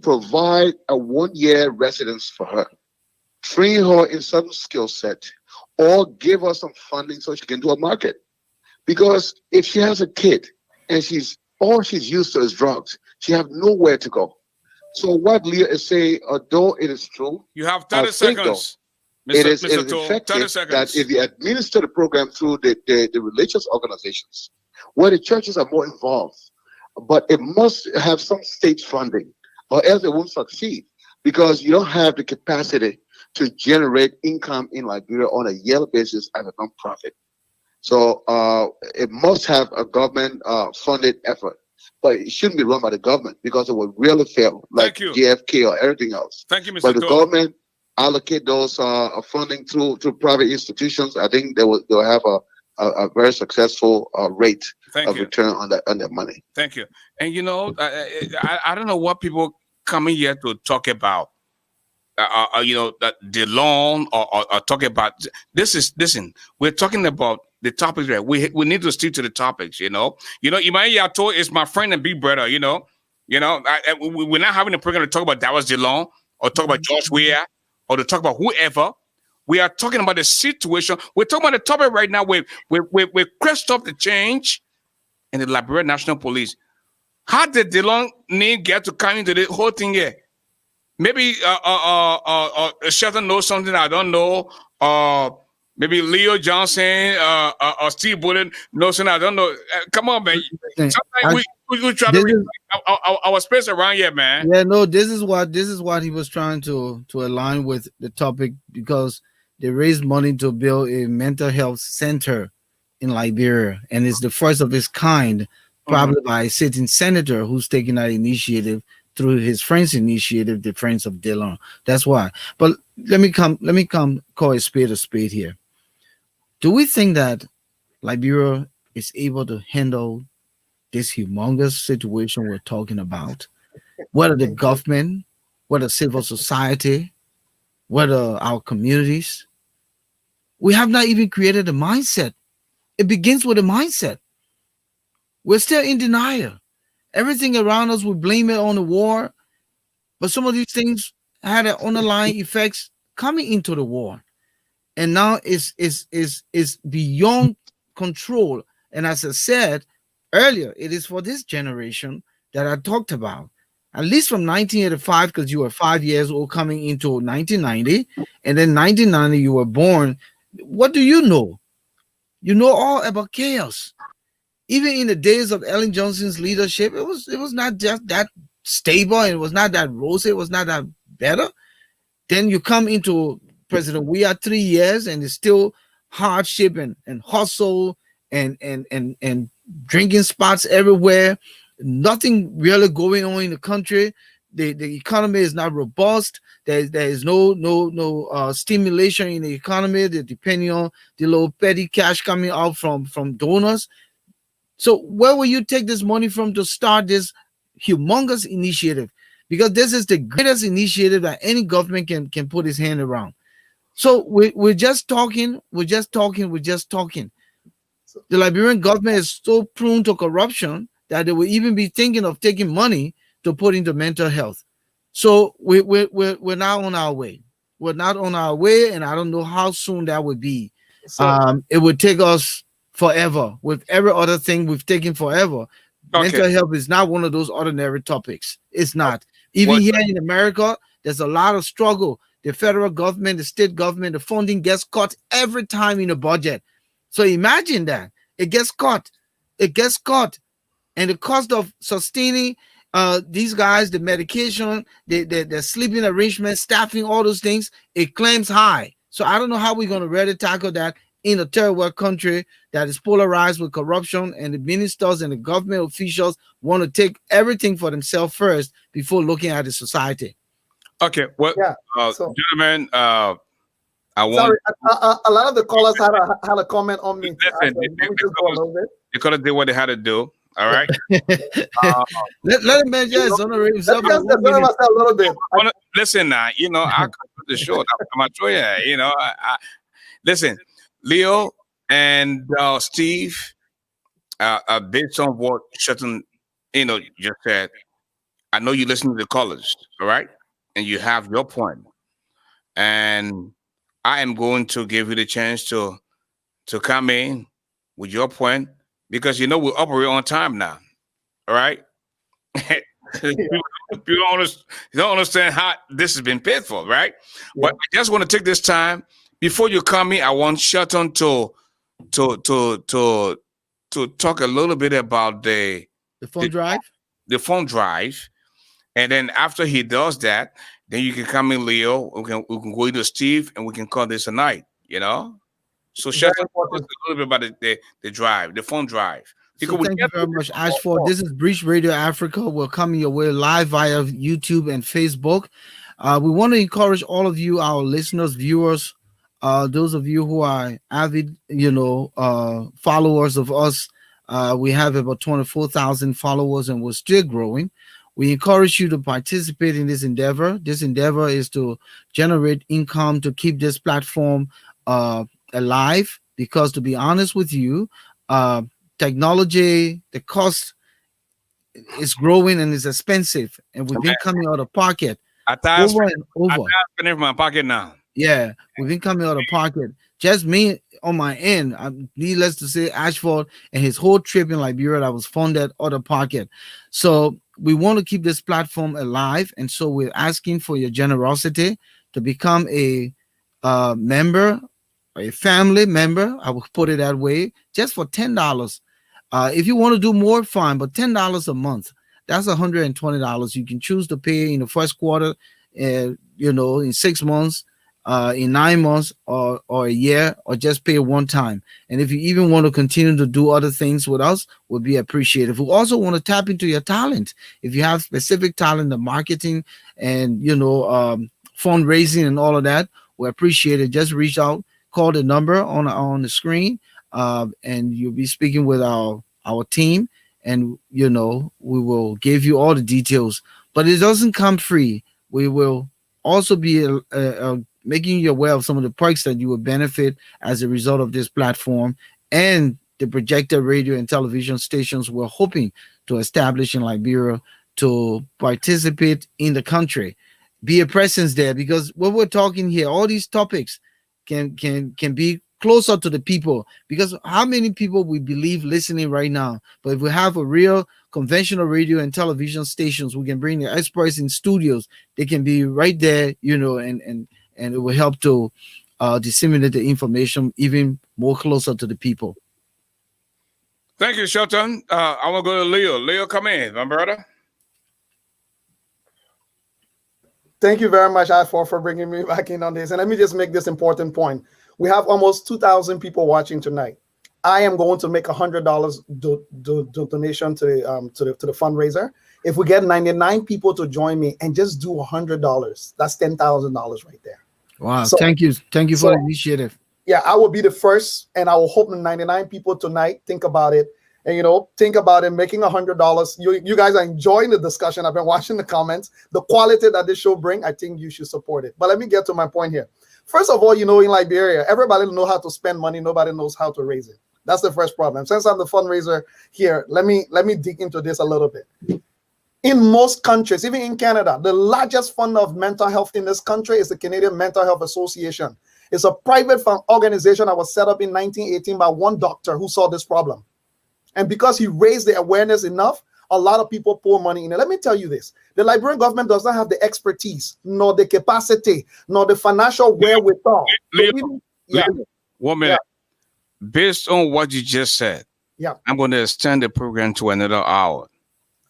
provide a 1-year residence for her, train her in some skill set, or give her some funding so she can do a market. Because if she has a kid and all she's used to is drugs, she have nowhere to go. So what Leah is saying, although it is true, you have 30 seconds. It is effective that if you administer the program through the religious organizations, where the churches are more involved, but it must have some state funding, or else it won't succeed, because you don't have the capacity to generate income in Liberia on a yearly basis as a nonprofit. So it must have a government funded effort, but it shouldn't be run by the government because it will really fail, like JFK or everything else. Thank you, Mr. But the government allocate those funding through private institutions. I think they'll have a very successful rate of return on their money. Thank you. And you know, I don't know what people coming here to talk about. You know, the loan or talk about this is listen. We're talking about the topics there. We need to stick to the topics. You know, Imade Yato is my friend and big brother. You know, we're not having a program to talk about Dallas DeLong or talk about George Weah or to talk about whoever. We are talking about the situation. We're talking about the topic right now with CHRISTPOPH the Change and the Liberian National Police. How did Dylan need get to come into the whole thing here? Maybe Shelton knows something I don't know. Maybe Leo Johnson or Steve Bullen knows something I don't know. Come on, man. Sometimes we try to read our space around here, man. Yeah, no, this is what he was trying to align with the topic, because they raised money to build a mental health center in Liberia, and it's the first of its kind, probably by a sitting senator who's taking that initiative through his friend's initiative, the Friends of Dylan. That's why. But let me call a spade here. Do we think that Liberia is able to handle this humongous situation we're talking about? Whether the government, whether civil society, whether our communities, we have not even created a mindset. It begins with a mindset. We're still in denial. Everything around us, we blame it on the war, but some of these things had an underlying effects coming into the war, and now is beyond control. And as I said earlier, it is for this generation that I talked about, at least from 1985, because you were 5 years old coming into 1990, and then 1990 you were born. What do you know? You know all about chaos. Even in the days of Ellen Johnson's leadership, it was not just that stable, it was not that rosy, it was not that better. Then you come into President We are 3 years, and it's still hardship and hustle and drinking spots everywhere. Nothing really going on in the country. The economy is not robust. There is no stimulation in the economy. They're depending on the little petty cash coming out from donors. So where will you take this money from to start this humongous initiative? Because this is the greatest initiative that any government can put his hand around. So we're just talking. The Liberian government is so prone to corruption that they will even be thinking of taking money to put into mental health. So we're not on our way. We're not on our way, and I don't know how soon that would be. It would take us forever. With every other thing we've taken forever. Okay. Mental health is not one of those ordinary topics. It's not. Even here in America, there's a lot of struggle. The federal government, the state government, the funding gets cut every time in the budget. So imagine that. It gets cut. And the cost of sustaining these guys, the medication, the sleeping arrangements, staffing, all those things, it claims high. So I don't know how we're going to really tackle that in a third world country that is polarized with corruption, and the ministers and the government officials want to take everything for themselves first before looking at the society. Okay, well, gentlemen, I want. Sorry, a lot of the callers had a comment on me. Listen, they could have did what they had to do. All right. Let him just honorate himself a little bit. Listen, now, I cut the short. I'm sure, listen. Leo and Steve, based on what Shelton, just said, I know you listen to the callers, all right, and you have your point, and I am going to give you the chance to come in with your point, because we operate on time now, all right. You don't understand how this has been paid for, right? Yeah. But I just want to take this time. Before you come in, I want Shelton to talk a little bit about the phone drive. The phone drive, and then after he does that, then you can come in, Leo. We can go into Steve, and we can call this a night. So Shelton, talk a little bit about the drive, the phone drive. So thank you very much, ASHFORD. This is Bridge Radio Africa. We're coming your way live via YouTube and Facebook. We want to encourage all of you, our listeners, viewers. Those of you who are avid, followers of us, we have about 24,000 followers, and we're still growing. We encourage you to participate in this endeavor. This endeavor is to generate income to keep this platform alive, because to be honest with you, technology, the cost is growing and is expensive, and we've been coming out of pocket. Over and over. I'm spending my pocket now. Yeah, we've been coming out of pocket. Just me on my end. Needless to say, Ashford and his whole trip in Liberia that was funded out of pocket. So we want to keep this platform alive, and so we're asking for your generosity to become a member, a family member. I will put it that way, just for $10. If you want to do more, fine, but $10 a month, that's $120. You can choose to pay in the first quarter, in 6 months, in 9 months, or a year, or just pay one time. And if you even want to continue to do other things with us, would be appreciated. We also want to tap into your talent. If you have specific talent in marketing and fundraising and all of that, we appreciate it. Just reach out, call the number on the screen, and you'll be speaking with our team, and we will give you all the details. But it doesn't come free. We will also be making you aware of some of the perks that you will benefit as a result of this platform and the projected radio and television stations we're hoping to establish in Liberia to participate in the country. Be a presence there, because what we're talking here, all these topics can be closer to the people, because how many people we believe listening right now? But if we have a real conventional radio and television stations, we can bring the experts in studios. They can be right there, and it will help to disseminate the information even more closer to the people. Thank you, Shelton. I want to go to Leo. Leo, come in, my brother. Thank you very much, ASHFORD, for bringing me back in on this. And let me just make this important point. We have almost 2,000 people watching tonight. I am going to make $100 donation to the fundraiser. If we get 99 people to join me and just do $100, that's $10,000 right there. Wow! So, thank you for the initiative. Yeah, I will be the first, and I will hope 99 people tonight think about it. And think about it, making $100. You guys are enjoying the discussion. I've been watching the comments. The quality that this show bring, I think you should support it. But let me get to my point here. First of all, in Liberia, everybody knows how to spend money. Nobody knows how to raise it. That's the first problem. Since I'm the fundraiser here, let me dig into this a little bit. In most countries, even in Canada, the largest fund of mental health in this country is the Canadian Mental Health Association. It's a private organization that was set up in 1918 by one doctor who saw this problem. And because he raised the awareness enough, a lot of people pour money in it. Let me tell you this. The Liberian government does not have the expertise, nor the capacity, nor the financial wherewithal. Leo, 1 minute. Yeah. Based on what you just said, I'm going to extend the program to another hour.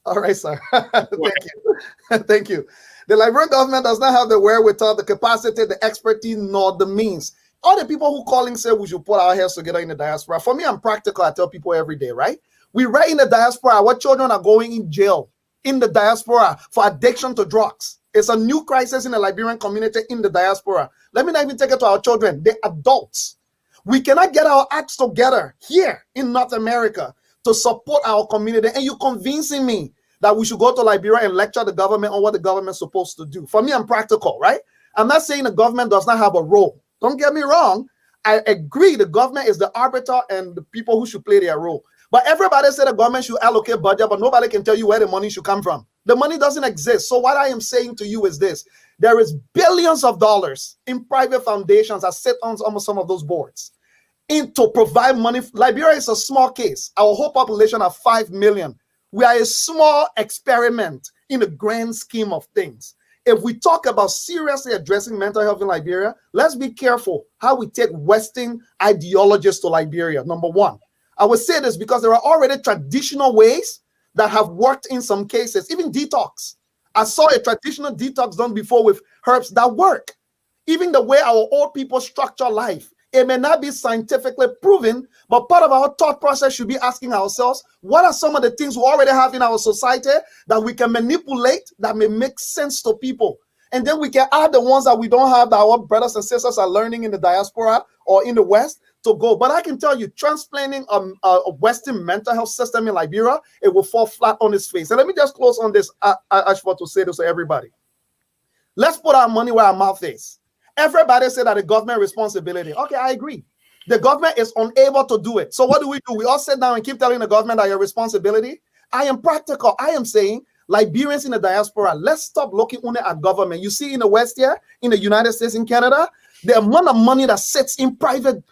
All right, sir. Thank you. Thank you. The Liberian government does not have the wherewithal, the capacity, the expertise, nor the means. All the people who calling say we should put our heads together in the diaspora. For me, I'm practical. I tell people every day, right? We right in the diaspora. Our children are going in jail in the diaspora for addiction to drugs. It's a new crisis in the Liberian community in the diaspora. Let me not even take it to our children. They're adults. We cannot get our acts together here in North America to support our community. And you're convincing me that we should go to Liberia and lecture the government on what the government's supposed to do. For me, I'm practical, right? I'm not saying the government does not have a role. Don't get me wrong. I agree the government is the arbiter and the people who should play their role. But everybody said the government should allocate budget, but nobody can tell you where the money should come from. The money doesn't exist. So what I am saying to you is this. There is billions of dollars in private foundations that sit on almost some of those boards to provide money. Liberia is a small case. Our whole population are 5 million. We are a small experiment in the grand scheme of things. If we talk about seriously addressing mental health in Liberia, let's be careful how we take Western ideologies to Liberia. Number one, I would say this because there are already traditional ways that have worked in some cases, even detox. I saw a traditional detox done before with herbs that work. Even the way our old people structure life, it may not be scientifically proven, but part of our thought process should be asking ourselves, what are some of the things we already have in our society that we can manipulate that may make sense to people? And then we can add the ones that we don't have that our brothers and sisters are learning in the diaspora or in the West to go. But I can tell you, transplanting a Western mental health system in Liberia, it will fall flat on its face. And let me just close on this, ASHFORD, to say this to everybody. Let's put our money where our mouth is. Everybody said that the government responsibility. Okay, I agree. The government is unable to do it. So what do? We all sit down and keep telling the government that your responsibility. I am practical. I am saying Liberians in the diaspora, let's stop looking only at government. You see in the West here, in the United States, in Canada, The amount of money that sits in private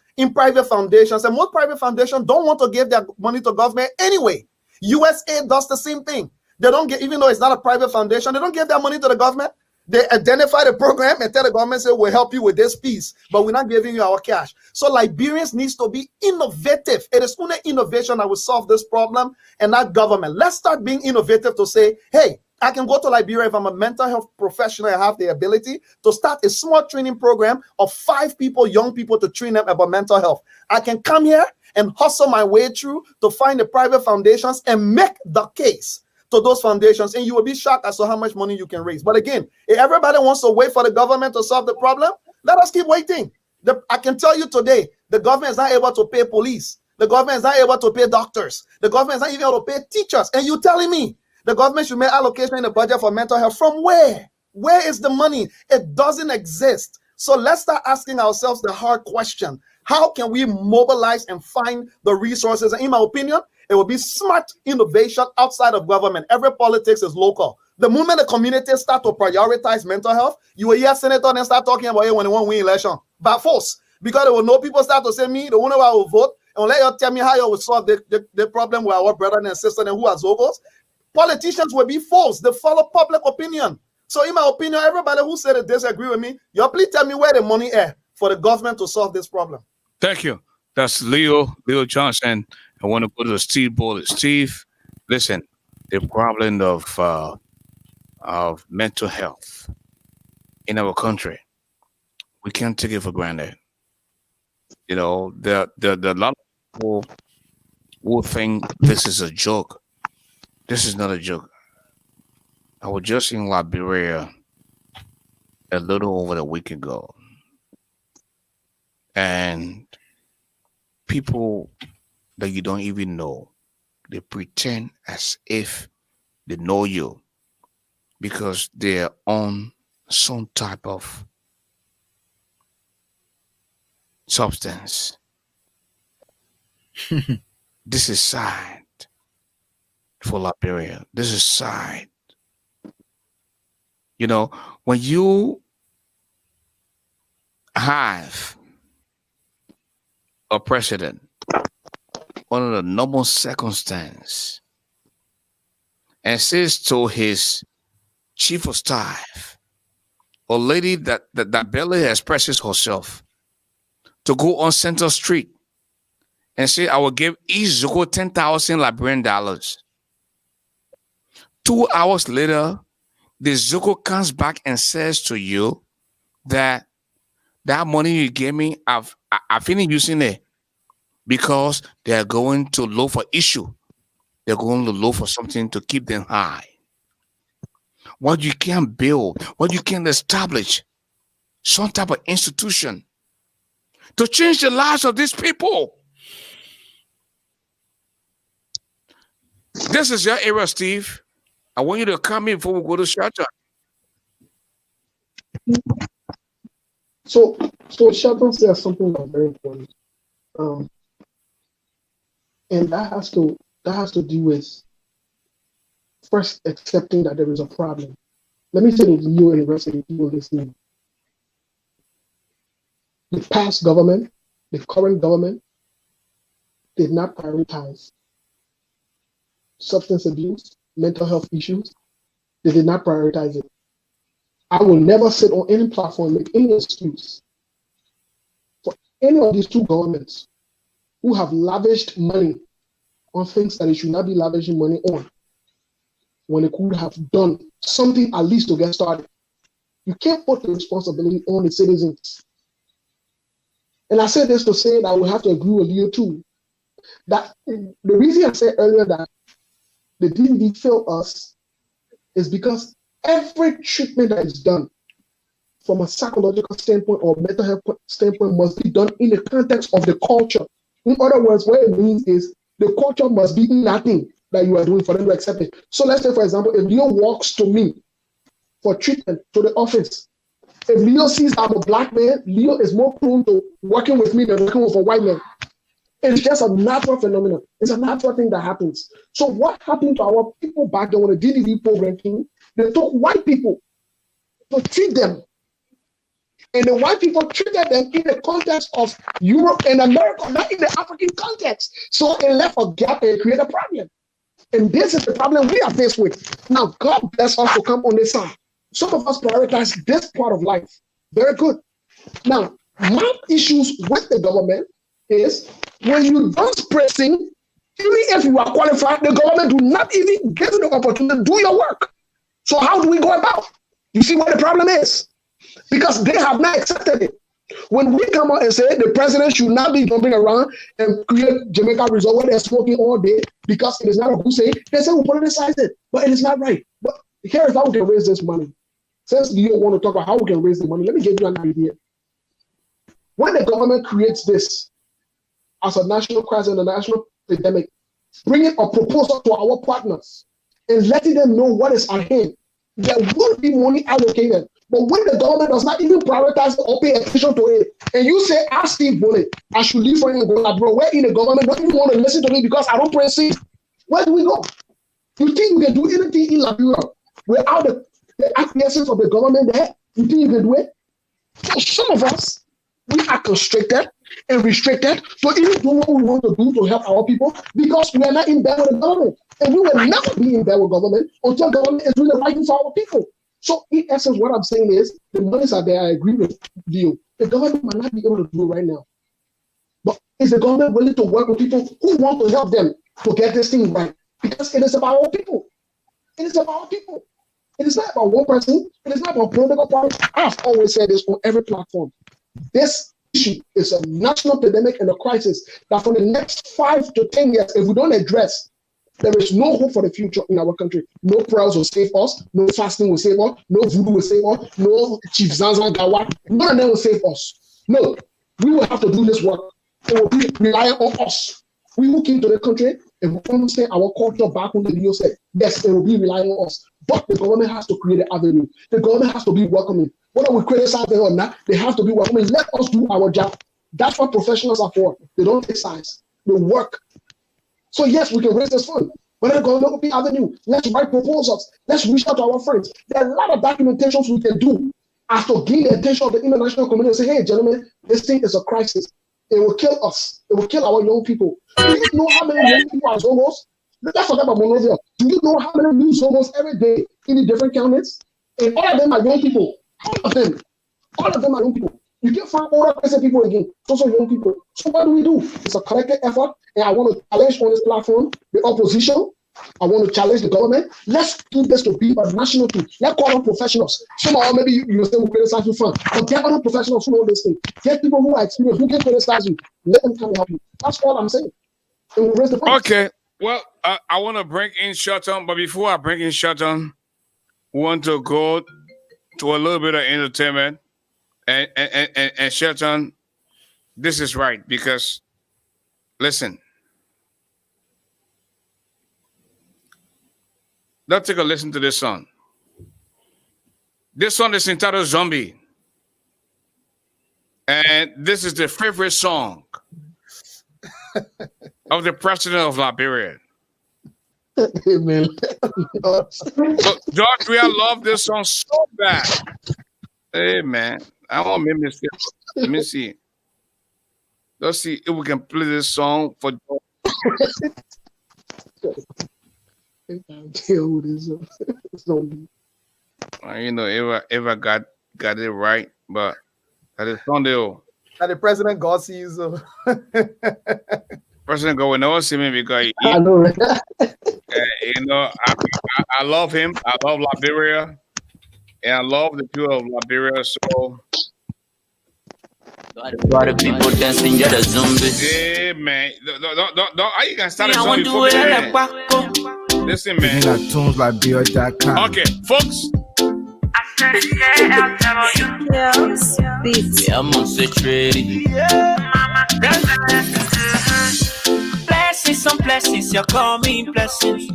foundations, and most private foundations don't want to give their money to government anyway. USA does the same thing. They don't get, even though it's not a private foundation, they don't give their money to the government. They identify the program and tell the government, say, we'll help you with this piece, but we're not giving you our cash. So Liberians needs to be innovative. It is only innovation that will solve this problem, and not government. Let's start being innovative to say, hey, I can go to Liberia if I'm a mental health professional and have the ability to start a small training program of 5 people, young people, to train them about mental health. I can come here and hustle my way through to find the private foundations and make the case to those foundations, and you will be shocked as to how much money you can raise. But again, if everybody wants to wait for the government to solve the problem, let us keep waiting. I can tell you today, the government is not able to pay police. The government is not able to pay doctors. The government is not even able to pay teachers. And you telling me the government should make allocation in the budget for mental health? From where? Where is the money? It doesn't exist. So let's start asking ourselves the hard question. How can we mobilize and find the resources? And in my opinion, it will be smart innovation outside of government. Every politics is local. The moment the communities start to prioritize mental health, you will hear senators and start talking about it when they want to win election by force. Because they will know people start to say, me, the one who I will vote, and let you tell me how you will solve the problem with our brother and sister and who are Zogos. Politicians will be false. They follow public opinion. So in my opinion, everybody who said it disagree with me, you please tell me where the money is for the government to solve this problem. Thank you. That's Leo Johnson. I want to go to Steve Bolay. Steve, listen, the problem of mental health in our country, we can't take it for granted. You know, there are a lot of people who think this is a joke. This is not a joke. I was just in Liberia a little over a week ago, and people that you don't even know, they pretend as if they know you because they're on some type of substance. This is sad for Liberia. This is sad. You know, when you have a president under the normal circumstance and says to his chief of staff, a lady that barely expresses herself, to go on Central Street and say, I will give each Zuko 10,000 Liberian dollars. 2 hours later, the Zuko comes back and says to you that money you gave me, I've finished using it because they're going to look for issue. They're going to look for something to keep them high. What you can build, what you can establish, some type of institution to change the lives of these people. This is your era, Steve. I want you to come in before we go to shelter. So Shelton says something that's very important, and that has to do with first accepting that there is a problem. Let me say to you and the rest of the people listening: the past government, the current government, did not prioritize substance abuse, mental health issues. They did not prioritize it. I will never sit on any platform and make any excuse for any of these two governments who have lavished money on things that they should not be lavishing money on, when they could have done something at least to get started. You can't put the responsibility on the citizens. And I say this to say that we have to agree with you too. That the reason I said earlier that the DVD failed us is because every treatment that is done from a psychological standpoint or mental health standpoint must be done in the context of the culture. In other words, what it means is the culture must be nothing that you are doing for them to accept it. So let's say, for example, if Leo walks to me for treatment to the office, if Leo sees I'm a black man, Leo is more prone to working with me than working with a white man. It's just a natural phenomenon. It's a natural thing that happens. So what happened to our people back then when the DDD program came? They took white people to treat them And the white people treated them in the context of Europe and America, not in the African context. So it left a gap and created a problem. And this is the problem we are faced with. Now, God bless us to come on this side. Some of us prioritize this part of life. Very good. Now, my issues with the government is when you don't pressing, even if you are qualified, the government do not even give you the opportunity to do your work. So how do we go about? You see what the problem is? Because they have not accepted it. When we come out and say the president should not be jumping around and create Jamaica resort where they're smoking all day because it is not a good say, they say we politicize it, but it is not right. But here is how we can raise this money. Since you want to talk about how we can raise the money, let me give you an idea. When the government creates this as a national crisis and a national pandemic, bringing a proposal to our partners and letting them know what is at hand, there will be money allocated. But when the government does not even prioritize or pay attention to it, and you say, ask Steve Bolay, I should leave for him and go, bro, where in the government don't even want to listen to me because I don't press it. Where do we go? You think we can do anything in Liberia without the acquiescence of the government there? You think you can do it? So some of us, we are constricted and restricted to even do what we want to do to help our people because we are not in bed with the government. And we will never be in bed with government until government is really fighting for our people. So in essence, what I'm saying is the monies are there. I agree with you. The government might not be able to do it right now. But is the government willing to work with people who want to help them to get this thing right? Because it is about our people. It is about our people. It is not about one person. It is not about political parties. I've always said this on every platform. This issue is a national pandemic and a crisis that for the next 5 to 10 years, if we don't address, there is no hope for the future in our country. No prayers will save us. No fasting will save us. No voodoo will save us. No Chief Zanzan Gawa. None of them will save us. No, we will have to do this work. It will be relying on us. We who came to the country and we understand our culture back when the video said, yes, it will be relying on us. But the government has to create an avenue. The government has to be welcoming. Whether we criticize them or not, they have to be welcoming. Let us do our job. That's what professionals are for. They don't take sides. They work. So yes, we can raise this fund. But the government will be avenue. Let's write proposals. Let's reach out to our friends. There are a lot of documentations we can do as to gain the attention of the international community and say, hey, gentlemen, this thing is a crisis. It will kill us. It will kill our young people. Do you know how many young people are Zomos? Let's forget about Monrovia. Do you know how many new Zomos every day in the different counties? And all of them are young people. All of them. All of them are young people. You can't find older people again. It's also young people. So what do? It's a collective effort. And I want to challenge on this platform the opposition. I want to challenge the government. Let's do this to be a national tool. Let's call on professionals. Somehow maybe you say we criticize you fund. But get other professionals who know this thing. Get people who are experienced, who can criticize you. Let them come and help you. That's all I'm saying. And we'll raise the price. Okay. Well, I want to bring in Shelton, but before I bring in Shelton, we want to go to a little bit of entertainment. And Shelton, this is right because, listen, let's take a listen to this song. This song is entitled Zombie. And this is the favorite song of the president of Liberia. Amen. So, George, we love this song so bad. Hey, man. I want to make it. Let me see. Let's see if we can play this song for George. You know, if I got it right, but that is Sunday. That the president God sees. President God will never see me because I know. you know, I love him. I love Liberia, and I love the people of Liberia. So. Why the people dancing, get a zombie. Yeah, man. Don't, how you gonna start a zombie for me? Listen, man. tunesliberia.com. Okay, folks. Yeah, I'm on such ready. Blessings on blessings, you're calling blessings.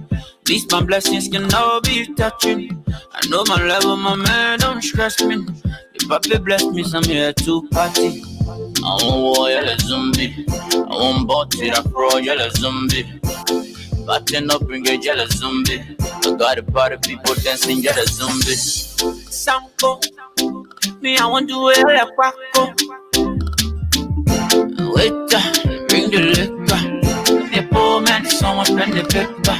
These my blessings can all be touching. I know my level, my man, don't stress me. The puppy bless me, so I'm here to party. I want war, yellow zombie. I want body, I pro, yellow zombie. Batten up, bring a yellow zombie. I got a party, people dancing, yellow zombie. Sample. me, I want to wear a quacko. Waiter, bring the liquor. The poor man, someone spend the paper.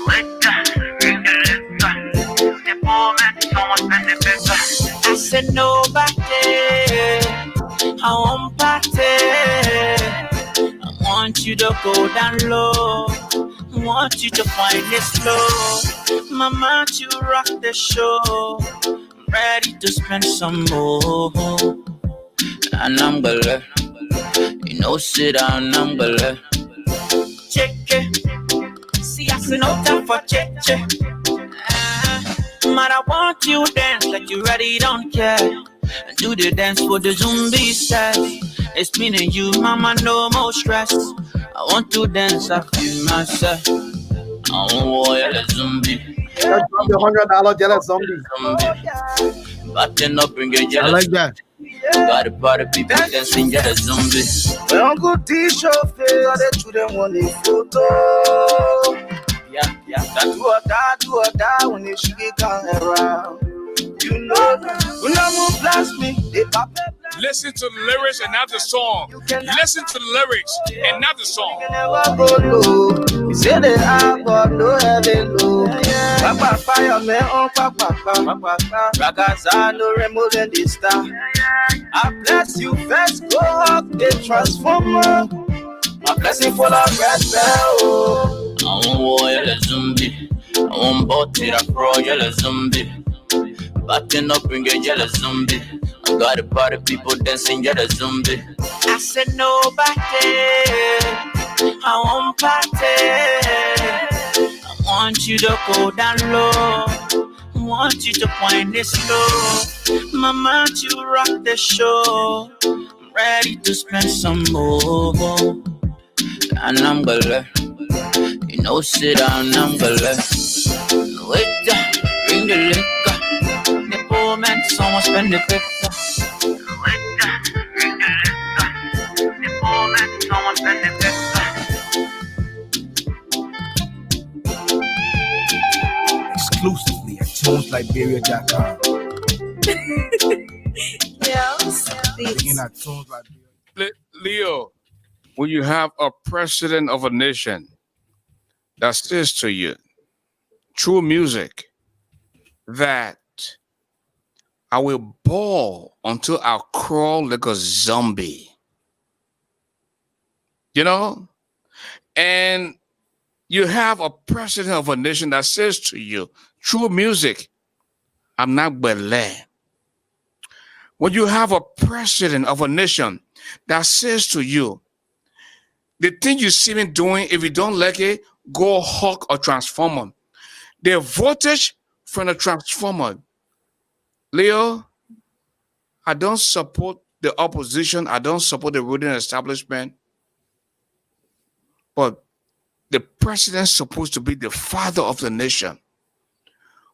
Waiter, bring the liquor. The poor man, someone spend the paper. I said nobody, I won't party. I want you to go down low. I want you to find it slow. Mama, you rock the show. I'm ready to spend some more. And I'm gonna, you know, sit down, I'm gonna check it. See, I see no time for check. Man, I want you to dance like you ready, don't care. And do the dance for the zombie style. It's me and you, mama, no more stress. I want to dance, I feel myself. I want a zombie. That's the $100 jealous zombie. But then up and get jealous. I like that. Got a party people dancing, get a zombie. When Uncle T-shirt, they children want a photo. Yeah. That do or die when they should get around. You know, when I'm blast me, they pop it. Listen to the lyrics and not the song. Listen to the lyrics and not the song. Never go low. You say they have but no heaven low. Papa fire man on papa. Ragaza no removing the star. I bless you first, go up the transformer. My blessing full of red bell. I want a zombie. I want body that pro yellow zombie. Button up and get yellow zombie. I got a party people dancing, get a zombie. I said nobody, I won't party. I want you to go down low. I want you to point this slow. Mama, you rock the show. I'm ready to spend some more. And I'm gonna, you know, sit down, I'm gonna wait, bring the liquor. The poor man, someone spend the paper. Wait, bring the liquor. The poor man, someone spend the paper. Exclusively at TunesLiberia.com. Leo, when you have a president of a nation that says to you through music that I will bawl until I crawl like a zombie, you know, and you have a president of a nation that says to you through music, I'm not BOLAY. When you have a president of a nation that says to you, the thing you see me doing, if you don't like it, go hawk a transformer. The voltage from the transformer. Leo, I don't support the opposition. I don't support the ruling establishment. But the president's supposed to be the father of the nation.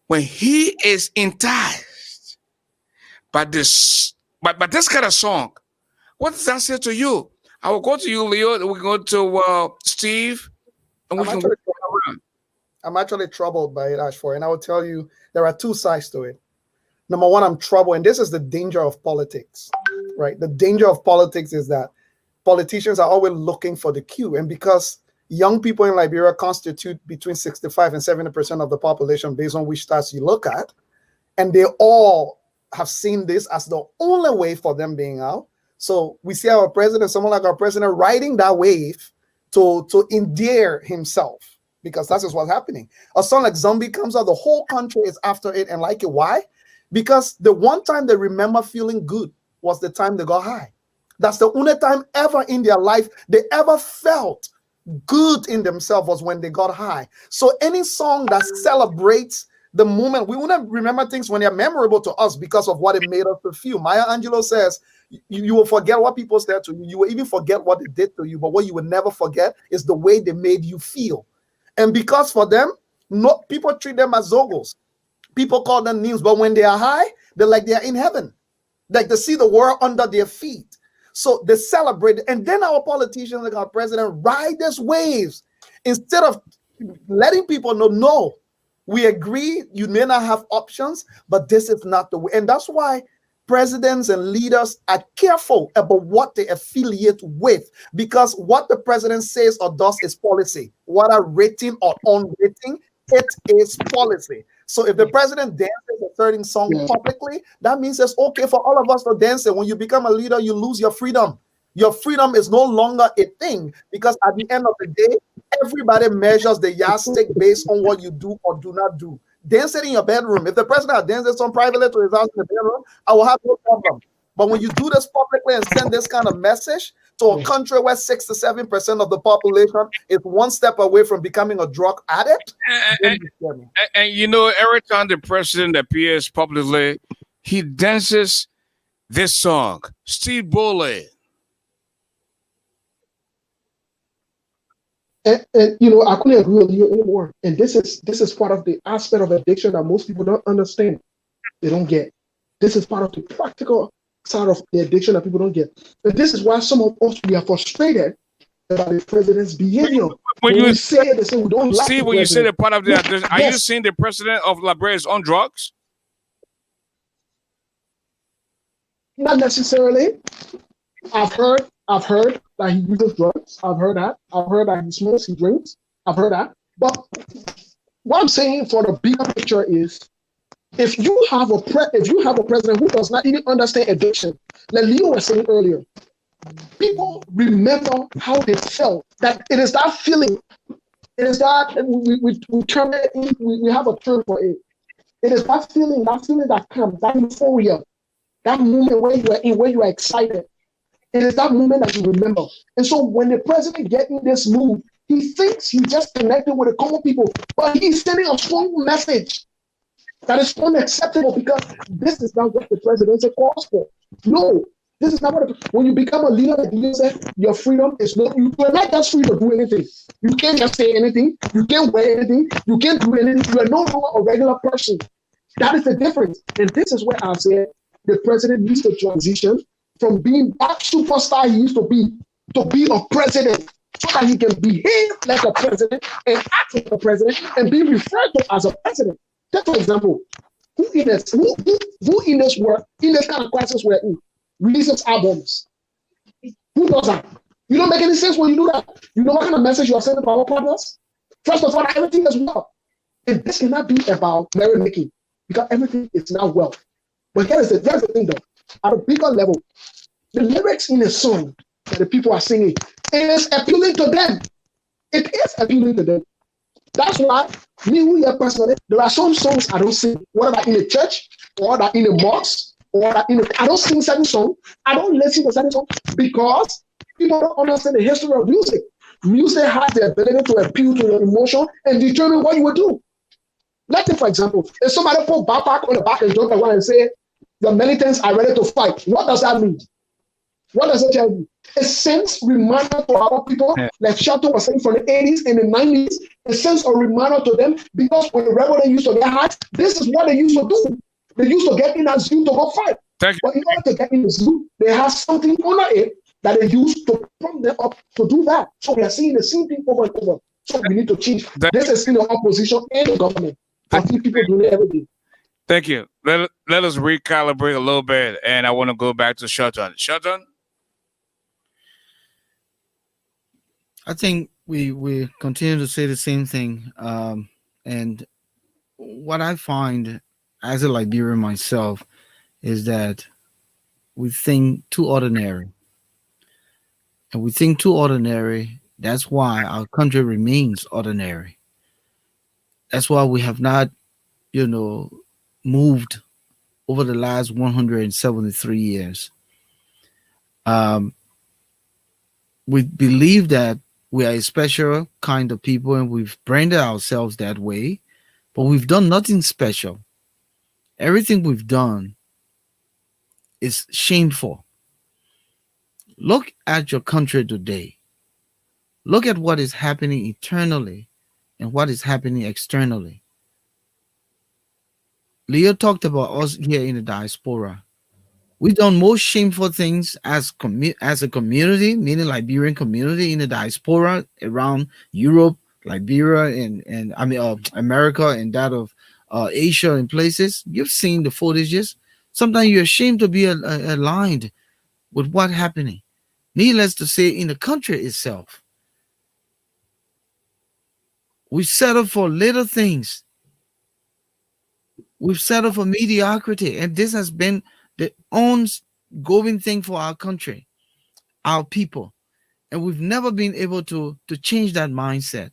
When he is enticed by this kind of song, what does that say to you? I will go to you, Leo. We go to Steve, and we can. I'm actually troubled by it, ASHFORD, and I will tell you there are two sides to it. Number one, I'm troubled, and this is the danger of politics, right? The danger of politics is that politicians are always looking for the cue, and because young people in Liberia constitute between 65 and 70% of the population based on which stats you look at, and they all have seen this as the only way for them being out. So we see our president, someone like our president, riding that wave to endear himself, because that's just what's happening. A song like Zombie comes out, the whole country is after it and like it. Why? Because the one time they remember feeling good was the time they got high. That's the only time ever in their life they ever felt good in themselves was when they got high. So any song that celebrates the moment, we wouldn't remember things when they're memorable to us because of what it made us to feel. Maya Angelou says, you will forget what people said to you. You will even forget what they did to you. But what you will never forget is the way they made you feel. And because for them, people treat them as zogos. People call them names. But when they are high, they're like they're in heaven. Like they see the world under their feet. So they celebrate it. And then our politicians, like our president, ride these waves. Instead of letting people know, no, we agree, you may not have options, but this is not the way. And that's why presidents and leaders are careful about what they affiliate with, because what the president says or does is policy. Whether written or unwritten, it is policy. So if the president dances a certain song publicly, that means it's okay for all of us to dance it. When you become a leader, you lose your freedom. Your freedom is no longer a thing, because at the end of the day, everybody measures the yardstick based on what you do or do not do. Dance it in your bedroom. If the president had danced some privately to his house in the bedroom, I will have no problem. But when you do this publicly and send this kind of message to a country where 6 to 7% of the population is one step away from becoming a drug addict, and you know, every time the president appears publicly, he dances this song, Steve Bolay. And you know, I couldn't agree with you anymore. And this is part of the aspect of addiction that most people don't understand. They don't get. This is part of the practical side of the addiction that people don't get. And this is why some of us, we are frustrated about the president's behavior. When you say they say we don't like see, when you say the part of the addiction, are you saying the president of Liberia is on drugs? Not necessarily. I've heard that he uses drugs. I've heard that. I've heard that he smokes, he drinks. I've heard that. But what I'm saying for the bigger picture is, if you have a president who does not even understand addiction, like Leo was saying earlier, people remember how they felt. That it is that feeling. It is that we term it. We have a term for it. It is that feeling that comes, that euphoria, that moment where you are excited. It is that moment that you remember. And so when the president gets in this mood, he thinks he's just connected with the common people, but he's sending a strong message that is unacceptable, because this is not what the president's calls for. No, this is not what when you become a leader, like you said, your freedom is not, you're not just free to do anything. You can't just say anything, you can't wear anything, you can't do anything, you are no longer a regular person. That is the difference. And this is where I said the president needs to transition from being that superstar he used to be a president, so that he can behave like a president and act like a president and be referred to as a president. Take for example, who in this world, in this kind of crisis we're in, releases albums? Who does that? You don't make any sense when you do that. You know what kind of message you are sending to our partners? First of all, everything is well. And this cannot be about merrymaking, because everything is now wealth. But here's the thing though. At a bigger level, the lyrics in a song that the people are singing is appealing to them. It is appealing to them. That's why me personally, there are some songs I don't sing, whether in a church or that in a mosque or that I don't sing certain songs. I don't listen to certain songs because people don't understand the history of music. Music has the ability to appeal to your emotion and determine what you will do. Let's say, for example, if somebody put backpack on the back and jump around and say, the militants are ready to fight. What does that mean? What does it tell you? It sends reminder to our people, like Shelton was saying from the 80s and the 90s. It sends a reminder to them, because when the rebels used to get hot, this is what they used to do. They used to get in a zoo to go fight. But in order to get in the zoo, they have something under it that they use to prompt them up to do that. So we are seeing the same thing over and over. So we need to change. This is in the opposition and the government. I see people doing it every day. Thank you. Let us recalibrate a little bit, and I want to go back to Shelton. Shelton? I think we continue to say the same thing. And what I find as a Liberian myself is that we think too ordinary. And we think too ordinary. That's why our country remains ordinary. That's why we have not, moved over the last 173 years. We believe that we are a special kind of people, and we've branded ourselves that way, but we've done nothing special. Everything we've done is shameful. Look at your country today. Look at what is happening internally and what is happening externally. Leo talked about us here in the diaspora. We've done more shameful things as a community, meaning Liberian community in the diaspora around Europe, Liberia, and America, and that of Asia and places. You've seen the footages. Sometimes you're ashamed to be aligned with what's happening. Needless to say, in the country itself, we settle for little things. We've settled for mediocrity, and this has been the ongoing thing for our country, our people, and we've never been able to change that mindset.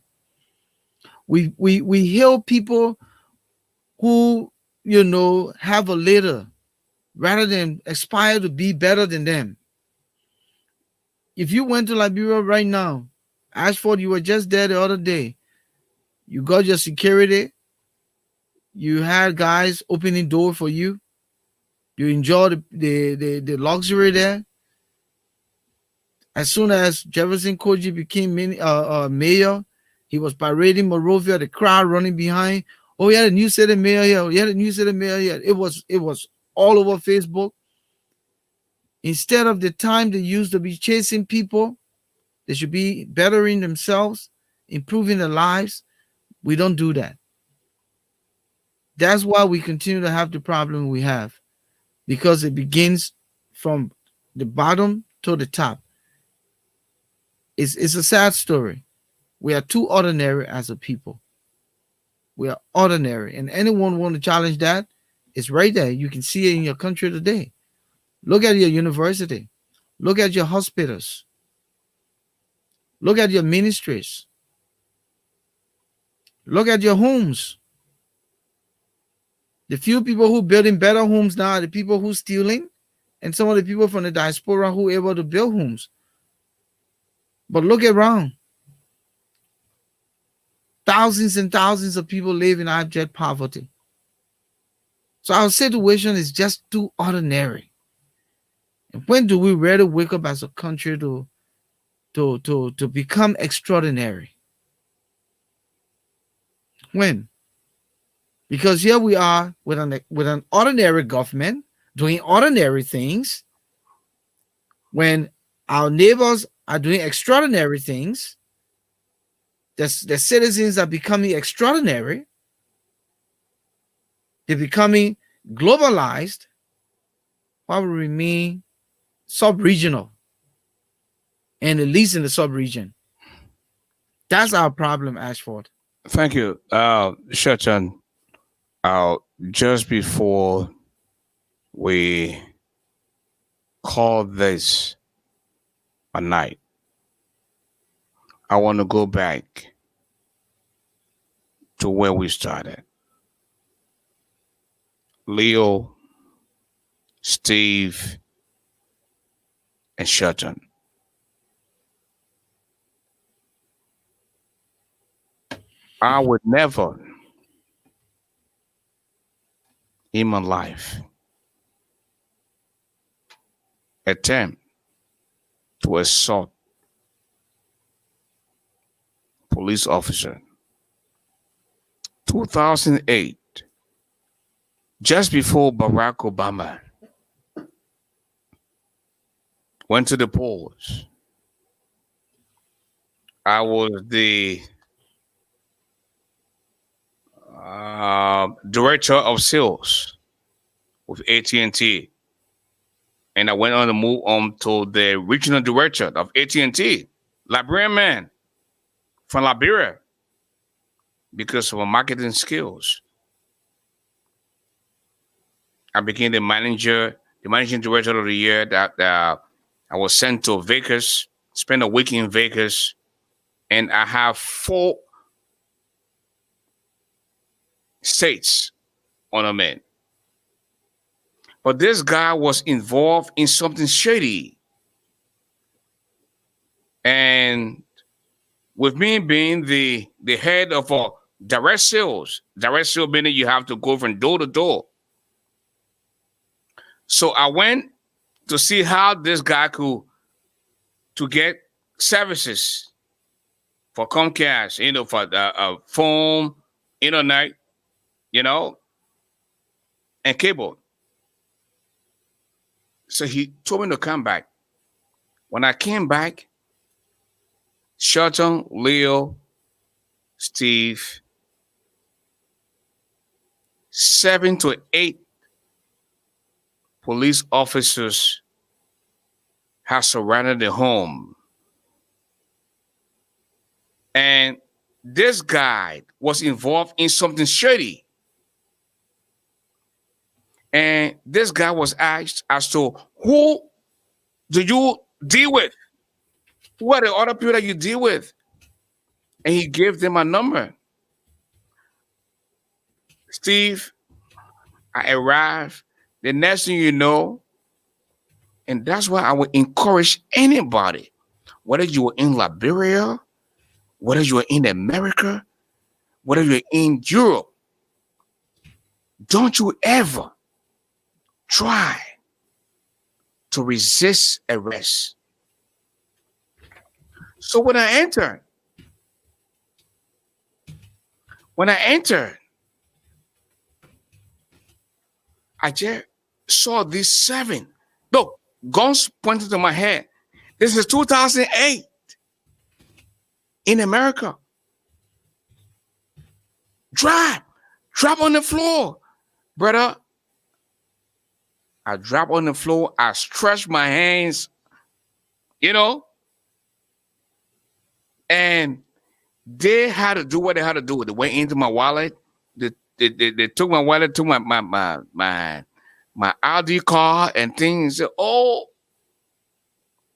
We heal people who have a little rather than aspire to be better than them. If you went to Liberia right now, Ashford, you were just there the other day. You got your security. You had guys opening door for you. You enjoy the luxury there. As soon as Jefferson Koji became mayor, he was parading Monrovia, the crowd running behind. Oh, he had a new city mayor here. He had a new city mayor here. It was all over Facebook. Instead of the time they used to be chasing people, they should be bettering themselves, improving their lives. We don't do that. That's why we continue to have the problem we have, because it begins from the bottom to the top. It's a sad story. We are too ordinary as a people. We are ordinary, and anyone want to challenge that, it's right there. You can see it in your country today. Look at your university. Look at your hospitals. Look at your ministries. Look at your homes. The few people who building better homes now are the people who stealing, and some of the people from the diaspora who are able to build homes. But look around. Thousands and thousands of people live in abject poverty. So our situation is just too ordinary. And when do we really wake up as a country to become extraordinary? When? Because here we are with an ordinary government doing ordinary things, when our neighbors are doing extraordinary things. The citizens are becoming extraordinary. They're becoming globalized, while we remain sub-regional, and at least in the sub-region. That's our problem, Ashford. Thank you, Shelton. Just before we call this a night, I want to go back to where we started. Leo, Steve, and Shelton. I would never in my life attempt to assault police officer. 2008, just before Barack Obama went to the polls, I was the director of sales with AT&T, and I went on to move on to the regional director of AT&T, Liberian man from Liberia, because of my marketing skills. I became the managing director of the year. That I was sent to Vegas, spent a week in Vegas, and I have 4 states on a man. But this guy was involved in something shady. And with me being the head of a direct sales meaning you have to go from door to door. So I went to see how this guy could to get services for Comcast, for phone, internet, and cable. So he told me to come back. When I came back, Shelton, Leo, Steve, 7 to 8 police officers have surrounded the home. And this guy was involved in something shady. And this guy was asked as to who do you deal with? Who are the other people that you deal with? And he gave them a number. Steve, I arrived. The next thing you know, and that's why I would encourage anybody, whether you were in Liberia, whether you were in America, whether you're in Europe, don't you ever try to resist arrest. So when I entered, I just saw these 7. Look, guns pointed to my head. This is 2008 in America. Drop on the floor, brother. I drop on the floor. I stretch my hands, and they had to do what they had to do. They went into my wallet. They took my wallet, took my ID card and things. Said, oh,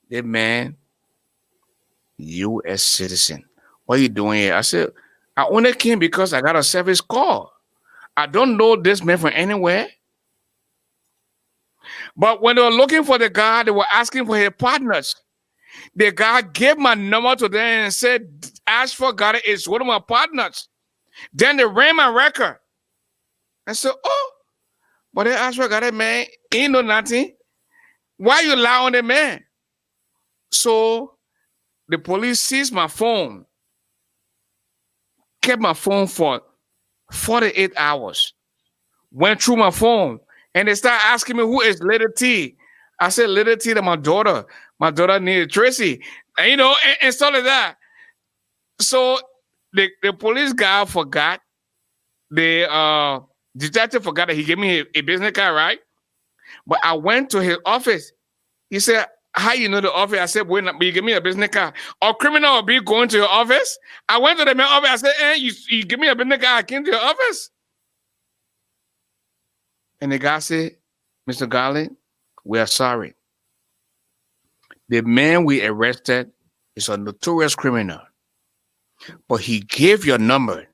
that man, U.S. citizen. What are you doing here? I said, I only came because I got a service call. I don't know this man from anywhere. But when they were looking for the guy, they were asking for his partners. The guy gave my number to them and said, ASHFORD GARLEY is one of my partners. Then they ran my record. I said, oh, but they ASHFORD GARLEY, man, ain't no nothing. Why you lie on the man? So the police seized my phone, kept my phone for 48 hours, went through my phone, and they started asking me, who is Little T? I said, Little T, that's my daughter. My daughter needed Tracy. And, and stuff like that. So the police guy forgot. The detective forgot that he gave me a business card, right? But I went to his office. He said, how you know the office? I said, wait, you give me a business card. A criminal will be going to your office? I went to the main office. I said, hey, you give me a business card. I came to your office. And the guy said, Mr. Garley, we are sorry. The man we arrested is a notorious criminal. But he gave your number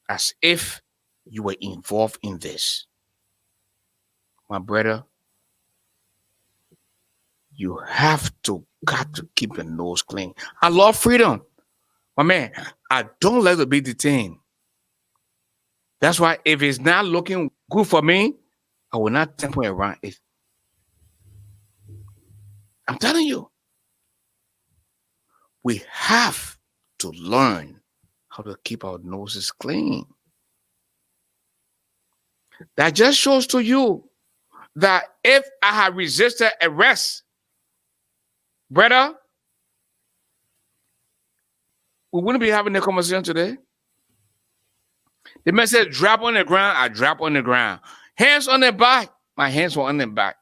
as if you were involved in this. My brother, you got to keep your nose clean. I love freedom. My man, I don't like to be detained. That's why if it's not looking good for me, I will not temper around it. I'm telling you, we have to learn how to keep our noses clean. That just shows to you that if I had resisted arrest, brother, we wouldn't be having a conversation today. The man said, drop on the ground, I drop on the ground. Hands on the back, my hands were on the back.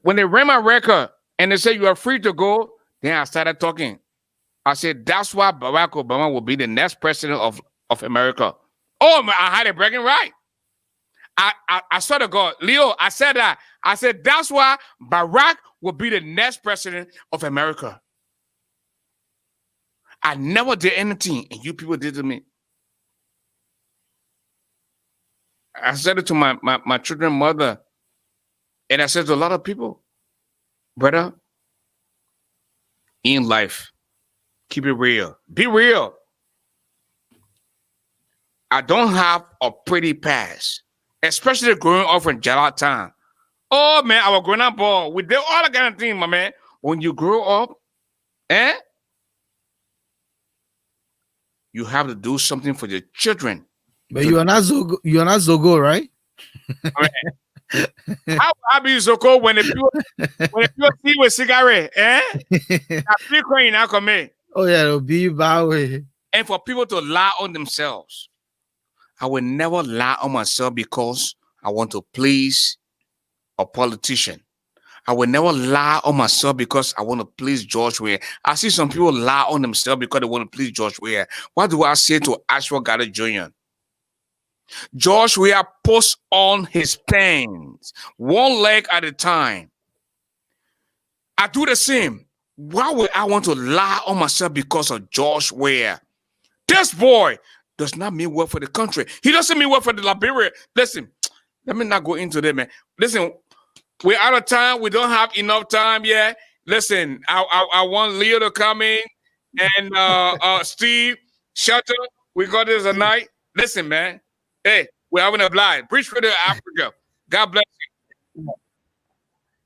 When they ran my record and they said, you are free to go, then I started talking. I said, that's why Barack Obama will be the next president of America. Oh, I had a bragging right. I swear to God, Leo, I said that. I said, that's why Barack will be the next president of America. I never did anything, and you people did to me. I said it to my children's mother, and I said to a lot of people, brother, in life, keep it real. Be real. I don't have a pretty past, especially growing up from Jalatan. Oh, man, I was growing up, boy. We did all that kind of thing, my man. When you grow up, you have to do something for your children. But you are not Zogo, right? How I be Zogo when the people see with cigarette, I feel crying now, come in. Oh yeah, it'll be bad way. And for people to lie on themselves, I will never lie on myself because I want to please a politician. I will never lie on myself because I want to please George Weah. I see some people lie on themselves because they want to please George Weah. What do I say to ASHFORD GARLEY Jr.? George Weah puts on his pants, one leg at a time. I do the same. Why would I want to lie on myself because of George Weah? This boy does not mean well for the country. He doesn't mean well for the Liberia. Listen, let me not go into that, man. Listen, we're out of time. We don't have enough time yet. Listen, I want Leo to come in and Steve, Shelton, we got this tonight. Listen, man. Hey, we're having a blind. BRIDGERADIO Africa. God bless you.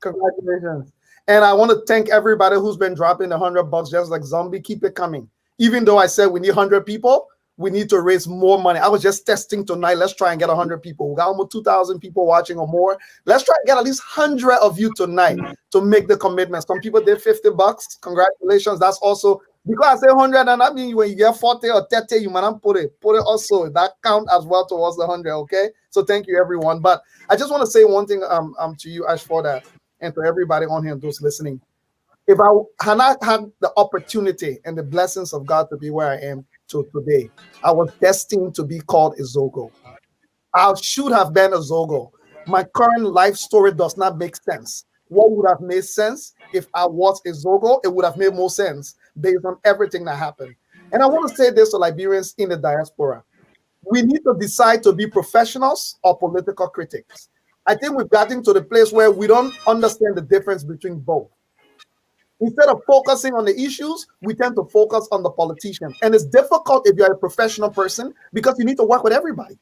Congratulations. And I want to thank everybody who's been dropping $100 just like zombie. Keep it coming. Even though I said we need 100 people, we need to raise more money. I was just testing tonight. Let's try and get 100 people. We got almost 2,000 people watching or more. Let's try and get at least 100 of you tonight to make the commitment. Some people did $50. Congratulations. That's also, because I say 100, and I mean when you get 40 or 30, you might not put it also. That count as well towards the 100, okay? So thank you, everyone. But I just want to say one thing to you, ASHFORD, and to everybody on here, those listening. If I had not had the opportunity and the blessings of God to be where I am to today, I was destined to be called a Zogo. I should have been a Zogo. My current life story does not make sense. What would have made sense if I was a Zogo? It would have made more sense based on everything that happened. And I want to say this to Liberians in the diaspora. We need to decide to be professionals or political critics. I think we've gotten to the place where we don't understand the difference between both. Instead of focusing on the issues, we tend to focus on the politicians. And it's difficult if you're a professional person because you need to work with everybody.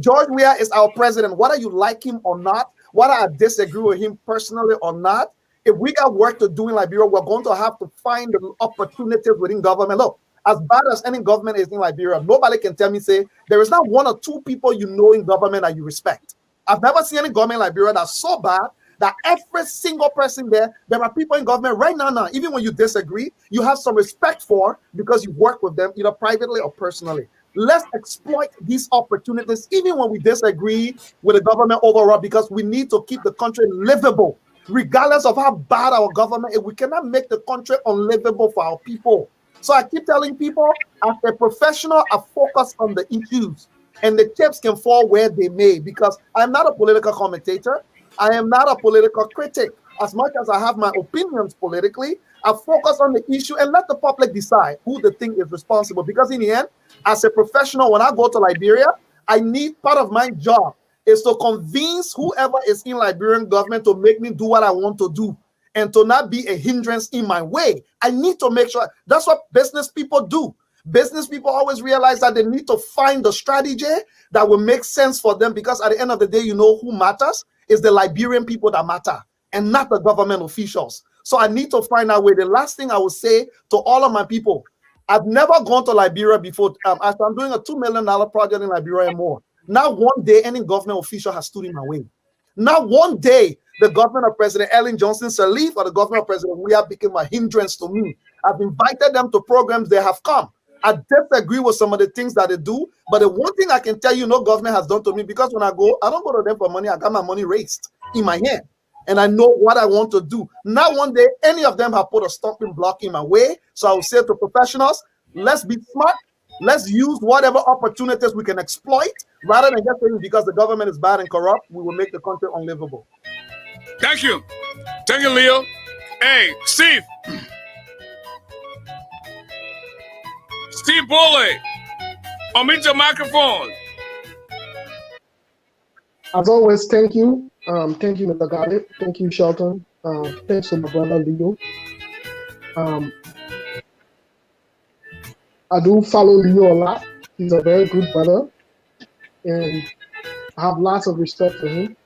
George Weah is our president. Whether you like him or not, whether I disagree with him personally or not, if we got work to do in Liberia, we're going to have to find the opportunities within government. Look, as bad as any government is in Liberia, nobody can tell me, say, there is not one or two people you know in government that you respect. I've never seen any government in Liberia that's so bad that every single person there are people in government right now, even when you disagree, you have some respect for because you work with them either privately or personally. Let's exploit these opportunities even when we disagree with the government overall, because we need to keep the country livable. Regardless of how bad our government is, we cannot make the country unlivable for our people. So I keep telling people, as a professional, I focus on the issues, and the chips can fall where they may, because I'm not a political commentator. I am not a political critic. As much as I have my opinions politically, I focus on the issue and let the public decide who the thing is responsible. Because in the end, as a professional, when I go to Liberia, I need, part of my job is to convince whoever is in Liberian government to make me do what I want to do and to not be a hindrance in my way. I need to make sure. That's what business people do. Business people always realize that they need to find the strategy that will make sense for them, because at the end of the day, you know who matters is the Liberian people that matter and not the government officials. So I need to find out where. The last thing I will say to all of my people, I've never gone to Liberia before. As I'm doing a $2 million project in Liberia and more. Not one day any government official has stood in my way. Not one day the government of President Ellen Johnson Sirleaf or the government of President Weah became a hindrance to me. I've invited them to programs, they have come. I disagree with some of the things that they do, but the one thing I can tell you no government has done to me, because when I go, I don't go to them for money. I got my money raised in my hand, and I know what I want to do. Not one day any of them have put a stumbling block in my way. So I will say to professionals, let's be smart. Let's use whatever opportunities we can exploit, rather than just saying because the government is bad and corrupt, we will make the country unlivable. Thank you. Thank you, Leo. Hey, Steve. Steve BOLAY, unmute your microphone. As always, thank you. Thank you, Mr. Garley. Thank you, Shelton. Thanks to my brother, Leo. I do follow Leo a lot. He's a very good brother, and I have lots of respect for him.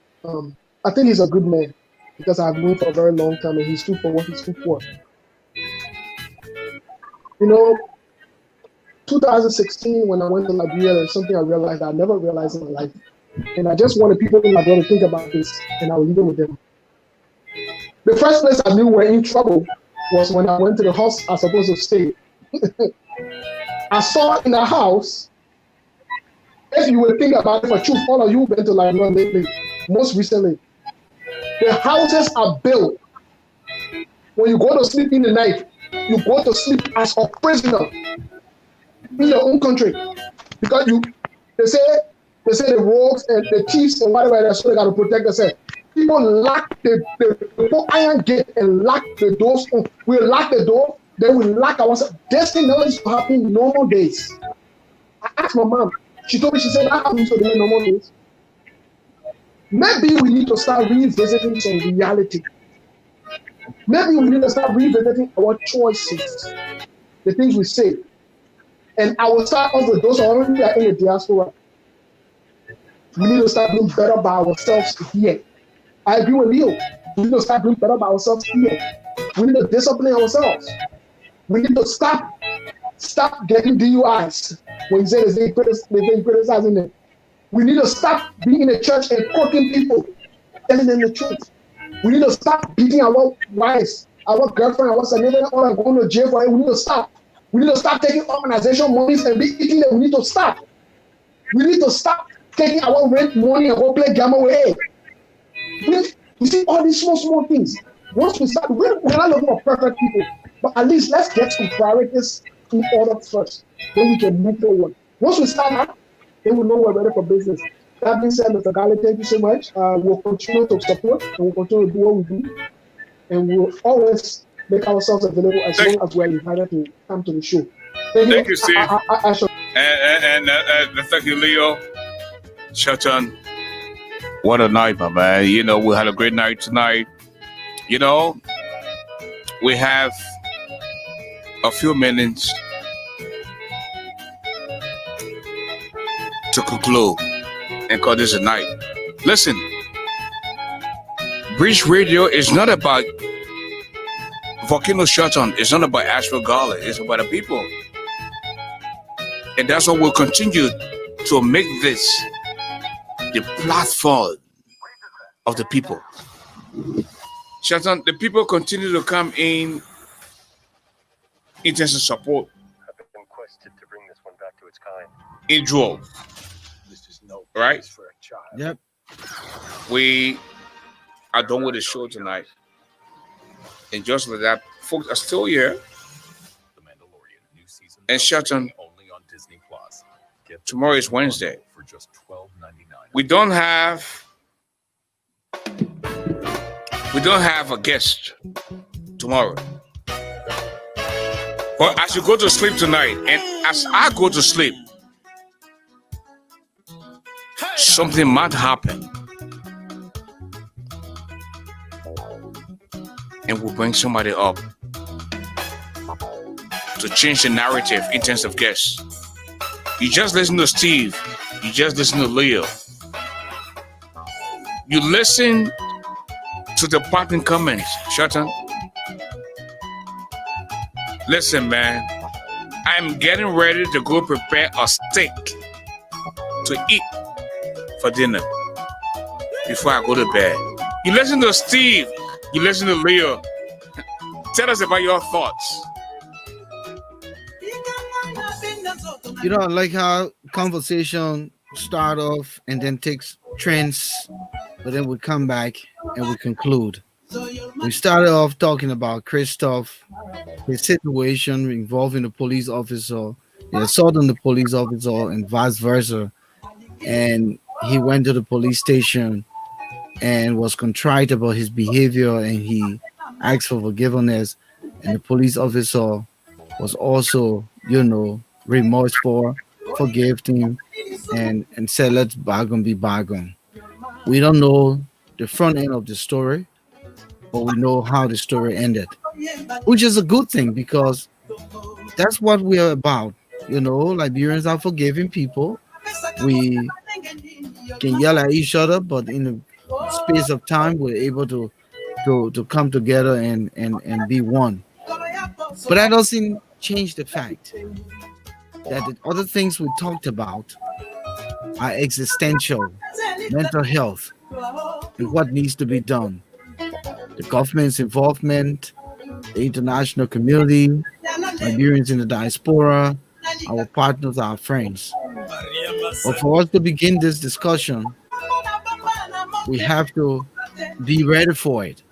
I think he's a good man, because I've known him for a very long time, and he stood for what he stood for. You know, 2016, when I went to Liberia, there's something I realized I never realized in my life. And I just wanted people in Liberia to think about this, and I will leave it with them. The first place I knew we were in trouble was when I went to the house I was supposed to stay. I saw in a house, if you would think about it for truth, all of you who've been to Liberia lately, most recently. The houses are built. When you go to sleep in the night, you go to sleep as a prisoner in your own country. Because they say the rogues and the thieves and whatever they're so they got to protect themselves. People lock the iron gate and lock the doors. We lock the door, then we lock ourselves. This thing never used to happen in normal days. I asked my mom. She told me, she said, that happens to the normal days. Maybe we need to start revisiting some reality. Maybe we need to start revisiting our choices, the things we say. And I will start off with those who are in the diaspora. We need to start doing better by ourselves here. I agree with Leo. We need to start doing better by ourselves here. We need to discipline ourselves. We need to stop getting DUIs when you say they're criticizing them. We need to stop being in the church and quoting people, telling them the truth. We need to stop beating our wives, our girlfriend, our significant other, going to jail for it. We need to stop. We need to stop taking organization monies and be eating them. We need to stop. We need to stop taking our rent money and go play gamma with it. You see all these small things. Once we start, we're not looking for perfect people, but at least let's get some priorities in order first. Then we can move forward. Once we start that, then we know we're ready for business. That being said, Mr. Garley, thank you so much. We'll continue to support and we'll continue to do what we do. And we'll always make ourselves available as long as we're invited to come to the show. Thank you, Steve. And thank you, Leo. Shelton. What a night, my man. You know, we had a great night tonight. You know, we have a few minutes to conclude and call this a night. Listen, Bridge Radio is not about Volcano Shelton. It's not about ASHFORD GARLEY. It's about the people. And that's what we'll continue to make this the platform of the people. Shelton, the people continue to come in intensive support. I've been requested to bring this one back to its kind. In droves. This is no right? For a child. Yep. We are done with the show tonight. And just like that, folks are still here. The Mandalorian new season and Shelton, only on Disney Plus. Tomorrow is Wednesday. For just $12.99. We don't have a guest tomorrow. But as you go to sleep tonight, and as I go to sleep, something might happen. And we'll bring somebody up to change the narrative in terms of guests. You just listen to Steve. You just listen to Leo. You listen to the parting comments, Shelton. Listen, man. I'm getting ready to go prepare a steak to eat for dinner before I go to bed. You listen to Steve. You listen to Leo. Tell us about your thoughts. You know, like how conversation start off and then takes trends, but then we come back and we conclude. We started off talking about CHRISTPOPH, his situation involving the police officer, the assault on the police officer, and vice versa. And he went to the police station and was contrite about his behavior, and he asked for forgiveness. And the police officer was also, remorseful, forgave him, and said, let's bargain be bargain. We don't know the front end of the story, but we know how the story ended, which is a good thing because that's what we are about. Liberians are forgiving people. We can yell at each other, but in a space of time, we're able to come together and be one. But that doesn't change the fact that the other things we talked about are existential, mental health, and what needs to be done. The government's involvement, the international community, Liberians in the diaspora, our partners, our friends. But for us to begin this discussion, we have to be ready for it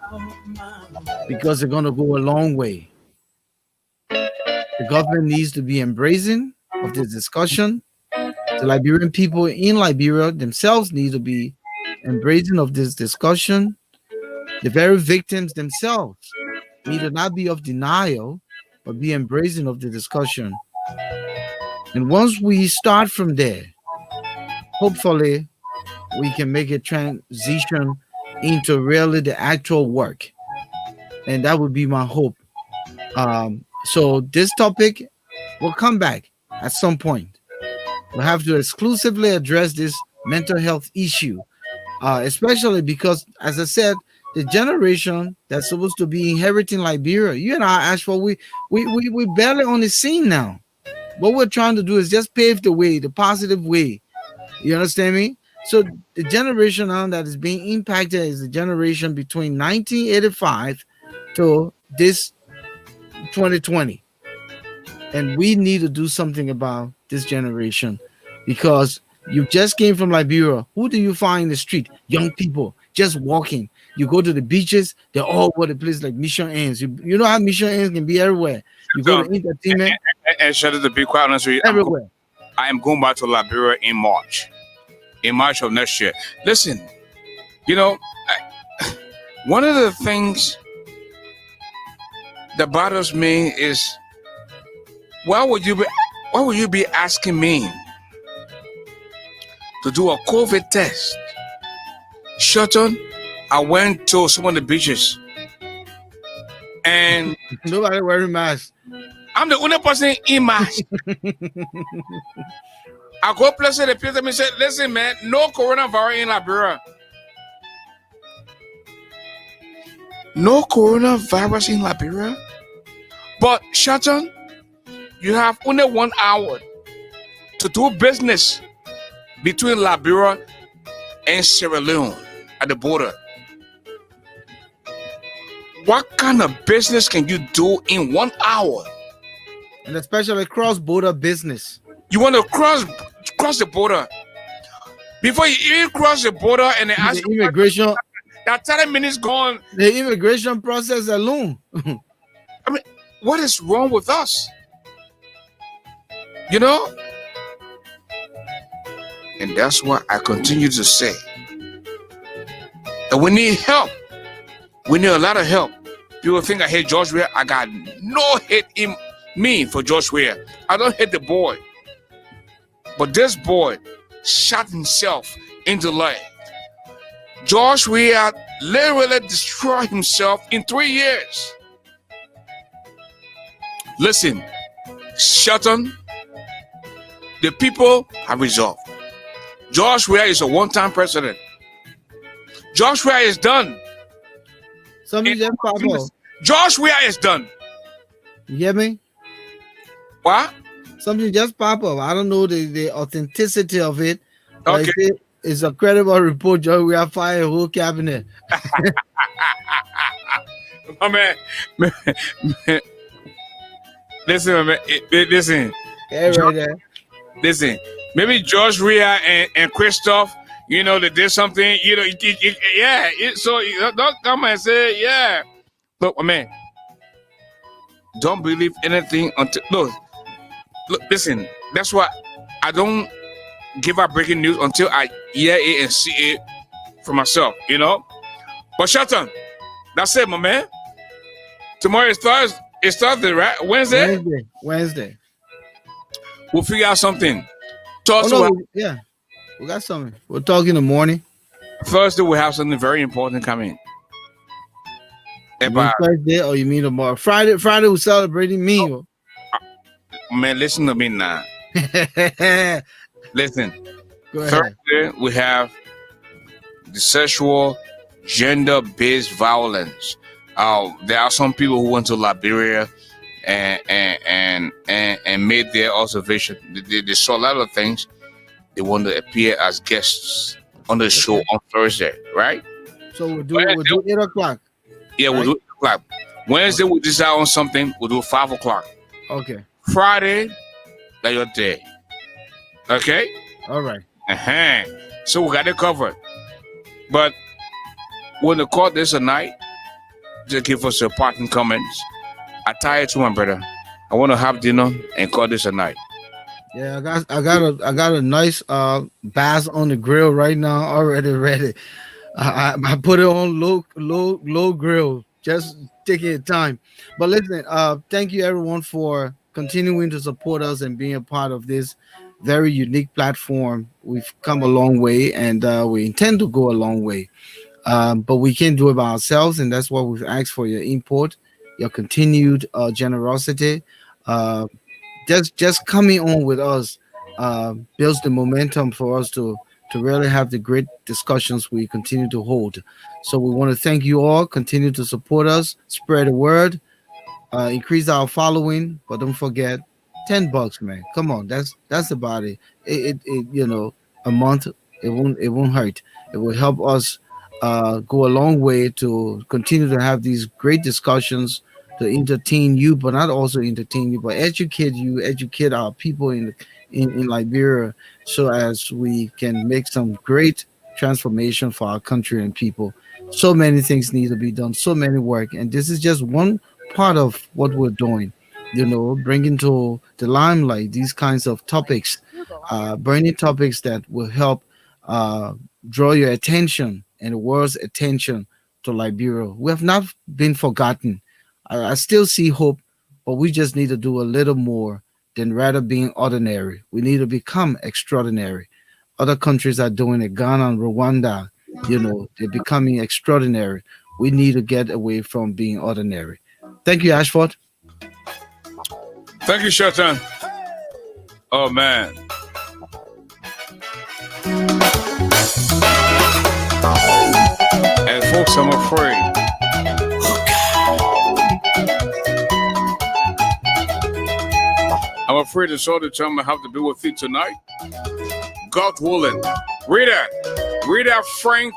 because they're going to go a long way. The government needs to be embracing of this discussion. The Liberian people in Liberia themselves need to be embracing of this discussion. The very victims themselves need to not be of denial, but be embracing of the discussion. And once we start from there, hopefully we can make a transition into really the actual work. And that would be my hope. So this topic will come back at some point. We'll have to exclusively address this mental health issue, especially because, as I said, the generation that's supposed to be inheriting Liberia, you and I, Ashford, we barely on the scene now. What we're trying to do is just pave the way, the positive way. You understand me? So the generation now that is being impacted is the generation between 1985 to this 2020. And we need to do something about this generation because you just came from Liberia. Who do you find in the street? Young people just walking. You go to the beaches, they're all over the place like mission ants. You know how mission ants can be everywhere. You go to entertainment. And shut it to be quite honest with you. Everywhere. I am going back to Liberia in March of next year. Listen, you know, one of the things that bothers me is why would you be asking me to do a COVID test? Shelton, I went to some of the beaches and nobody wearing masks. I'm the only person in mask. I go places, the people me say, listen, man, no coronavirus in Liberia. No coronavirus in Liberia. But Shelton, you have only 1 hour to do business between Liberia and Sierra Leone at the border. What kind of business can you do in 1 hour? And especially cross-border business. You want to cross the border. Before you even cross the border and they ask the immigration, that 30 minutes gone. The immigration process alone. I mean, what is wrong with us? You know? And that's why I continue to say that we need help. We need a lot of help. People think I hate George Weah. I got no hate in me for George Weah. I don't hate the boy. But this boy shot himself in the leg. George Weah literally destroyed himself in 3 years. Listen, Shelton, the people have resolved. George Weah is a one-time president. George Weah is done. George Weah is done. You hear me? What? Something just pop up. I don't know the authenticity of it. Okay. It's a credible report. George Weah fired a whole cabinet. Oh, man. Listen, man. Listen. Yeah, right there. Listen. Maybe George Weah and CHRISTPOPH, you know, they did something, you know, so don't come and say, yeah. Look, man, don't believe anything until, look, listen, that's why I don't give out breaking news until I hear it and see it for myself, you know? But Shelton, that's it, my man. Tomorrow is Thursday. It's Thursday, right? Wednesday. We'll figure out something. Yeah, we got something. We'll talk in the morning. Thursday, we have something very important coming. Thursday, or you mean tomorrow? Friday, we're celebrating me. Oh. Man, listen to me now. Listen. Thursday, we have the sexual, gender-based violence. There are some people who went to Liberia and made their observation. They saw a lot of things. They want to appear as guests on the show on Thursday, right? So we'll do 8 o'clock. Yeah, we'll do 8 o'clock. Wednesday, we'll decide on something. We'll do 5 o'clock. Okay. Friday, that's your day. Okay? All right. So we got it covered. But want to call this a night? Just give us your parting comments. I tired too, my brother. I want to have dinner and call this a night. Yeah, I got a nice bass on the grill right now, already ready. I put it on low grill, just taking your time. But listen, thank you everyone for continuing to support us and being a part of this very unique platform. We've come a long way, and we intend to go a long way. But we can't do it by ourselves, and that's why we've asked for your input, your continued generosity. Just coming on with us builds the momentum for us to really have the great discussions we continue to hold. So we want to thank you all. Continue to support us, spread the word, increase our following, but don't forget $10, man. Come on, that's about it. It a month, it won't hurt. It will help us go a long way to continue to have these great discussions, to entertain you, but not also entertain you, but educate our people in Liberia, so as we can make some great transformation for our country and people. So many things need to be done, so many work, and this is just one part of what we're doing. Bringing to the limelight these kinds of topics, bringing topics that will help draw your attention and the world's attention to Liberia. We have not been forgotten. I still see hope, but we just need to do a little more than rather being ordinary. We need to become extraordinary. Other countries are doing it. Ghana and Rwanda, they're becoming extraordinary. We need to get away from being ordinary. Thank you, Ashford. Thank you, Shelton. Oh, man. And folks, I'm afraid. I'm afraid it's all the time I have to be with you tonight. God willing. Rita Frank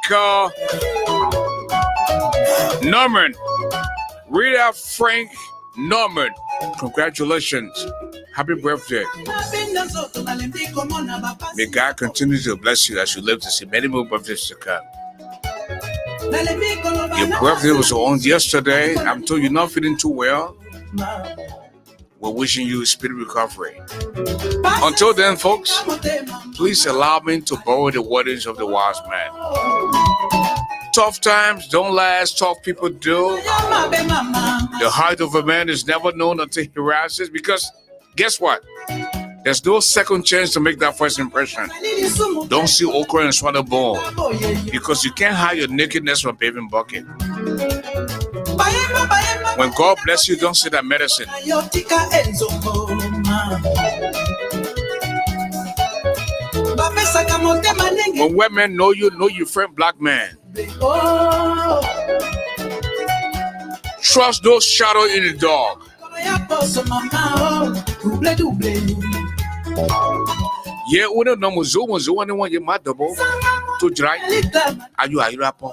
Norman. Rita Frank Norman. Congratulations. Happy birthday. May God continue to bless you as you live to see many more birthdays to come. Your birthday was on yesterday. I'm told you're not feeling too well. We're wishing you a speedy recovery. Until then, folks, please allow me to borrow the words of the wise man. Tough times don't last, tough people do. The height of a man is never known until he rises, because guess what? There's no second chance to make that first impression. Don't see okra and swallow bone, because you can't hide your nakedness from a paving bucket. When God bless you, don't say that medicine. When white men know you friend black man. Trust those shadow in the dog. Yeah, we don't know muzo anyone you mad double to dry. Are you a rapper?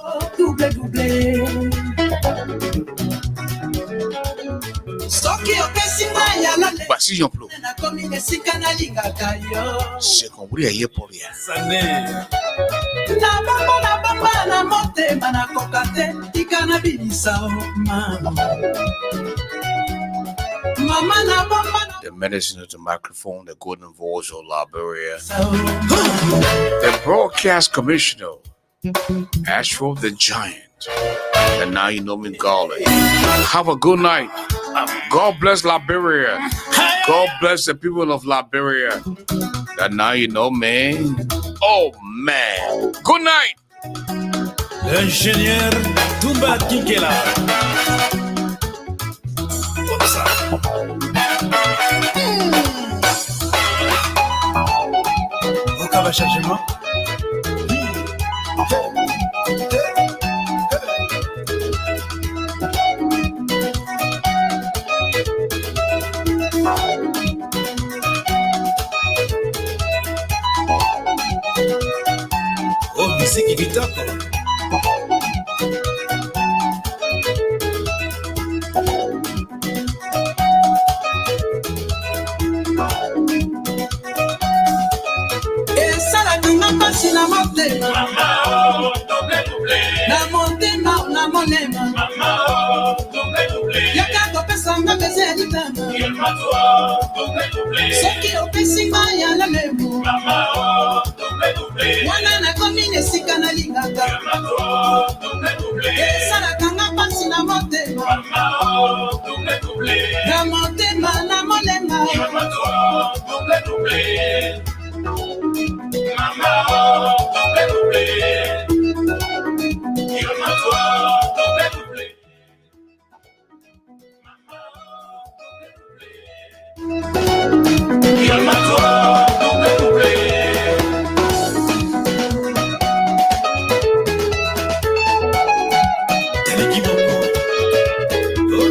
Voici Jean-Claude. C'est compris à Yeporia. The medicine of the microphone, the golden voice of Liberia. The broadcast commissioner, ASHFORD the Giant. And now you know me, Garley. Have a good night. God bless Liberia. God bless the people of Liberia. And now you know, man. Oh, man. Good night. L'ingénieur Toumba Kinkela. Aucun va changement. Oh, musique kitoko. Esa la duma pasi na motema. Na motema. Soki opesi maya la memo Wana na komine sika na lingaka Esala kanga pasi na motema Na motema na molema Mama